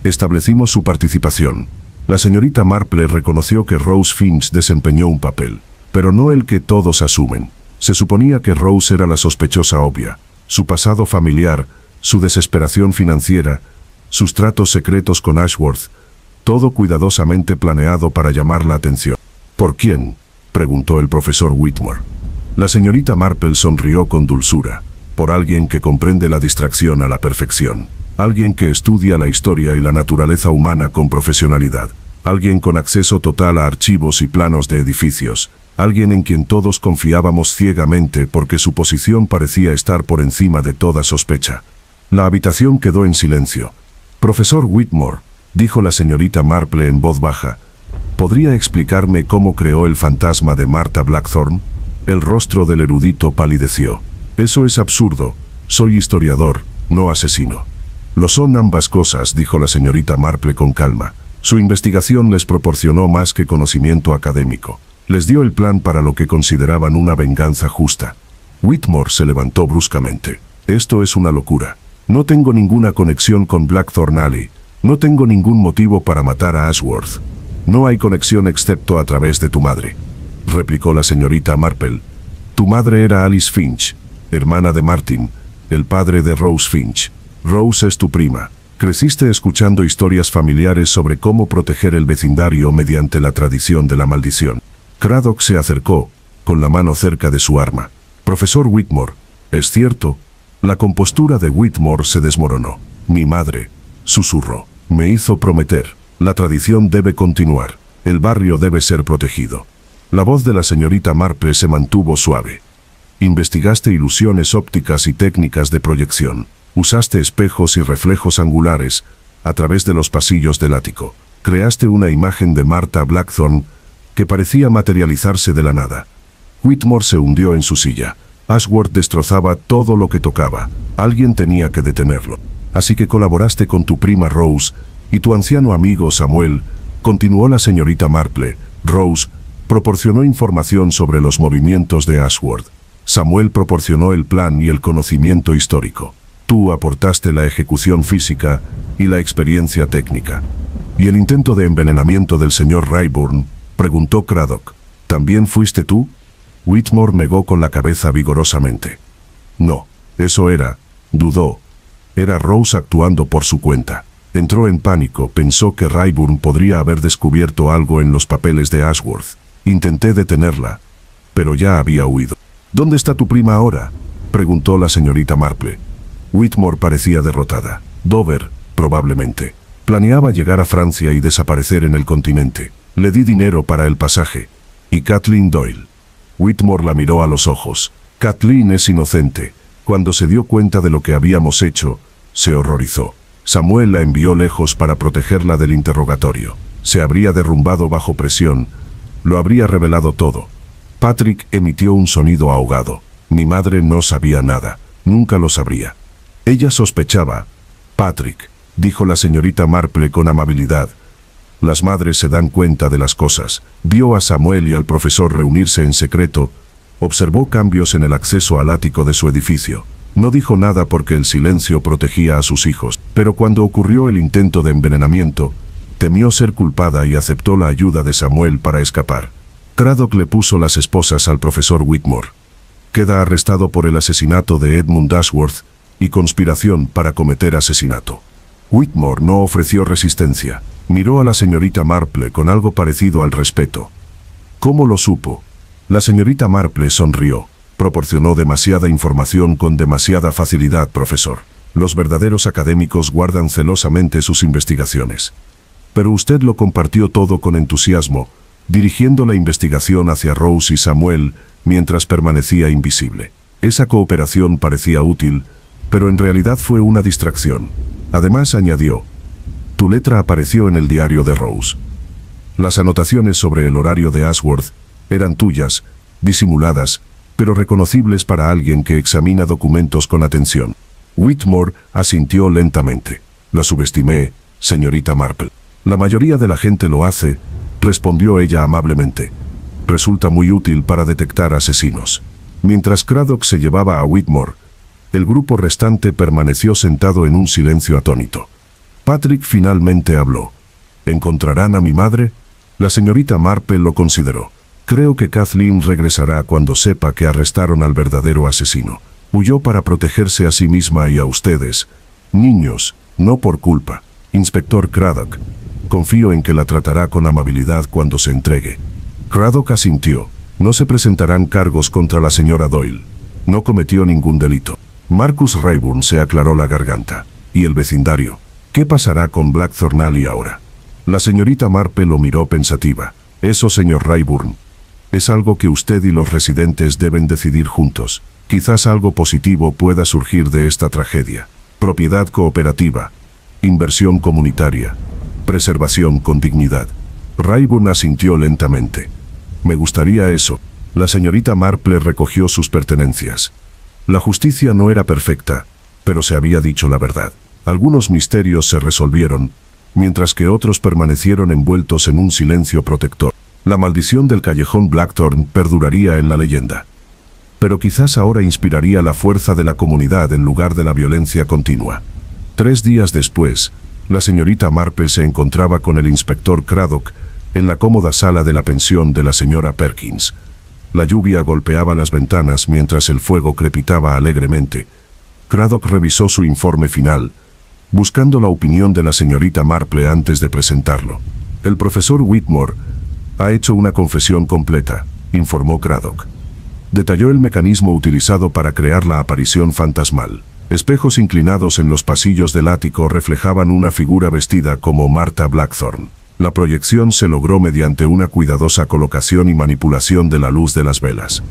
Establecimos su participación. La señorita Marple reconoció que Rose Finch desempeñó un papel, pero no el que todos asumen. Se suponía que Rose era la sospechosa obvia. Su pasado familiar, su desesperación financiera, sus tratos secretos con Ashworth, todo cuidadosamente planeado para llamar la atención. ¿Por quién?, preguntó el profesor Whitmore. La señorita Marple sonrió con dulzura. Por alguien que comprende la distracción a la perfección. Alguien que estudia la historia y la naturaleza humana con profesionalidad. Alguien con acceso total a archivos y planos de edificios. Alguien en quien todos confiábamos ciegamente porque su posición parecía estar por encima de toda sospecha. La habitación quedó en silencio. Profesor Whitmore, dijo la señorita Marple en voz baja, ¿podría explicarme cómo creó el fantasma de Martha Blackthorne? El rostro del erudito palideció. Eso es absurdo. Soy historiador, no asesino. Lo son ambas cosas, dijo la señorita Marple con calma. Su investigación les proporcionó más que conocimiento académico. Les dio el plan para lo que consideraban una venganza justa. Whitmore se levantó bruscamente. Esto es una locura. No tengo ninguna conexión con Blackthorn Alley. No tengo ningún motivo para matar a Ashworth. No hay conexión excepto a través de tu madre, replicó la señorita Marple. Tu madre era Alice Finch, hermana de Martin, el padre de Rose Finch. Rose es tu prima. Creciste escuchando historias familiares sobre cómo proteger el vecindario mediante la tradición de la maldición. Craddock se acercó, con la mano cerca de su arma. Profesor Whitmore, ¿es cierto? La compostura de Whitmore se desmoronó. Mi madre, susurró, me hizo prometer. La tradición debe continuar. El barrio debe ser protegido. La voz de la señorita Marple se mantuvo suave. Investigaste ilusiones ópticas y técnicas de proyección. Usaste espejos y reflejos angulares a través de los pasillos del ático. Creaste una imagen de Martha Blackthorne que parecía materializarse de la nada. Whitmore se hundió en su silla. Ashworth destrozaba todo lo que tocaba. Alguien tenía que detenerlo. Así que colaboraste con tu prima Rose y tu anciano amigo Samuel, continuó la señorita Marple. Rose proporcionó información sobre los movimientos de Ashworth. Samuel proporcionó el plan y el conocimiento histórico. Tú aportaste la ejecución física y la experiencia técnica. ¿Y el intento de envenenamiento del señor Rayburn?, preguntó Craddock. ¿También fuiste tú? Whitmore negó con la cabeza vigorosamente. No, eso dudó. Era Rose actuando por su cuenta. Entró en pánico, pensó que Rayburn podría haber descubierto algo en los papeles de Ashworth. Intenté detenerla, pero ya había huido. ¿Dónde está tu prima ahora?, preguntó la señorita Marple. Whitmore parecía derrotada. Dover, probablemente. Planeaba llegar a Francia y desaparecer en el continente. Le di dinero para el pasaje. ¿Y Kathleen Doyle? Whitmore la miró a los ojos. Kathleen es inocente. Cuando se dio cuenta de lo que habíamos hecho, se horrorizó. Samuel la envió lejos para protegerla del interrogatorio. Se habría derrumbado bajo presión. Lo habría revelado todo. Patrick emitió un sonido ahogado. Mi madre no sabía nada. Nunca lo sabría. Ella sospechaba. Patrick, dijo la señorita Marple con amabilidad. Las madres se dan cuenta de las cosas. Vio a Samuel y al profesor reunirse en secreto. Observó cambios en el acceso al ático de su edificio. No dijo nada porque el silencio protegía a sus hijos, pero cuando ocurrió el intento de envenenamiento, temió ser culpada y aceptó la ayuda de Samuel para escapar. Craddock le puso las esposas al profesor Whitmore. Queda arrestado por el asesinato de Edmund Ashworth y conspiración para cometer asesinato. Whitmore no ofreció resistencia. Miró a la señorita Marple con algo parecido al respeto. ¿Cómo lo supo? La señorita Marple sonrió. Proporcionó demasiada información con demasiada facilidad, profesor. Los verdaderos académicos guardan celosamente sus investigaciones. Pero usted lo compartió todo con entusiasmo, dirigiendo la investigación hacia Rose y Samuel mientras permanecía invisible. Esa cooperación parecía útil, pero en realidad fue una distracción. Además, añadió, tu letra apareció en el diario de Rose. Las anotaciones sobre el horario de Ashworth eran tuyas, disimuladas, pero reconocibles para alguien que examina documentos con atención. Whitmore asintió lentamente. La subestimé, señorita Marple. La mayoría de la gente lo hace, respondió ella amablemente. Resulta muy útil para detectar asesinos. Mientras Craddock se llevaba a Whitmore, el grupo restante permaneció sentado en un silencio atónito. Patrick finalmente habló. ¿Encontrarán a mi madre? La señorita Marple lo consideró. Creo que Kathleen regresará cuando sepa que arrestaron al verdadero asesino. Huyó para protegerse a sí misma y a ustedes. Niños, no por culpa. Inspector Craddock. Confío en que la tratará con amabilidad cuando se entregue. Craddock asintió. No se presentarán cargos contra la señora Doyle. No cometió ningún delito. Marcus Rayburn se aclaró la garganta. ¿Y el vecindario? ¿Qué pasará con Blackthorn Alley ahora? La señorita Marple lo miró pensativa. Eso, señor Rayburn, es algo que usted y los residentes deben decidir juntos. Quizás algo positivo pueda surgir de esta tragedia. propiedad cooperativa, inversión comunitaria, preservación con dignidad. Rayburn asintió lentamente. Me gustaría eso. La señorita Marple recogió sus pertenencias. La justicia no era perfecta, pero se había dicho la verdad. Algunos misterios se resolvieron, mientras que otros permanecieron envueltos en un silencio protector. La maldición del callejón Blackthorn perduraría en la leyenda. Pero quizás ahora inspiraría la fuerza de la comunidad en lugar de la violencia continua. 3 días después, la señorita Marple se encontraba con el inspector Craddock en la cómoda sala de la pensión de la señora Perkins. La lluvia golpeaba las ventanas mientras el fuego crepitaba alegremente. Craddock revisó su informe final, buscando la opinión de la señorita Marple antes de presentarlo. El profesor Whitmore ha hecho una confesión completa, informó Craddock. Detalló el mecanismo utilizado para crear la aparición fantasmal. Espejos inclinados en los pasillos del ático reflejaban una figura vestida como Martha Blackthorn. La proyección se logró mediante una cuidadosa colocación y manipulación de la luz de las velas.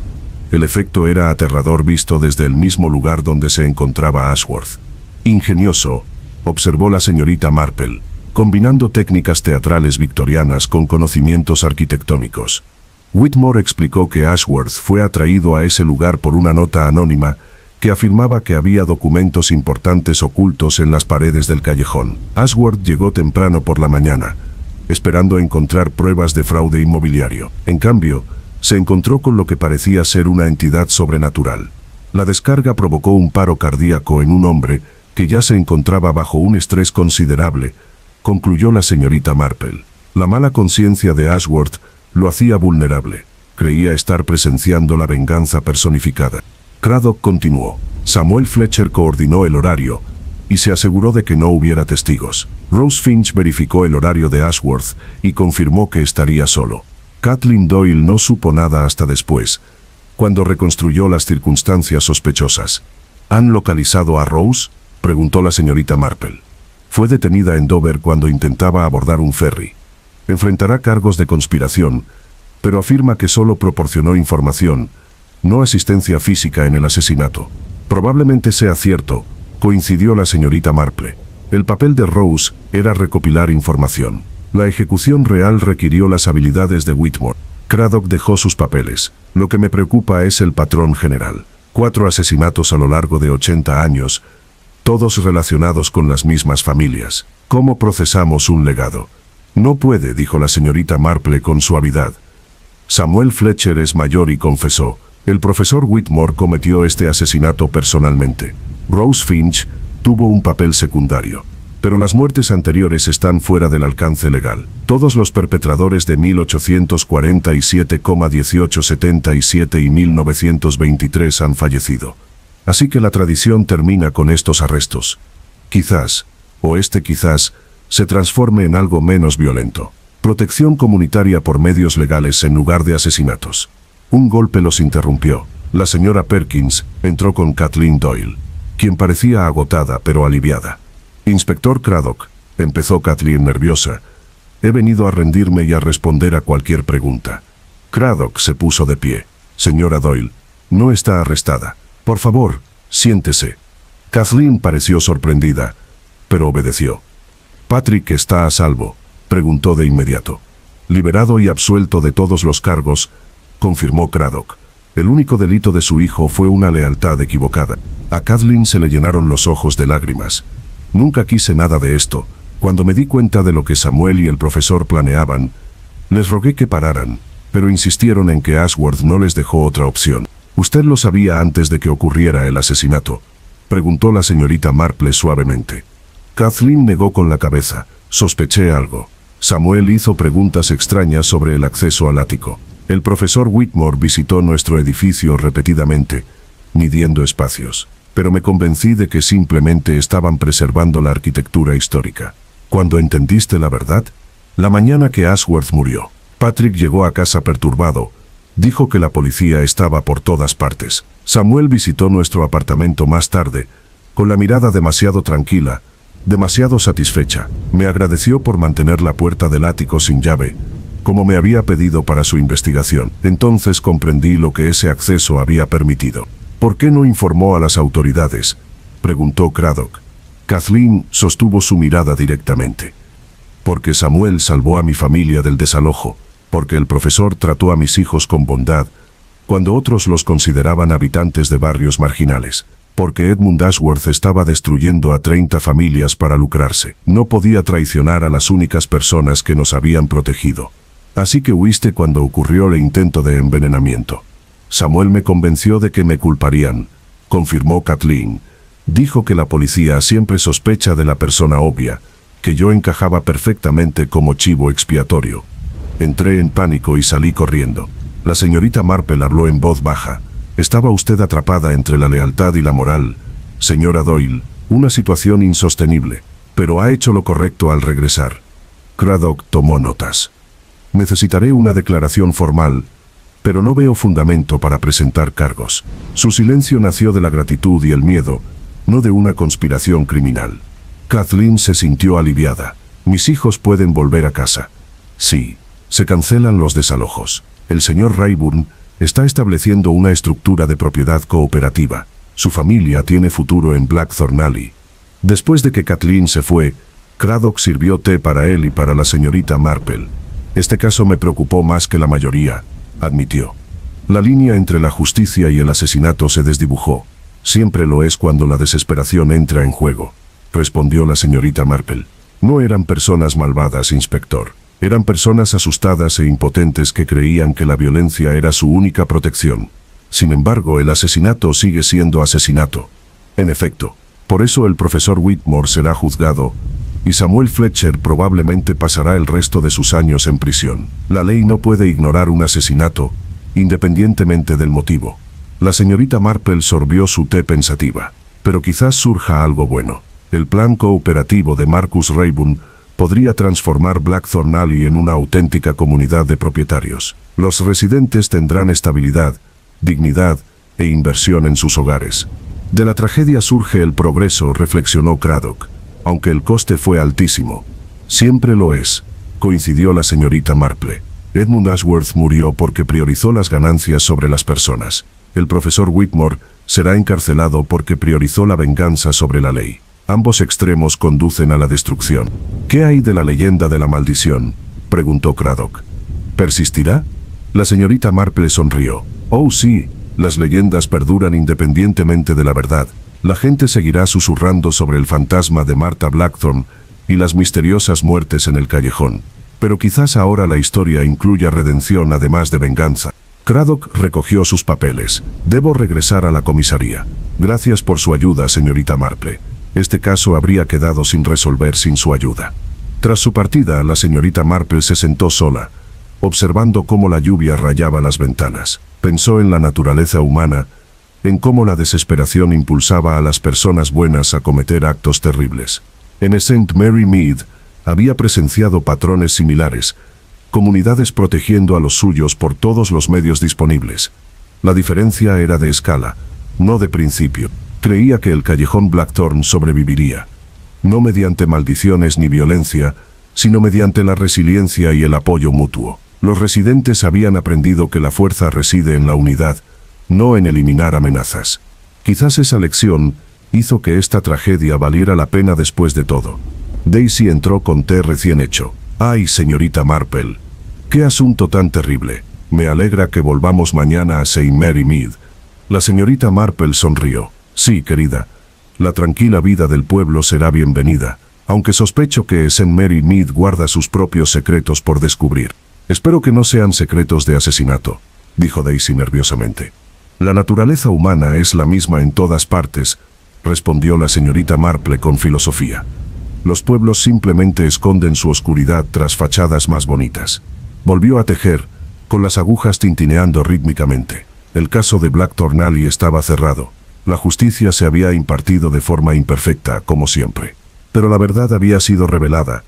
El efecto era aterrador visto desde el mismo lugar donde se encontraba Ashworth. Ingenioso, observó la señorita Marple, combinando técnicas teatrales victorianas con conocimientos arquitectónicos. Whitmore explicó que Ashworth fue atraído a ese lugar por una nota anónima que afirmaba que había documentos importantes ocultos en las paredes del callejón. Ashworth llegó temprano por la mañana, esperando encontrar pruebas de fraude inmobiliario. En cambio, se encontró con lo que parecía ser una entidad sobrenatural. La descarga provocó un paro cardíaco en un hombre que ya se encontraba bajo un estrés considerable, concluyó la señorita Marple. La mala conciencia de Ashworth lo hacía vulnerable. Creía estar presenciando la venganza personificada. Craddock continuó. Samuel Fletcher coordinó el horario y se aseguró de que no hubiera testigos. Rose Finch verificó el horario de Ashworth y confirmó que estaría solo. Kathleen Doyle no supo nada hasta después, cuando reconstruyó las circunstancias sospechosas. ¿Han localizado a Rose?, preguntó la señorita Marple. Fue detenida en Dover cuando intentaba abordar un ferry. Enfrentará cargos de conspiración, pero afirma que solo proporcionó información, no asistencia física en el asesinato. Probablemente sea cierto, coincidió la señorita Marple. El papel de Rose era recopilar información. La ejecución real requirió las habilidades de Whitmore. Craddock dejó sus papeles. Lo que me preocupa es el patrón general. 4 asesinatos a lo largo de 80 años, todos relacionados con las mismas familias. ¿Cómo procesamos un legado? No puede, dijo la señorita Marple con suavidad. Samuel Fletcher es mayor y confesó. El profesor Whitmore cometió este asesinato personalmente. Rose Finch tuvo un papel secundario. Pero las muertes anteriores están fuera del alcance legal. Todos los perpetradores de 1847, 1877 y 1923 han fallecido. Así que la tradición termina con estos arrestos. Quizás, o quizás, se transforme en algo menos violento. Protección comunitaria por medios legales en lugar de asesinatos. Un golpe los interrumpió. La señora Perkins entró con Kathleen Doyle, quien parecía agotada pero aliviada. Inspector Craddock, empezó Kathleen nerviosa. He venido a rendirme y a responder a cualquier pregunta. Craddock se puso de pie. Señora Doyle, no está arrestada. Por favor, siéntese. Kathleen pareció sorprendida, pero obedeció. ¿Patrick está a salvo?, preguntó de inmediato. Liberado y absuelto de todos los cargos, confirmó Craddock. El único delito de su hijo fue una lealtad equivocada. A Kathleen se le llenaron los ojos de lágrimas. Nunca quise nada de esto. Cuando me di cuenta de lo que Samuel y el profesor planeaban, les rogué que pararan, pero insistieron en que Ashworth no les dejó otra opción. ¿Usted lo sabía antes de que ocurriera el asesinato?, preguntó la señorita Marple suavemente. Kathleen negó con la cabeza. Sospeché algo. Samuel hizo preguntas extrañas sobre el acceso al ático. El profesor Whitmore visitó nuestro edificio repetidamente, midiendo espacios, pero me convencí de que simplemente estaban preservando la arquitectura histórica. ¿Cuándo entendiste la verdad? La mañana que Ashworth murió. Patrick llegó a casa perturbado. Dijo que la policía estaba por todas partes. Samuel visitó nuestro apartamento más tarde, con la mirada demasiado tranquila, demasiado satisfecha. Me agradeció por mantener la puerta del ático sin llave, como me había pedido para su investigación. Entonces comprendí lo que ese acceso había permitido. ¿Por qué no informó a las autoridades?, preguntó Craddock. Kathleen sostuvo su mirada directamente. Porque Samuel salvó a mi familia del desalojo, porque el profesor trató a mis hijos con bondad, cuando otros los consideraban habitantes de barrios marginales, porque Edmund Ashworth estaba destruyendo a 30 familias para lucrarse. No podía traicionar a las únicas personas que nos habían protegido. Así que huiste cuando ocurrió el intento de envenenamiento. Samuel me convenció de que me culparían, confirmó Kathleen. Dijo que la policía siempre sospecha de la persona obvia, que yo encajaba perfectamente como chivo expiatorio. Entré en pánico y salí corriendo. La señorita Marple habló en voz baja. Estaba usted atrapada entre la lealtad y la moral, señora Doyle, una situación insostenible, pero ha hecho lo correcto al regresar. Craddock tomó notas. Necesitaré una declaración formal, pero no veo fundamento para presentar cargos. Su silencio nació de la gratitud y el miedo, no de una conspiración criminal. Kathleen se sintió aliviada. Mis hijos pueden volver a casa. Sí, se cancelan los desalojos. El señor Rayburn está estableciendo una estructura de propiedad cooperativa. Su familia tiene futuro en Blackthorn Alley. Después de que Kathleen se fue, Craddock sirvió té para él y para la señorita Marple. Este caso me preocupó más que la mayoría, admitió. La línea entre la justicia y el asesinato se desdibujó. Siempre lo es cuando la desesperación entra en juego, respondió la señorita Marple. No eran personas malvadas, inspector. Eran personas asustadas e impotentes que creían que la violencia era su única protección. Sin embargo, el asesinato sigue siendo asesinato. En efecto, por eso el profesor Whitmore será juzgado, y Samuel Fletcher probablemente pasará el resto de sus años en prisión. La ley no puede ignorar un asesinato, independientemente del motivo. La señorita Marple sorbió su té pensativa. Pero quizás surja algo bueno. El plan cooperativo de Marcus Rayburn podría transformar Blackthorn Alley en una auténtica comunidad de propietarios. Los residentes tendrán estabilidad, dignidad e inversión en sus hogares. De la tragedia surge el progreso, reflexionó Craddock, aunque el coste fue altísimo. Siempre lo es, coincidió la señorita Marple. Edmund Ashworth murió porque priorizó las ganancias sobre las personas. El profesor Whitmore será encarcelado porque priorizó la venganza sobre la ley. Ambos extremos conducen a la destrucción. ¿Qué hay de la leyenda de la maldición?, preguntó Craddock. ¿Persistirá? La señorita Marple sonrió. Oh sí, las leyendas perduran independientemente de la verdad. La gente seguirá susurrando sobre el fantasma de Martha Blackthorn y las misteriosas muertes en el callejón. Pero quizás ahora la historia incluya redención además de venganza. Craddock recogió sus papeles. Debo regresar a la comisaría. Gracias por su ayuda, señorita Marple. Este caso habría quedado sin resolver sin su ayuda. Tras su partida, la señorita Marple se sentó sola, observando cómo la lluvia rayaba las ventanas. Pensó en la naturaleza humana, en cómo la desesperación impulsaba a las personas buenas a cometer actos terribles. En St. Mary Mead había presenciado patrones similares, comunidades protegiendo a los suyos por todos los medios disponibles. La diferencia era de escala, no de principio. Creía que el callejón Blackthorn sobreviviría, no mediante maldiciones ni violencia, sino mediante la resiliencia y el apoyo mutuo. Los residentes habían aprendido que la fuerza reside en la unidad, no en eliminar amenazas. Quizás esa lección hizo que esta tragedia valiera la pena después de todo. Daisy entró con té recién hecho. «Ay, señorita Marple, qué asunto tan terrible. Me alegra que volvamos mañana a St. Mary Mead». La señorita Marple sonrió. «Sí, querida. La tranquila vida del pueblo será bienvenida, aunque sospecho que St. Mary Mead guarda sus propios secretos por descubrir. Espero que no sean secretos de asesinato», dijo Daisy nerviosamente. «La naturaleza humana es la misma en todas partes», respondió la señorita Marple con filosofía. «Los pueblos simplemente esconden su oscuridad tras fachadas más bonitas». Volvió a tejer, con las agujas tintineando rítmicamente. El caso de Blackthorn Alley estaba cerrado. La justicia se había impartido de forma imperfecta, como siempre. Pero la verdad había sido revelada.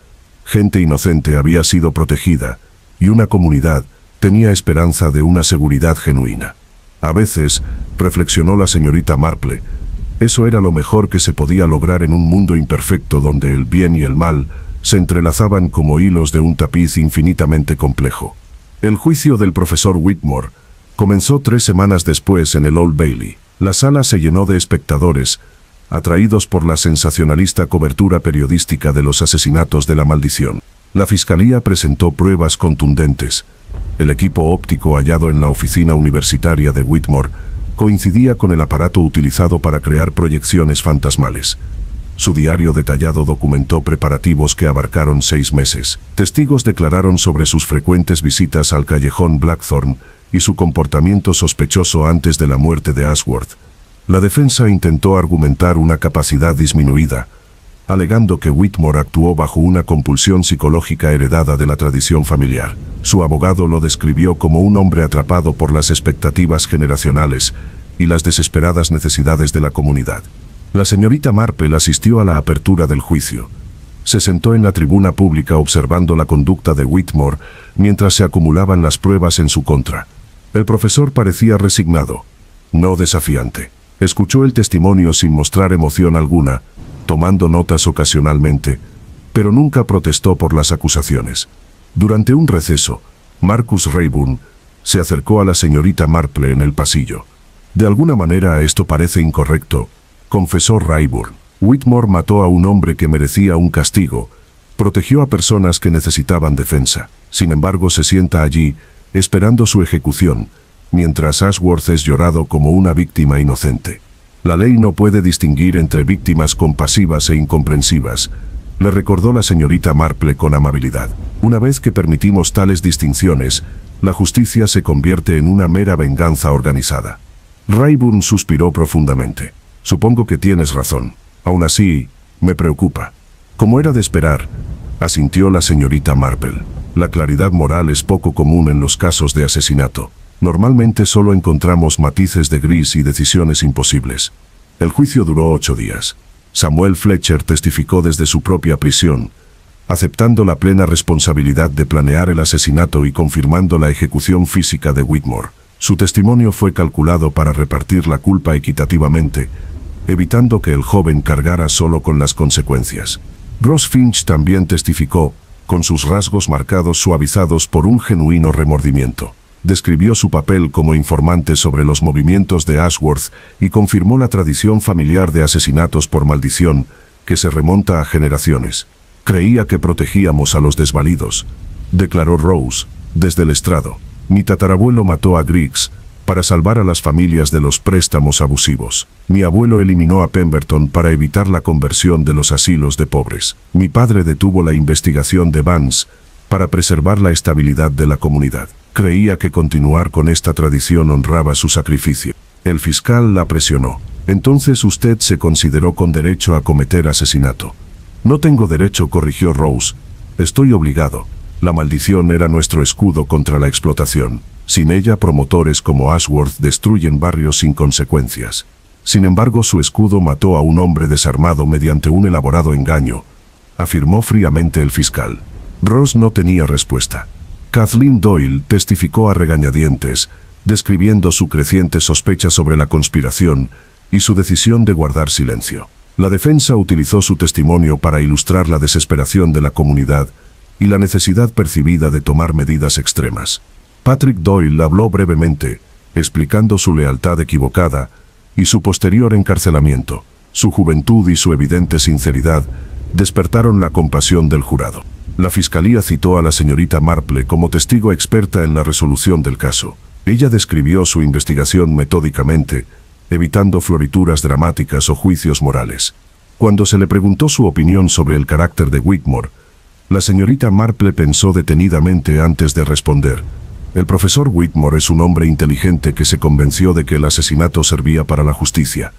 Gente inocente había sido protegida, y una comunidad tenía esperanza de una seguridad genuina. A veces, reflexionó la señorita Marple, eso era lo mejor que se podía lograr en un mundo imperfecto donde el bien y el mal se entrelazaban como hilos de un tapiz infinitamente complejo. El juicio del profesor Whitmore comenzó 3 semanas después en el Old Bailey. La sala se llenó de espectadores, atraídos por la sensacionalista cobertura periodística de los asesinatos de la maldición. La fiscalía presentó pruebas contundentes. El equipo óptico hallado en la oficina universitaria de Whitmore coincidía con el aparato utilizado para crear proyecciones fantasmales. Su diario detallado documentó preparativos que abarcaron 6 meses. Testigos declararon sobre sus frecuentes visitas al callejón Blackthorn y su comportamiento sospechoso antes de la muerte de Ashworth. La defensa intentó argumentar una capacidad disminuida, alegando que Whitmore actuó bajo una compulsión psicológica heredada de la tradición familiar. Su abogado lo describió como un hombre atrapado por las expectativas generacionales y las desesperadas necesidades de la comunidad. La señorita Marple asistió a la apertura del juicio. Se sentó en la tribuna pública observando la conducta de Whitmore mientras se acumulaban las pruebas en su contra. El profesor parecía resignado, no desafiante. Escuchó el testimonio sin mostrar emoción alguna, tomando notas ocasionalmente, pero nunca protestó por las acusaciones. Durante un receso, Marcus Rayburn se acercó a la señorita Marple en el pasillo. De alguna manera esto parece incorrecto, confesó Rayburn. Whitmore mató a un hombre que merecía un castigo, protegió a personas que necesitaban defensa. Sin embargo, se sienta allí, esperando su ejecución, mientras Ashworth es llorado como una víctima inocente. La ley no puede distinguir entre víctimas compasivas e incomprensivas, le recordó la señorita Marple con amabilidad. Una vez que permitimos tales distinciones, la justicia se convierte en una mera venganza organizada. Rayburn suspiró profundamente. Supongo que tienes razón. Aún así, me preocupa. Como era de esperar, asintió la señorita Marple. La claridad moral es poco común en los casos de asesinato. Normalmente solo encontramos matices de gris y decisiones imposibles. El juicio duró 8 días. Samuel Fletcher testificó desde su propia prisión, aceptando la plena responsabilidad de planear el asesinato y confirmando la ejecución física de Whitmore. Su testimonio fue calculado para repartir la culpa equitativamente, evitando que el joven cargara solo con las consecuencias. Ross Finch también testificó, con sus rasgos marcados suavizados por un genuino remordimiento. Describió su papel como informante sobre los movimientos de Ashworth y confirmó la tradición familiar de asesinatos por maldición, que se remonta a generaciones. Creía que protegíamos a los desvalidos, declaró Rose, desde el estrado. Mi tatarabuelo mató a Griggs para salvar a las familias de los préstamos abusivos. Mi abuelo eliminó a Pemberton para evitar la conversión de los asilos de pobres. Mi padre detuvo la investigación de Vance para preservar la estabilidad de la comunidad. Creía que continuar con esta tradición honraba su sacrificio. El fiscal la presionó. Entonces usted se consideró con derecho a cometer asesinato. No tengo derecho, corrigió Rose. Estoy obligado. La maldición era nuestro escudo contra la explotación. Sin ella, promotores como Ashworth destruyen barrios sin consecuencias. Sin embargo, su escudo mató a un hombre desarmado mediante un elaborado engaño, afirmó fríamente el fiscal. Ross no tenía respuesta. Kathleen Doyle testificó a regañadientes, describiendo su creciente sospecha sobre la conspiración y su decisión de guardar silencio. La defensa utilizó su testimonio para ilustrar la desesperación de la comunidad y la necesidad percibida de tomar medidas extremas. Patrick Doyle habló brevemente, explicando su lealtad equivocada y su posterior encarcelamiento. Su juventud y su evidente sinceridad despertaron la compasión del jurado. La fiscalía citó a la señorita Marple como testigo experta en la resolución del caso. Ella describió su investigación metódicamente, evitando florituras dramáticas o juicios morales. Cuando se le preguntó su opinión sobre el carácter de Whitmore, la señorita Marple pensó detenidamente antes de responder. El profesor Whitmore es un hombre inteligente que se convenció de que el asesinato servía para la justicia,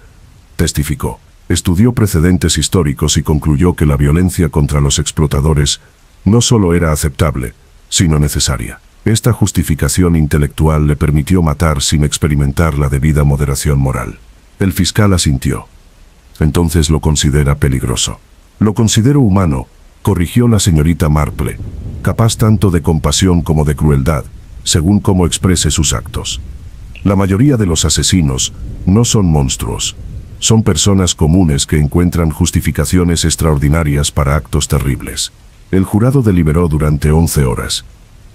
testificó. Estudió precedentes históricos y concluyó que la violencia contra los explotadores no solo era aceptable, sino necesaria. Esta justificación intelectual le permitió matar sin experimentar la debida moderación moral. El fiscal asintió. Entonces lo considera peligroso. Lo considero humano, corrigió la señorita Marple, capaz tanto de compasión como de crueldad, según cómo exprese sus actos. La mayoría de los asesinos no son monstruos. Son personas comunes que encuentran justificaciones extraordinarias para actos terribles. El jurado deliberó durante 11 horas.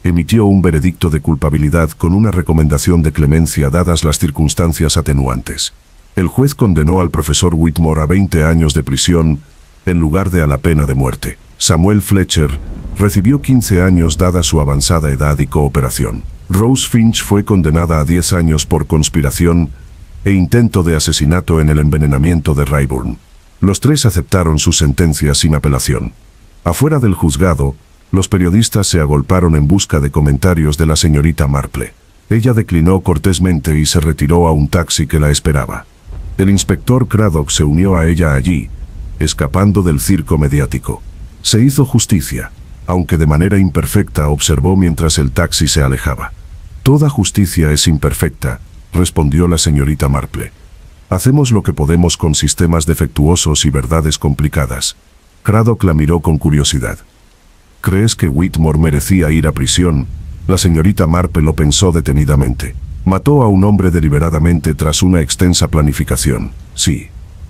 Emitió un veredicto de culpabilidad con una recomendación de clemencia dadas las circunstancias atenuantes. El juez condenó al profesor Whitmore a 20 años de prisión, en lugar de a la pena de muerte. Samuel Fletcher recibió 15 años dada su avanzada edad y cooperación. Rose Finch fue condenada a 10 años por conspiración e intento de asesinato en el envenenamiento de Rayburn. Los tres aceptaron su sentencia sin apelación. Afuera del juzgado, los periodistas se agolparon en busca de comentarios de la señorita Marple. Ella declinó cortésmente y se retiró a un taxi que la esperaba. El inspector Craddock se unió a ella allí, escapando del circo mediático. Se hizo justicia, aunque de manera imperfecta, observó mientras el taxi se alejaba. Toda justicia es imperfecta, respondió la señorita Marple. Hacemos lo que podemos con sistemas defectuosos y verdades complicadas. Craddock la miró con curiosidad. ¿Crees que Whitmore merecía ir a prisión? La señorita Marple lo pensó detenidamente. Mató a un hombre deliberadamente tras una extensa planificación. Sí,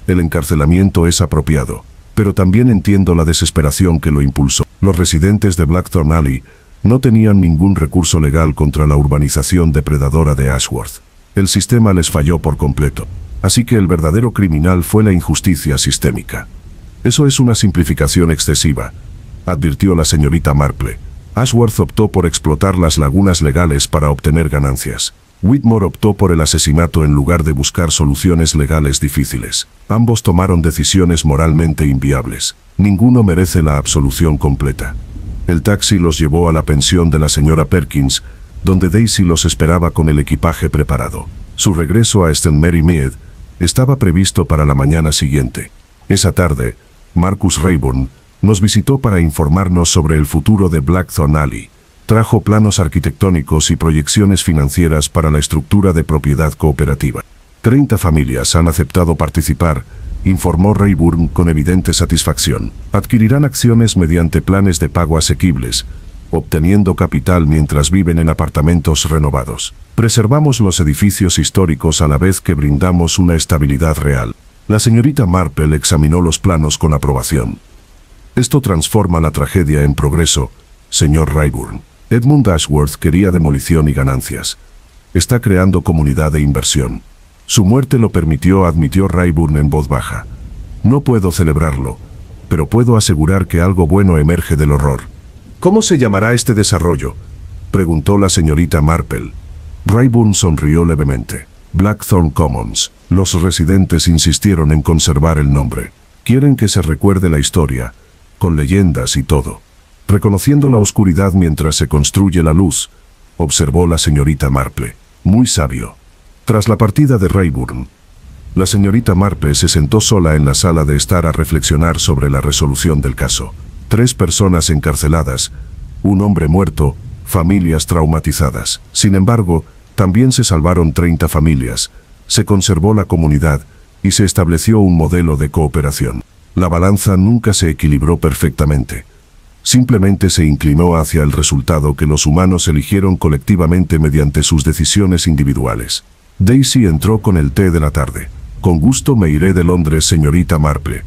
el encarcelamiento es apropiado, pero también entiendo la desesperación que lo impulsó. Los residentes de Blackthorn Alley no tenían ningún recurso legal contra la urbanización depredadora de Ashworth. El sistema les falló por completo. Así que el verdadero criminal fue la injusticia sistémica. Eso es una simplificación excesiva, advirtió la señorita Marple. Ashworth optó por explotar las lagunas legales para obtener ganancias. Whitmore optó por el asesinato en lugar de buscar soluciones legales difíciles. Ambos tomaron decisiones moralmente inviables. Ninguno merece la absolución completa. El taxi los llevó a la pensión de la señora Perkins, donde Daisy los esperaba con el equipaje preparado. Su regreso a St. Mary Mead estaba previsto para la mañana siguiente. Esa tarde, Marcus Rayburn nos visitó para informarnos sobre el futuro de Blackthorn Alley. Trajo planos arquitectónicos y proyecciones financieras para la estructura de propiedad cooperativa. 30 familias han aceptado participar, informó Rayburn con evidente satisfacción. Adquirirán acciones mediante planes de pago asequibles, obteniendo capital mientras viven en apartamentos renovados. Preservamos los edificios históricos a la vez que brindamos una estabilidad real. La señorita Marple examinó los planos con aprobación. Esto transforma la tragedia en progreso, señor Rayburn. Edmund Ashworth quería demolición y ganancias. Está creando comunidad de inversión. Su muerte lo permitió, admitió Rayburn en voz baja. No puedo celebrarlo, pero puedo asegurar que algo bueno emerge del horror. ¿Cómo se llamará este desarrollo?, preguntó la señorita Marple. Rayburn sonrió levemente. Blackthorn Commons. Los residentes insistieron en conservar el nombre. Quieren que se recuerde la historia, con leyendas y todo. Reconociendo la oscuridad mientras se construye la luz, observó la señorita Marple. Muy sabio. Tras la partida de Rayburn, la señorita Marple se sentó sola en la sala de estar a reflexionar sobre la resolución del caso. 3 personas encarceladas, un hombre muerto, familias traumatizadas. Sin embargo, también se salvaron 30 familias, se conservó la comunidad y se estableció un modelo de cooperación. La balanza nunca se equilibró perfectamente. Simplemente se inclinó hacia el resultado que los humanos eligieron colectivamente mediante sus decisiones individuales. Daisy entró con el té de la tarde. Con gusto me iré de Londres, señorita Marple.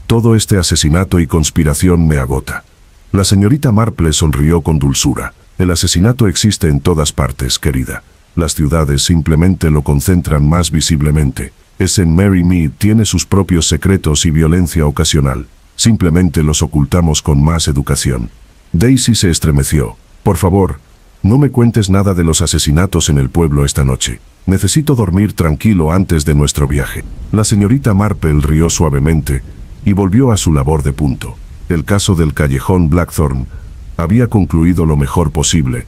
Todo este asesinato y conspiración me agota. La señorita Marple sonrió con dulzura. El asesinato existe en todas partes, querida. Las ciudades simplemente lo concentran más visiblemente. St. Mary Mead tiene sus propios secretos y violencia ocasional. Simplemente los ocultamos con más educación. Daisy se estremeció. Por favor, no me cuentes nada de los asesinatos en el pueblo esta noche. Necesito dormir tranquilo antes de nuestro viaje. La señorita Marple rió suavemente y volvió a su labor de punto. El caso del callejón Blackthorn había concluido lo mejor posible,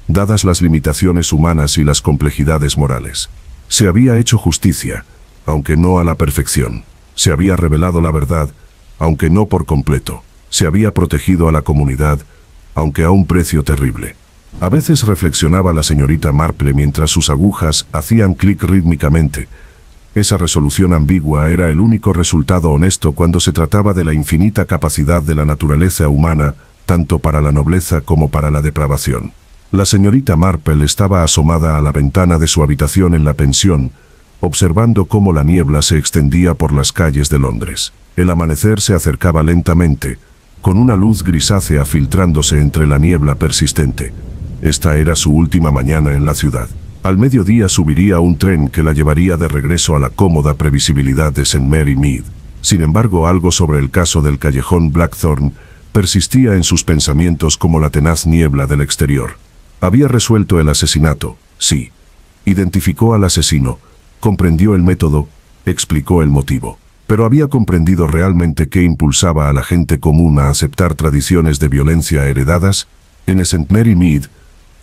dadas las limitaciones humanas y las complejidades morales. Se había hecho justicia, aunque no a la perfección. Se había revelado la verdad, aunque no por completo. Se había protegido a la comunidad, aunque a un precio terrible. A veces reflexionaba la señorita Marple mientras sus agujas hacían clic rítmicamente. Esa resolución ambigua era el único resultado honesto cuando se trataba de la infinita capacidad de la naturaleza humana, tanto para la nobleza como para la depravación. La señorita Marple estaba asomada a la ventana de su habitación en la pensión, observando cómo la niebla se extendía por las calles de Londres. El amanecer se acercaba lentamente, con una luz grisácea filtrándose entre la niebla persistente. Esta era su última mañana en la ciudad. Al mediodía subiría un tren que la llevaría de regreso a la cómoda previsibilidad de St. Mary Mead. Sin embargo, algo sobre el caso del callejón Blackthorn persistía en sus pensamientos como la tenaz niebla del exterior. Había resuelto el asesinato, sí. Identificó al asesino, comprendió el método, explicó el motivo. Pero había comprendido realmente qué impulsaba a la gente común a aceptar tradiciones de violencia heredadas. En St. Mary Mead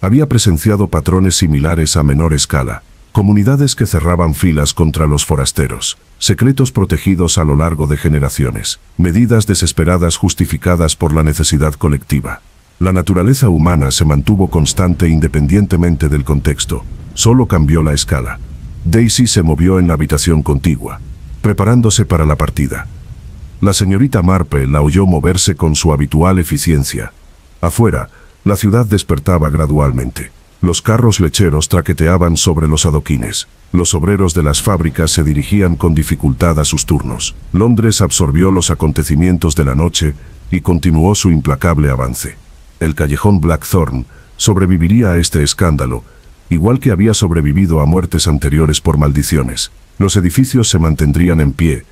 había presenciado patrones similares a menor escala. Comunidades que cerraban filas contra los forasteros, secretos protegidos a lo largo de generaciones, medidas desesperadas justificadas por la necesidad colectiva. La naturaleza humana se mantuvo constante independientemente del contexto, solo cambió la escala. Daisy se movió en la habitación contigua, preparándose para la partida. La señorita Marple la oyó moverse con su habitual eficiencia. Afuera, la ciudad despertaba gradualmente. Los carros lecheros traqueteaban sobre los adoquines. Los obreros de las fábricas se dirigían con dificultad a sus turnos. Londres absorbió los acontecimientos de la noche y continuó su implacable avance. El callejón Blackthorn sobreviviría a este escándalo, igual que había sobrevivido a muertes anteriores por maldiciones. Los edificios se mantendrían en pie,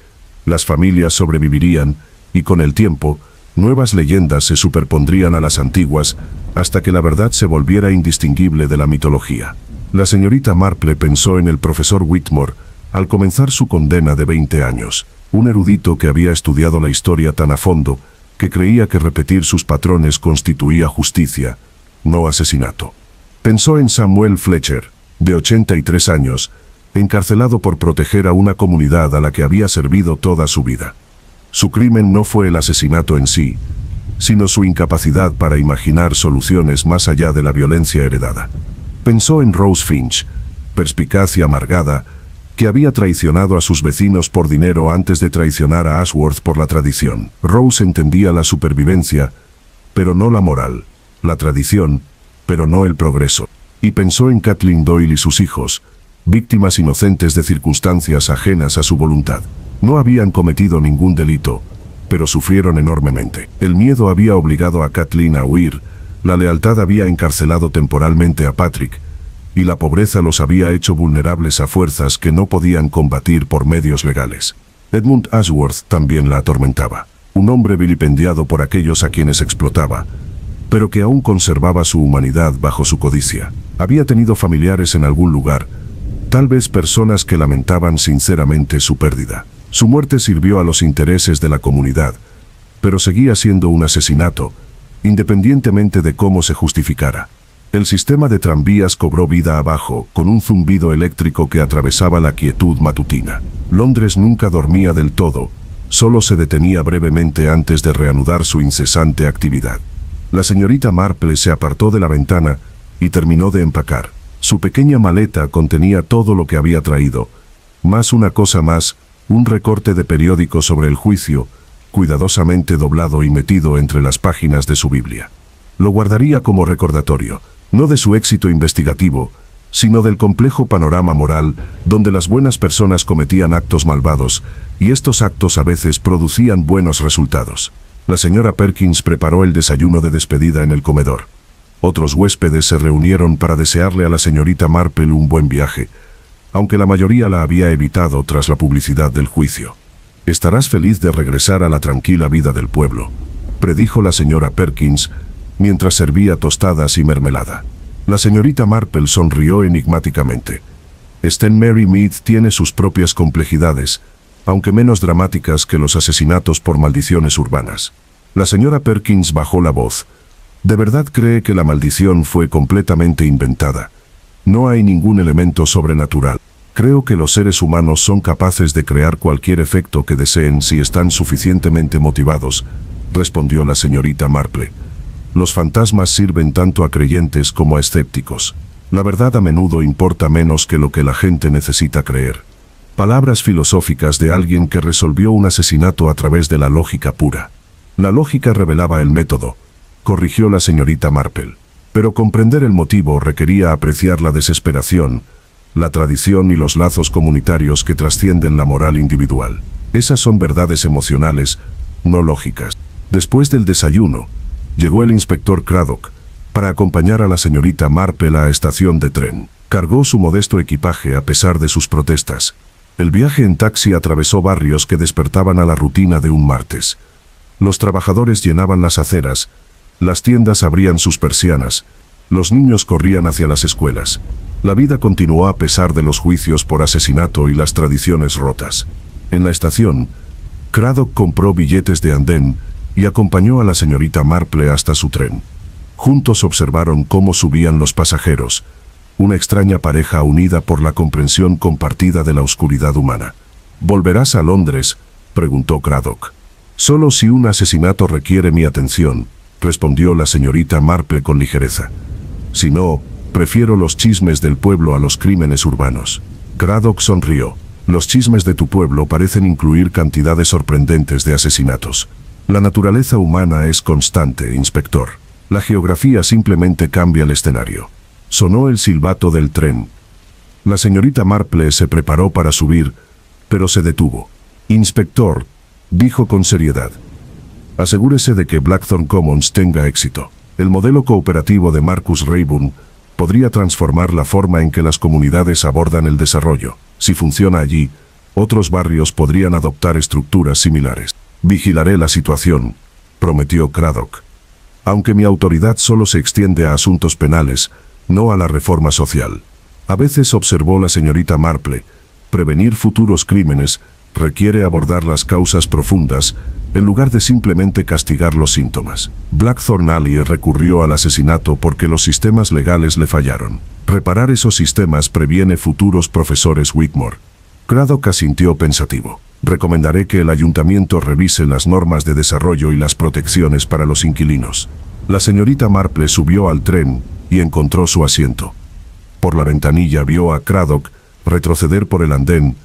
las familias sobrevivirían, y con el tiempo, nuevas leyendas se superpondrían a las antiguas, hasta que la verdad se volviera indistinguible de la mitología. La señorita Marple pensó en el profesor Whitmore al comenzar su condena de 20 años, un erudito que había estudiado la historia tan a fondo que creía que repetir sus patrones constituía justicia, no asesinato. Pensó en Samuel Fletcher, de 83 años, encarcelado por proteger a una comunidad a la que había servido toda su vida. Su crimen no fue el asesinato en sí, sino su incapacidad para imaginar soluciones más allá de la violencia heredada. Pensó en Rose Finch, perspicaz y amargada, que había traicionado a sus vecinos por dinero antes de traicionar a Ashworth por la tradición. Rose entendía la supervivencia, pero no la moral, la tradición, pero no el progreso. Y pensó en Kathleen Doyle y sus hijos, víctimas inocentes de circunstancias ajenas a su voluntad. No habían cometido ningún delito, pero sufrieron enormemente. El miedo había obligado a Kathleen a huir, la lealtad había encarcelado temporalmente a Patrick, y la pobreza los había hecho vulnerables a fuerzas que no podían combatir por medios legales. Edmund Ashworth también la atormentaba, un hombre vilipendiado por aquellos a quienes explotaba, pero que aún conservaba su humanidad bajo su codicia. Había tenido familiares en algún lugar, tal vez personas que lamentaban sinceramente su pérdida. Su muerte sirvió a los intereses de la comunidad, pero seguía siendo un asesinato, independientemente de cómo se justificara. El sistema de tranvías cobró vida abajo, con un zumbido eléctrico que atravesaba la quietud matutina. Londres nunca dormía del todo, solo se detenía brevemente antes de reanudar su incesante actividad. La señorita Marple se apartó de la ventana y terminó de empacar. Su pequeña maleta contenía todo lo que había traído, más una cosa más, un recorte de periódico sobre el juicio, cuidadosamente doblado y metido entre las páginas de su Biblia. Lo guardaría como recordatorio, no de su éxito investigativo, sino del complejo panorama moral donde las buenas personas cometían actos malvados, y estos actos a veces producían buenos resultados. La señora Perkins preparó el desayuno de despedida en el comedor. Otros huéspedes se reunieron para desearle a la señorita Marple un buen viaje, aunque la mayoría la había evitado tras la publicidad del juicio. «Estarás feliz de regresar a la tranquila vida del pueblo», predijo la señora Perkins, mientras servía tostadas y mermelada. La señorita Marple sonrió enigmáticamente. «St. Mary Mead tiene sus propias complejidades, aunque menos dramáticas que los asesinatos por maldiciones urbanas». La señora Perkins bajó la voz. «¿De verdad cree que la maldición fue completamente inventada? No hay ningún elemento sobrenatural. Creo que los seres humanos son capaces de crear cualquier efecto que deseen si están suficientemente motivados», respondió la señorita Marple. «Los fantasmas sirven tanto a creyentes como a escépticos. La verdad a menudo importa menos que lo que la gente necesita creer». Palabras filosóficas de alguien que resolvió un asesinato a través de la lógica pura. «La lógica revelaba el método», corrigió la señorita Marple. «Pero comprender el motivo requería apreciar la desesperación, la tradición y los lazos comunitarios que trascienden la moral individual. Esas son verdades emocionales, no lógicas». Después del desayuno, llegó el inspector Craddock para acompañar a la señorita Marple a la estación de tren. Cargó su modesto equipaje a pesar de sus protestas. El viaje en taxi atravesó barrios que despertaban a la rutina de un martes. Los trabajadores llenaban las aceras, las tiendas abrían sus persianas, los niños corrían hacia las escuelas. La vida continuó a pesar de los juicios por asesinato y las tradiciones rotas. En la estación, Craddock compró billetes de andén y acompañó a la señorita Marple hasta su tren. Juntos observaron cómo subían los pasajeros, una extraña pareja unida por la comprensión compartida de la oscuridad humana. «¿Volverás a Londres?», preguntó Craddock. «Solo si un asesinato requiere mi atención», respondió la señorita Marple con ligereza. «Si no, prefiero los chismes del pueblo a los crímenes urbanos». Craddock sonrió. «Los chismes de tu pueblo parecen incluir cantidades sorprendentes de asesinatos. La naturaleza humana es constante, inspector. La geografía simplemente cambia el escenario». Sonó el silbato del tren. La señorita Marple se preparó para subir, pero se detuvo. «Inspector», dijo con seriedad, «asegúrese de que Blackthorn Commons tenga éxito. El modelo cooperativo de Marcus Rayburn podría transformar la forma en que las comunidades abordan el desarrollo. Si funciona allí, otros barrios podrían adoptar estructuras similares». «Vigilaré la situación», prometió Craddock. «Aunque mi autoridad solo se extiende a asuntos penales, no a la reforma social». A veces, observó la señorita Marple, prevenir futuros crímenes requiere abordar las causas profundas en lugar de simplemente castigar los síntomas. Blackthorn Alley recurrió al asesinato porque los sistemas legales le fallaron. Reparar esos sistemas previene futuros profesores Whitmore. Craddock asintió pensativo. «Recomendaré que el ayuntamiento revise las normas de desarrollo y las protecciones para los inquilinos». La señorita Marple subió al tren y encontró su asiento. Por la ventanilla vio a Craddock retroceder por el andén,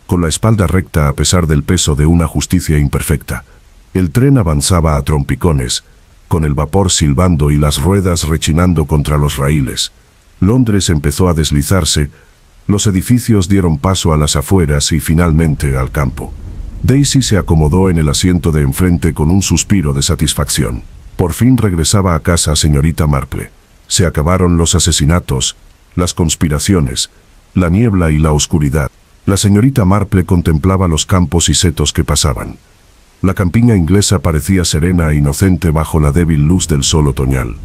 con la espalda recta a pesar del peso de una justicia imperfecta. El tren avanzaba a trompicones, con el vapor silbando y las ruedas rechinando contra los raíles. Londres empezó a deslizarse, los edificios dieron paso a las afueras y finalmente al campo. Daisy se acomodó en el asiento de enfrente con un suspiro de satisfacción. Por fin regresaba a casa, señorita Marple. Se acabaron los asesinatos, las conspiraciones, la niebla y la oscuridad. La señorita Marple contemplaba los campos y setos que pasaban. La campiña inglesa parecía serena e inocente bajo la débil luz del sol otoñal.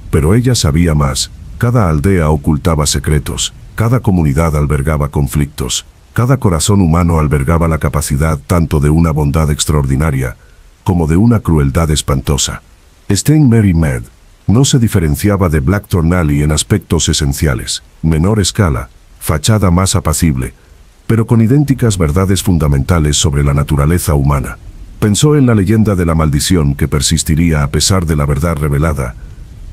Pero ella sabía más. Cada aldea ocultaba secretos, cada comunidad albergaba conflictos, cada corazón humano albergaba la capacidad tanto de una bondad extraordinaria como de una crueldad espantosa. St. Mary Mead no se diferenciaba de Blackthorn Alley en aspectos esenciales, menor escala, fachada más apacible, pero con idénticas verdades fundamentales sobre la naturaleza humana. Pensó en la leyenda de la maldición que persistiría a pesar de la verdad revelada.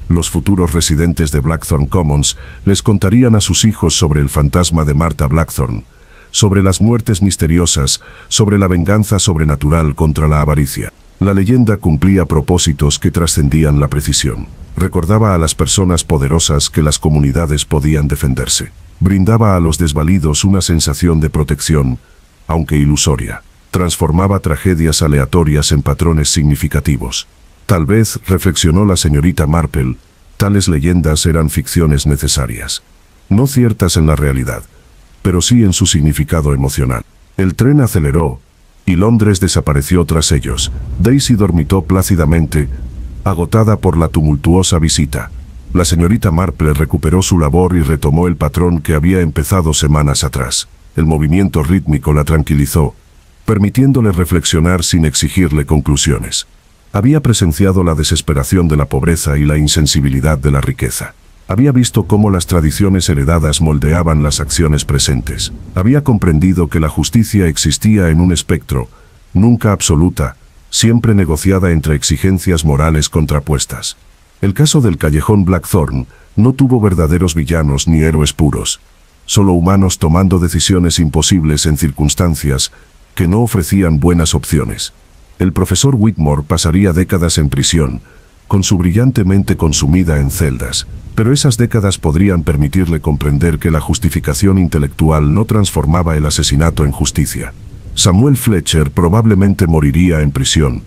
Los futuros residentes de Blackthorn Commons les contarían a sus hijos sobre el fantasma de Martha Blackthorn, sobre las muertes misteriosas, sobre la venganza sobrenatural contra la avaricia. La leyenda cumplía propósitos que trascendían la precisión. Recordaba a las personas poderosas que las comunidades podían defenderse. Brindaba a los desvalidos una sensación de protección, aunque ilusoria. Transformaba tragedias aleatorias en patrones significativos. Tal vez, reflexionó la señorita Marple, tales leyendas eran ficciones necesarias. No ciertas en la realidad, pero sí en su significado emocional. El tren aceleró, y Londres desapareció tras ellos. Daisy dormitó plácidamente, agotada por la tumultuosa visita. La señorita Marple recuperó su labor y retomó el patrón que había empezado semanas atrás. El movimiento rítmico la tranquilizó, permitiéndole reflexionar sin exigirle conclusiones. Había presenciado la desesperación de la pobreza y la insensibilidad de la riqueza. Había visto cómo las tradiciones heredadas moldeaban las acciones presentes. Había comprendido que la justicia existía en un espectro, nunca absoluta, siempre negociada entre exigencias morales contrapuestas. El caso del callejón Blackthorn no tuvo verdaderos villanos ni héroes puros, solo humanos tomando decisiones imposibles en circunstancias que no ofrecían buenas opciones. El profesor Whitmore pasaría décadas en prisión, con su brillante mente consumida en celdas, pero esas décadas podrían permitirle comprender que la justificación intelectual no transformaba el asesinato en justicia. Samuel Fletcher probablemente moriría en prisión,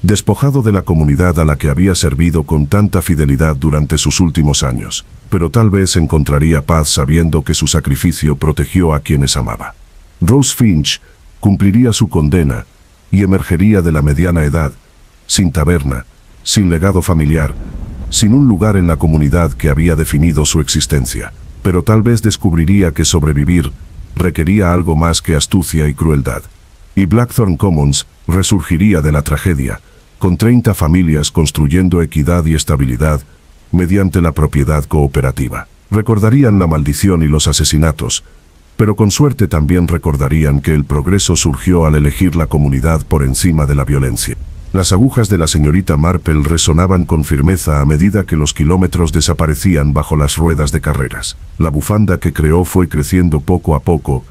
despojado de la comunidad a la que había servido con tanta fidelidad durante sus últimos años. pero tal vez encontraría paz sabiendo que su sacrificio protegió a quienes amaba. Rose Finch cumpliría su condena y emergería de la mediana edad, sin taberna, sin legado familiar, sin un lugar en la comunidad que había definido su existencia. Pero tal vez descubriría que sobrevivir requería algo más que astucia y crueldad. Y Blackthorn Commons resurgiría de la tragedia, con 30 familias construyendo equidad y estabilidad mediante la propiedad cooperativa. Recordarían la maldición y los asesinatos, pero con suerte también recordarían que el progreso surgió al elegir la comunidad por encima de la violencia. Las agujas de la señorita Marple resonaban con firmeza a medida que los kilómetros desaparecían bajo las ruedas de carreras. La bufanda que creó fue creciendo poco a poco.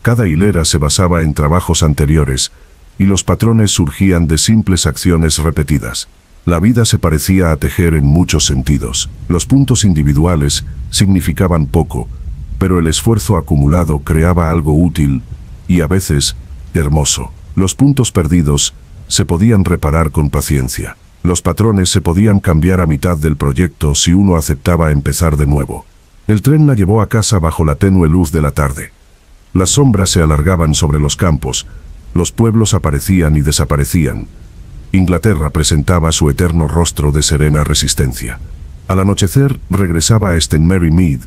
Cada hilera se basaba en trabajos anteriores, y los patrones surgían de simples acciones repetidas. La vida se parecía a tejer en muchos sentidos. Los puntos individuales significaban poco, pero el esfuerzo acumulado creaba algo útil y a veces hermoso. Los puntos perdidos se podían reparar con paciencia. Los patrones se podían cambiar a mitad del proyecto si uno aceptaba empezar de nuevo. El tren la llevó a casa bajo la tenue luz de la tarde. Las sombras se alargaban sobre los campos, los pueblos aparecían y desaparecían. Inglaterra presentaba su eterno rostro de serena resistencia. Al anochecer regresaba a St. Mary Mead,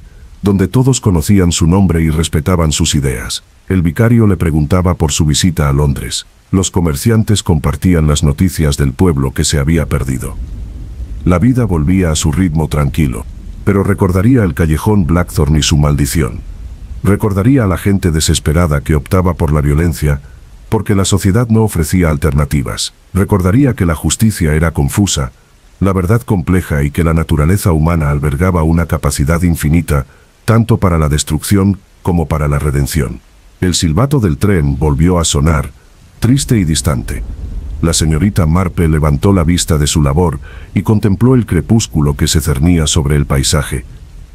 donde todos conocían su nombre y respetaban sus ideas. El vicario le preguntaba por su visita a Londres. Los comerciantes compartían las noticias del pueblo que se había perdido. La vida volvía a su ritmo tranquilo, pero recordaría el callejón Blackthorn y su maldición. Recordaría a la gente desesperada que optaba por la violencia, porque la sociedad no ofrecía alternativas. Recordaría que la justicia era confusa, la verdad compleja y que la naturaleza humana albergaba una capacidad infinita, tanto para la destrucción como para la redención. El silbato del tren volvió a sonar, triste y distante. La señorita Marple levantó la vista de su labor y contempló el crepúsculo que se cernía sobre el paisaje.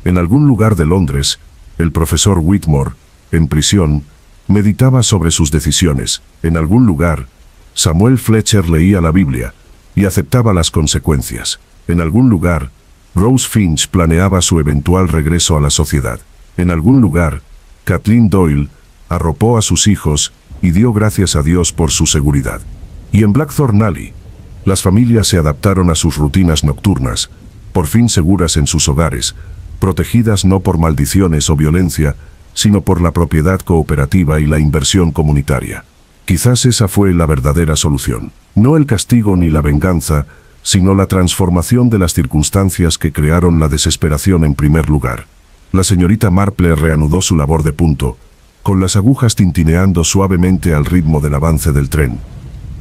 En algún lugar de Londres, el profesor Whitmore, en prisión, meditaba sobre sus decisiones. En algún lugar, Samuel Fletcher leía la Biblia y aceptaba las consecuencias. En algún lugar, Rose Finch planeaba su eventual regreso a la sociedad. En algún lugar, Kathleen Doyle arropó a sus hijos y dio gracias a Dios por su seguridad. Y en Blackthorn Alley, las familias se adaptaron a sus rutinas nocturnas, por fin seguras en sus hogares, protegidas no por maldiciones o violencia, sino por la propiedad cooperativa y la inversión comunitaria. Quizás esa fue la verdadera solución. No el castigo ni la venganza, sino la transformación de las circunstancias que crearon la desesperación en primer lugar. La señorita Marple reanudó su labor de punto, con las agujas tintineando suavemente al ritmo del avance del tren.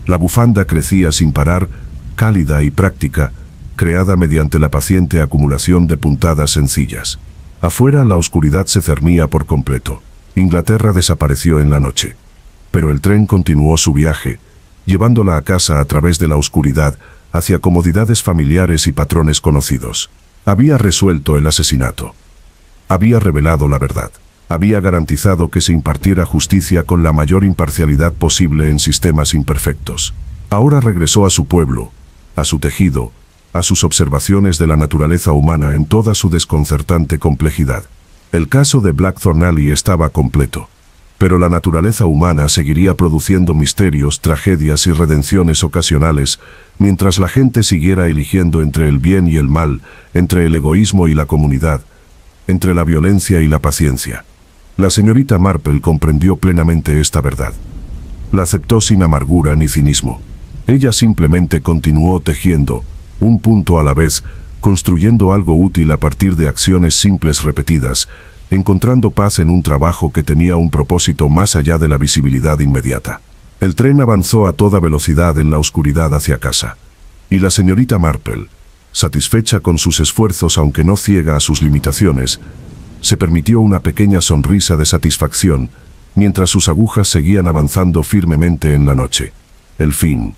La bufanda crecía sin parar, cálida y práctica, creada mediante la paciente acumulación de puntadas sencillas. Afuera la oscuridad se cernía por completo. Inglaterra desapareció en la noche. Pero el tren continuó su viaje, llevándola a casa a través de la oscuridad, hacia comodidades familiares y patrones conocidos. Había resuelto el asesinato. Había revelado la verdad. Había garantizado que se impartiera justicia con la mayor imparcialidad posible en sistemas imperfectos. Ahora regresó a su pueblo, a su tejido, a sus observaciones de la naturaleza humana en toda su desconcertante complejidad. El caso de Blackthorn Alley estaba completo. Pero la naturaleza humana seguiría produciendo misterios, tragedias y redenciones ocasionales, mientras la gente siguiera eligiendo entre el bien y el mal, entre el egoísmo y la comunidad, entre la violencia y la paciencia. La señorita Marple comprendió plenamente esta verdad. La aceptó sin amargura ni cinismo. Ella simplemente continuó tejiendo, un punto a la vez, construyendo algo útil a partir de acciones simples repetidas, encontrando paz en un trabajo que tenía un propósito más allá de la visibilidad inmediata. El tren avanzó a toda velocidad en la oscuridad hacia casa. Y la señorita Marple, satisfecha con sus esfuerzos aunque no ciega a sus limitaciones, se permitió una pequeña sonrisa de satisfacción, mientras sus agujas seguían avanzando firmemente en la noche. El fin.